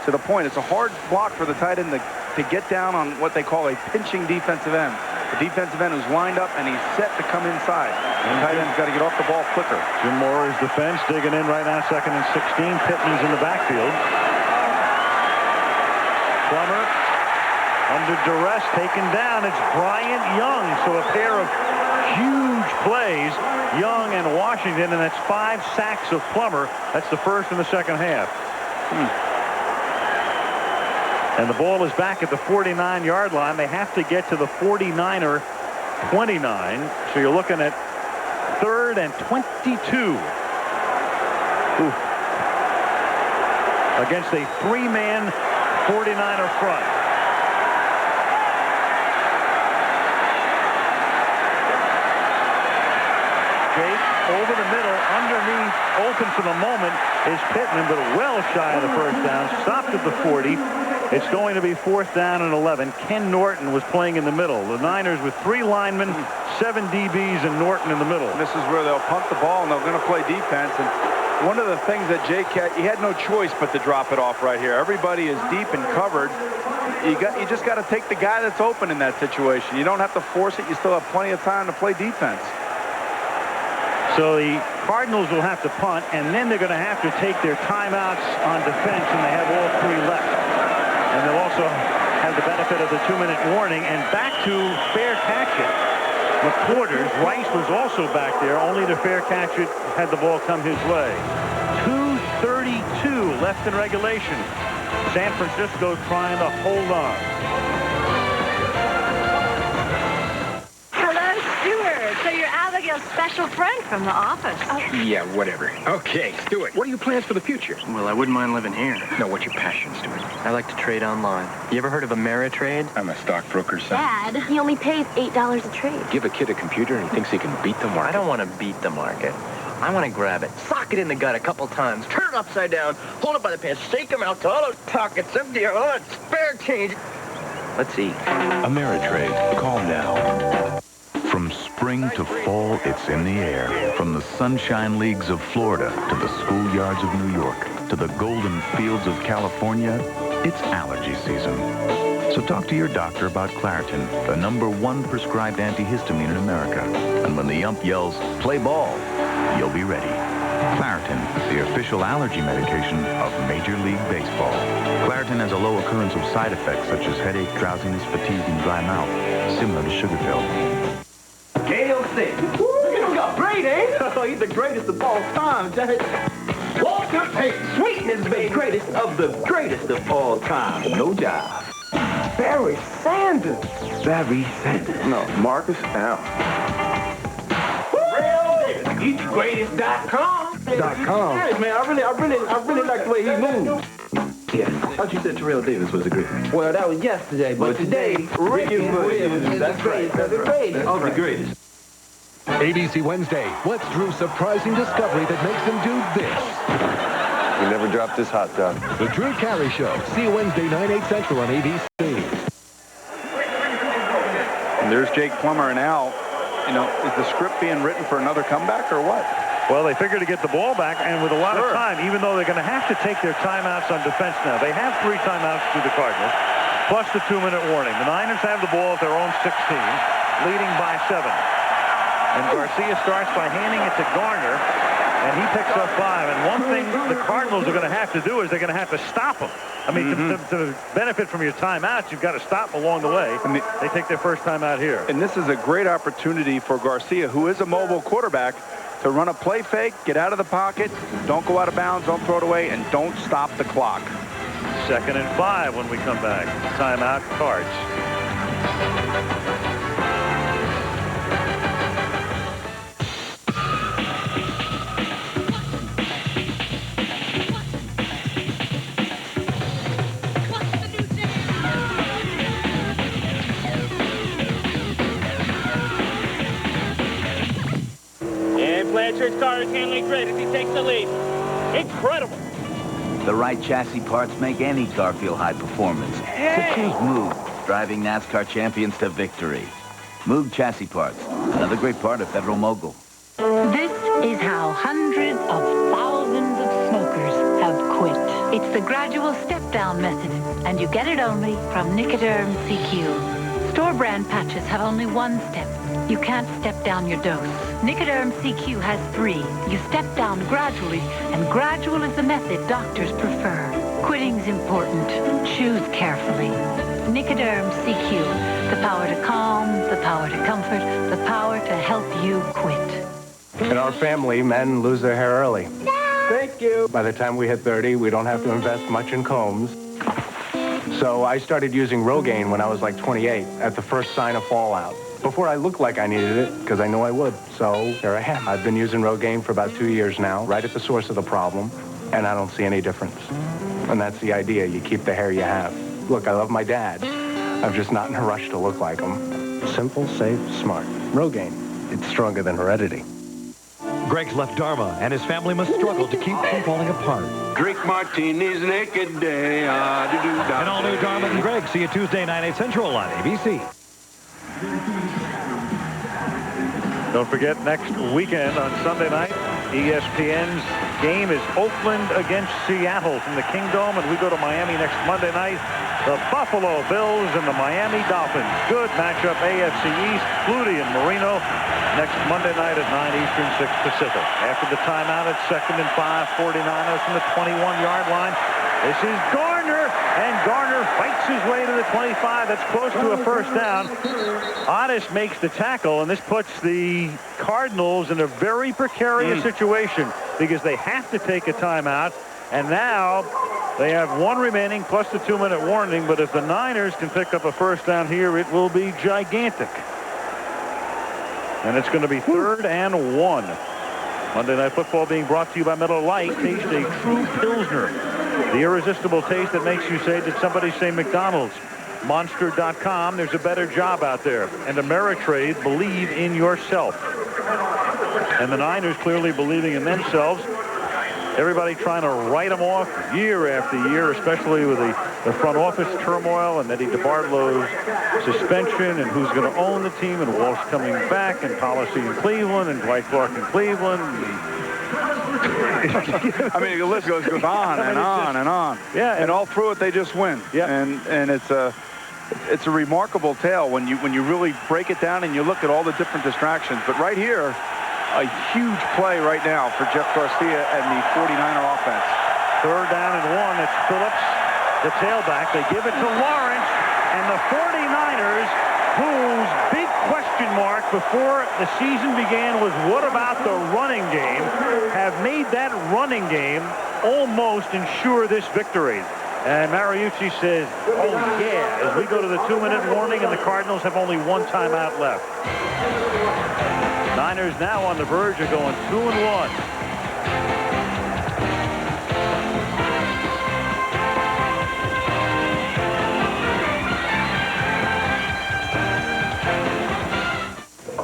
to the point. It's a hard block for the tight end to get down on what they call a pinching defensive end. The defensive end who's lined up, and he's set to come inside. The tight end's got to get off the ball quicker.
Jim Mora's defense digging in right now, 2nd and 16. Pittman's in the backfield. Plummer under duress, taken down. It's Bryant Young. So a pair of huge plays, Young and Washington, and that's 5 sacks of Plummer. That's the first in the second half. And the ball is back at the 49-yard line. They have to get to the 49er 29. So you're looking at 3rd and 22. Against a 3-man 49er front. Jake over the middle, underneath, open for the moment is Pittman, but well shy of the first down. Stopped at the 40. It's going to be 4th down and 11. Ken Norton was playing in the middle. The Niners with 3 linemen, 7 DBs, and Norton in the middle.
And this is where they'll punt the ball, and they're going to play defense. And one of the things that Jake had, he had no choice but to drop it off right here. Everybody is deep and covered. You just got to take the guy that's open in that situation. You don't have to force it. You still have plenty of time to play defense.
So the Cardinals will have to punt, and then they're going to have to take their timeouts on defense, and they have all 3 left. And they'll also have the benefit of the 2-minute warning. And back to fair catch it. McQuarters. Rice was also back there, only to fair catch it had the ball come his way. 2:32 left in regulation. San Francisco trying to hold on.
So you're Abigail's special friend from the office.
Yeah, whatever. Okay, Stuart, what are your plans for the future?
Well, I wouldn't mind living here.
No, what's your passion, Stuart?
I like to trade online. You ever heard of Ameritrade?
I'm a stockbroker's son.
Dad, he only pays $8 a trade.
Give a kid a computer and he thinks he can beat the market.
I don't want to beat the market. I want to grab it, sock it in the gut a couple times, turn it upside down, hold it by the pants, shake him out to all those pockets, empty all that spare change. Let's see.
Ameritrade. Call now. From spring to fall, it's in the air. From the sunshine leagues of Florida to the schoolyards of New York to the golden fields of California, it's allergy season. So talk to your doctor about Claritin, the #1 prescribed antihistamine in America. And when the ump yells, play ball, you'll be ready. Claritin, the official allergy medication of Major League Baseball. Claritin has a low occurrence of side effects such as headache, drowsiness, fatigue, and dry mouth, similar to sugar pill.
KLC. You got great, eh? Oh, he's the greatest of all time, Jack. Walter Payton. Sweetness, baby. Greatest of all time. No job. Barry Sanders. No, Marcus Allen. Real Davis. He's the greatest.com. .com. Yes, man, I really like the way he moves. Yeah. I thought you said Terrell Davis was the greatest. Well, that was yesterday, but today, Ricky Williams is the greatest of the greatest. Of the greatest.
ABC Wednesday. What's Drew's surprising discovery that makes him do this?
We never dropped this hot dog.
The Drew Carey Show. See you Wednesday, 9/8 Central on ABC.
And there's Jake Plummer and Al. You know, is the script being written for another comeback or what?
Well, they figure to get the ball back, and with a lot of time, even though they're going to have to take their timeouts on defense now. They have 3 timeouts to the Cardinals, plus the 2-minute warning. The Niners have the ball at their own 16, leading by 7. And Garcia starts by handing it to Garner, and he picks up 5. And one thing the Cardinals are going to have to do is they're going to have to stop him. I mean, to benefit from your timeouts, you've got to stop along the way. And they take their first time out here.
And this is a great opportunity for Garcia, who is a mobile quarterback, to run a play fake, get out of the pocket, don't go out of bounds, don't throw it away, and don't stop the clock.
2nd and 5 when we come back. Timeout, Cards.
Blanchard's car is handling great as he takes the lead. Incredible.
The right chassis parts make any car feel high performance. So choose Moog, driving NASCAR champions to victory. Moog chassis parts, another great part of Federal Mogul.
This is how hundreds of thousands of smokers have quit. It's the gradual step-down method, and you get it only from Nicoderm CQ.
Store brand patches have only one step. You can't step down your dose. Nicoderm CQ has 3. You step down gradually, and gradual is the method doctors prefer. Quitting's important. Choose carefully. Nicoderm CQ. The power to calm, the power to comfort, the power to help you quit.
In our family, men lose their hair early. Thank you. By the time we hit 30, we don't have to invest much in combs. So I started using Rogaine when I was like 28 at the first sign of fallout. Before I looked like I needed it, because I knew I would. So here I am. I've been using Rogaine for about 2 years now, right at the source of the problem, and I don't see any difference. And that's the idea. You keep the hair you have. Look, I love my dad. I'm just not in a rush to look like him. Simple, safe, smart. Rogaine. It's stronger than heredity.
Greg's left Dharma, and his family must struggle to keep from falling apart.
Drink martinis naked day.
An all-new Dharma and Greg. See you Tuesday night, 8 Central on ABC.
Don't forget, next weekend on Sunday night, ESPN's game is Oakland against Seattle from the Kingdome, and we go to Miami next Monday night. The Buffalo Bills and the Miami Dolphins. Good matchup, AFC East. Flutie and Marino next Monday night at 9 Eastern, 6 Pacific. After the timeout at 2nd and 5, 49ers from the 21-yard line. This is Garner, and Garner fights his way to the 25. That's close to a first down. Otis makes the tackle, and this puts the Cardinals in a very precarious situation because they have to take a timeout, and now they have 1 remaining plus the 2-minute warning, but if the Niners can pick up a first down here, it will be gigantic. And it's going to be 3rd and 1. Monday Night Football being brought to you by Miller Lite. Taste a true Pilsner. The irresistible taste that makes you say, did somebody say McDonald's? Monster.com, there's a better job out there. And Ameritrade, believe in yourself. And the Niners clearly believing in themselves. Everybody trying to write them off year after year, especially with the front office turmoil and Eddie DeBartolo's suspension and who's going to own the team and Walsh coming back and policy in Cleveland and Dwight Clark in Cleveland.
I mean, the list goes on and on and on.
Yeah,
and all through it, they just win.
Yeah,
and it's a remarkable tale when you really break it down and you look at all the different distractions. But right here, a huge play right now for Jeff Garcia and the 49er offense.
3rd down and 1. It's Phillips, the tailback. They give it to Lawrence, and the 49ers, whose big question mark before the season began was what about the running game, have made that running game almost ensure this victory. And Mariucci says, oh yeah, as we go to the 2-minute warning, and the Cardinals have only 1 timeout left. Niners now on the verge of going 2-1.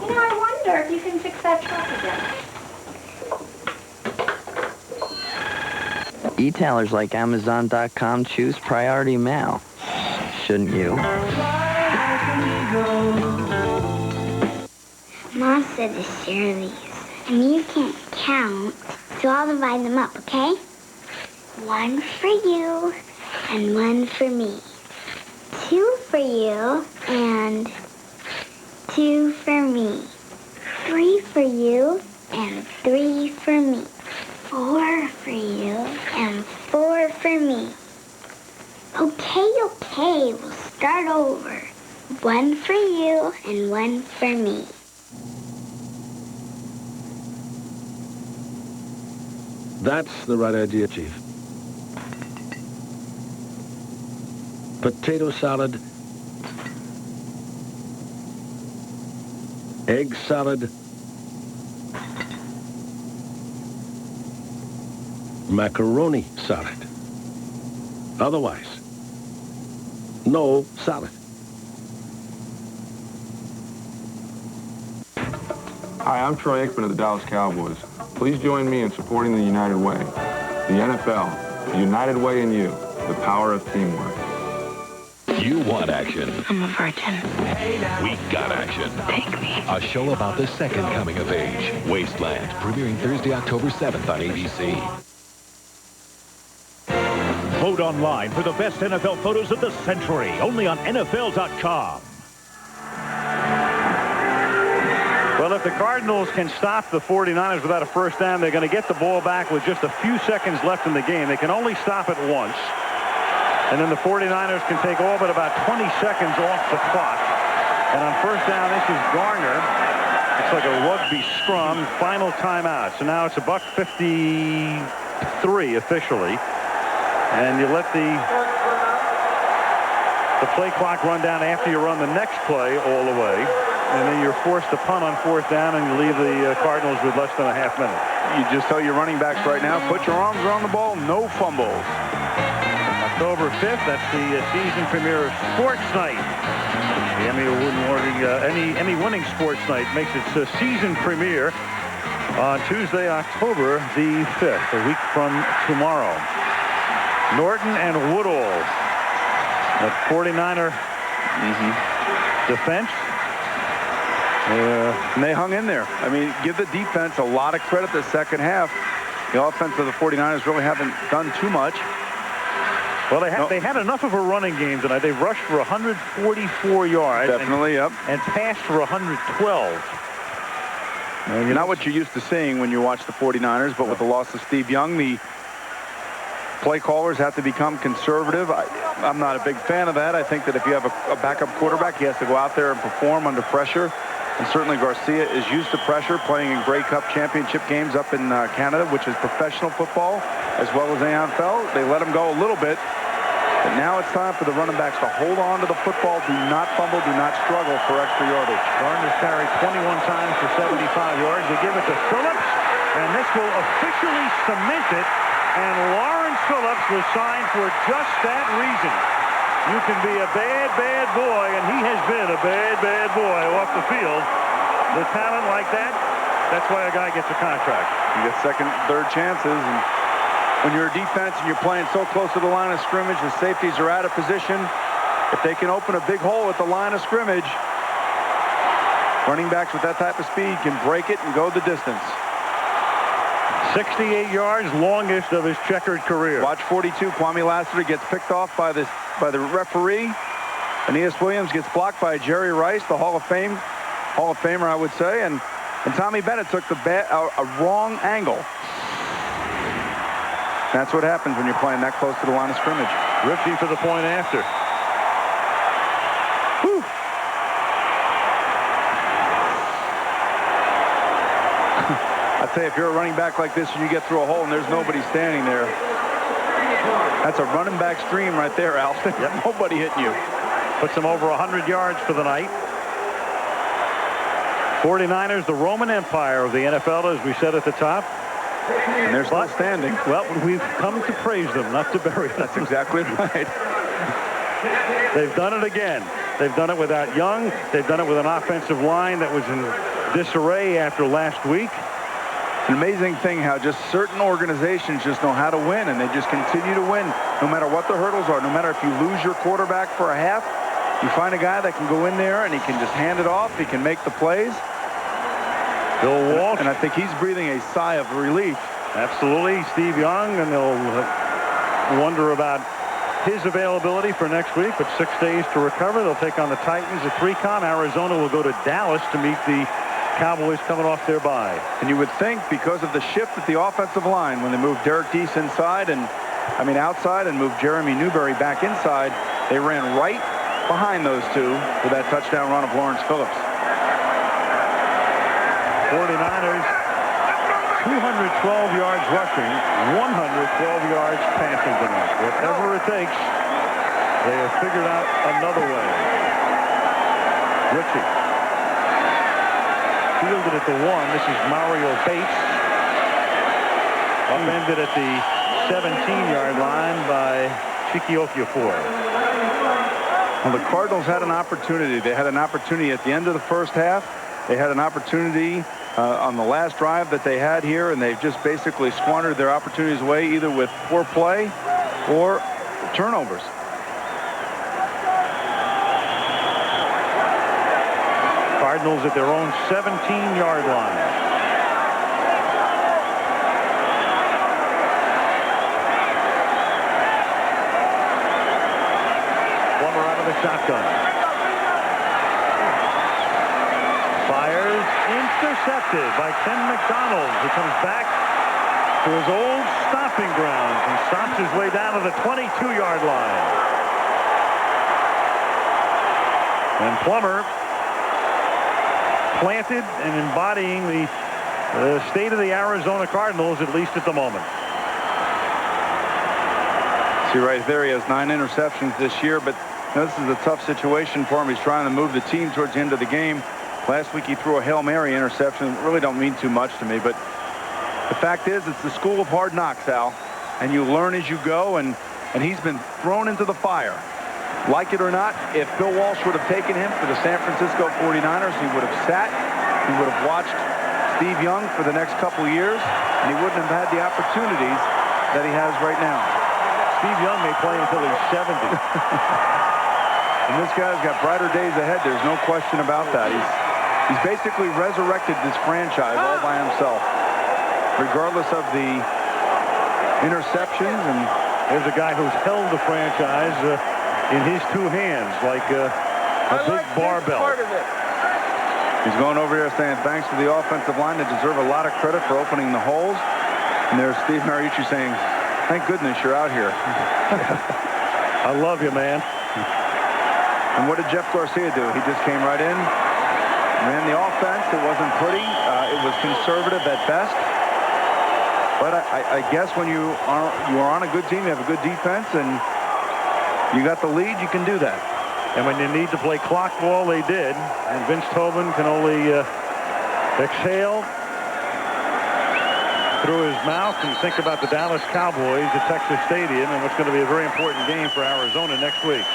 You know, I wonder if you can fix that truck again.
E-tailers like Amazon.com choose priority mail. Shouldn't you?
Mom said to share these. And you can't count, so I'll divide them up, okay? 1 for you and 1 for me. 2 for you and 2 for me. 3 for you and 3 for me. 4 for you and 4 for me. Okay, we'll start over. 1 for you and 1 for me.
That's the right idea, Chief. Potato salad, egg salad, macaroni salad. Otherwise, no salad.
Hi, I'm Troy Aikman of the Dallas Cowboys. Please join me in supporting the United Way. The NFL, the United Way in you, the power of teamwork.
You want action.
I'm a virgin.
We got action.
Take me.
A show about the second coming of age. Wasteland, premiering Thursday, October 7th on ABC.
Vote online for the best NFL photos of the century, only on NFL.com.
Well, if the Cardinals can stop the 49ers without a first down, they're going to get the ball back with just a few seconds left in the game. They can only stop it once. And then the 49ers can take all but about 20 seconds off the clock. And on first down, this is Garner. It's like a rugby scrum. Final timeout. So now it's $1:53 officially. And you let the play clock run down after you run the next play all the way. And then you're forced to punt on fourth down, and you leave the Cardinals with less than a half minute.
You just tell your running backs right now, put your arms around the ball, no fumbles.
October 5th, that's the season premiere of Sports Night. The Emmy winning Sports Night makes its season premiere on Tuesday, October the 5th, a week from tomorrow. Norton and Woodall, the 49er defense.
And they hung in there. I mean, give the defense a lot of credit the second half. The offense of the 49ers really haven't done too much.
Well, they had enough of a running game tonight. They rushed for 144 yards.
Definitely,
and passed for 112.
And not what you're used to seeing when you watch the 49ers, but with the loss of Steve Young, the play callers have to become conservative. I'm not a big fan of that. I think that if you have a backup quarterback, he has to go out there and perform under pressure. And certainly Garcia is used to pressure, playing in Grey Cup championship games up in Canada, which is professional football, as well as AFL. They let him go a little bit. But now it's time for the running backs to hold on to the football, do not fumble, do not struggle for extra yardage.
Garner's carried 21 times for 75 yards. They give it to Phillips, and this will officially cement it. And Lawrence Phillips was signed for just that reason. You can be a bad, bad boy, and he has been a bad, bad boy off the field. The talent like that, that's why a guy gets a contract.
You get second, third chances, and when you're a defense and you're playing so close to the line of scrimmage, the safeties are out of position. If they can open a big hole at the line of scrimmage, running backs with that type of speed can break it and go the distance.
68 yards, longest of his checkered career.
Watch 42. Kwame Lassiter gets picked off by the referee. Aeneas Williams gets blocked by Jerry Rice, the Hall of Famer, I would say, and Tommy Bennett took a wrong angle. That's what happens when you're playing that close to the line of scrimmage.
Rifty for the point after.
Whew. I tell you, if you're a running back like this and you get through a hole and there's nobody standing there, that's a running back's dream right there, Alston.
Yep.
Nobody hitting you.
Puts them over 100 yards for the night. 49ers, the Roman Empire of the NFL, as we said at the top.
And they're still standing.
Well, we've come to praise them, not to bury them.
That's exactly right.
They've done it again. They've done it without Young. They've done it with an offensive line that was in disarray after last week.
It's an amazing thing how just certain organizations just know how to win, and they just continue to win no matter what the hurdles are. No matter if you lose your quarterback for a half, you find a guy that can go in there and he can just hand it off. He can make the plays.
Bill Walsh.
And I think he's breathing a sigh of relief.
Absolutely. Steve Young, and they'll wonder about his availability for next week, but 6 days to recover. They'll take on the Titans at 3-com. Arizona will go to Dallas to meet the Cowboys coming off their bye.
And you would think because of the shift at the offensive line, when they moved Derek Deese outside and moved Jeremy Newberry back inside, they ran right behind those two for that touchdown run of Lawrence Phillips.
49ers, 212 yards rushing, 112 yards passing tonight. Whatever it takes, they have figured out another way. Ritchie fielded at the 1. This is Mario Bates. Upended at the 17-yard line by Chiki Okorafor.
Well, the Cardinals had an opportunity. They had an opportunity at the end of the first half. They had an opportunity on the last drive that they had here, and they've just basically squandered their opportunities away, either with poor play or turnovers.
Cardinals at their own 17-yard line. Plummer out of the shotgun. Fires in intercepted by Ken McDonald, who comes back to his old stomping grounds and stops his way down to the 22-yard line. And Plummer planted and embodying the state of the Arizona Cardinals, at least at the moment.
See right there, he has 9 interceptions this year, but this is a tough situation for him. He's trying to move the team towards the end of the game. Last week he threw a Hail Mary interception. Really don't mean too much to me, but the fact is it's the school of hard knocks, Al, and you learn as you go, and he's been thrown into the fire. Like it or not, if Bill Walsh would have taken him for the San Francisco 49ers, he would have sat, he would have watched Steve Young for the next couple years, and he wouldn't have had the opportunities that he has right now.
Steve Young may play until he's 70.
And this guy's got brighter days ahead. There's no question about that. He's basically resurrected this franchise all by himself, regardless of the interceptions. And
there's a guy who's held the franchise in his 2 hands like a big barbell.
He's going over here saying thanks to the offensive line. They deserve a lot of credit for opening the holes. And there's Steve Mariucci saying, thank goodness you're out here.
I love you, man.
And what did Jeff Garcia do? He just came right in, ran the offense. It wasn't pretty. It was conservative at best. But I guess when you are on a good team, you have a good defense, and you got the lead, you can do that.
And when you need to play clock ball, they did. And Vince Tobin can only exhale through his mouth and think about the Dallas Cowboys at Texas Stadium and what's going to be a very important game for Arizona next week.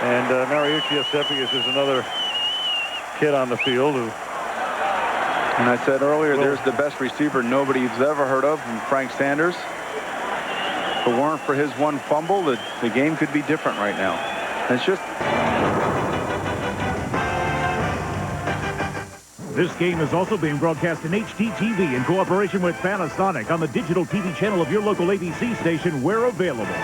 And Mariucci Eusebius is another kid on the field who...
And I said earlier, there's the best receiver nobody's ever heard of, from Frank Sanders. If it weren't for his one fumble, the game could be different right now. And it's just...
This game is also being broadcast in HDTV in cooperation with Panasonic on the digital TV channel of your local ABC station where available.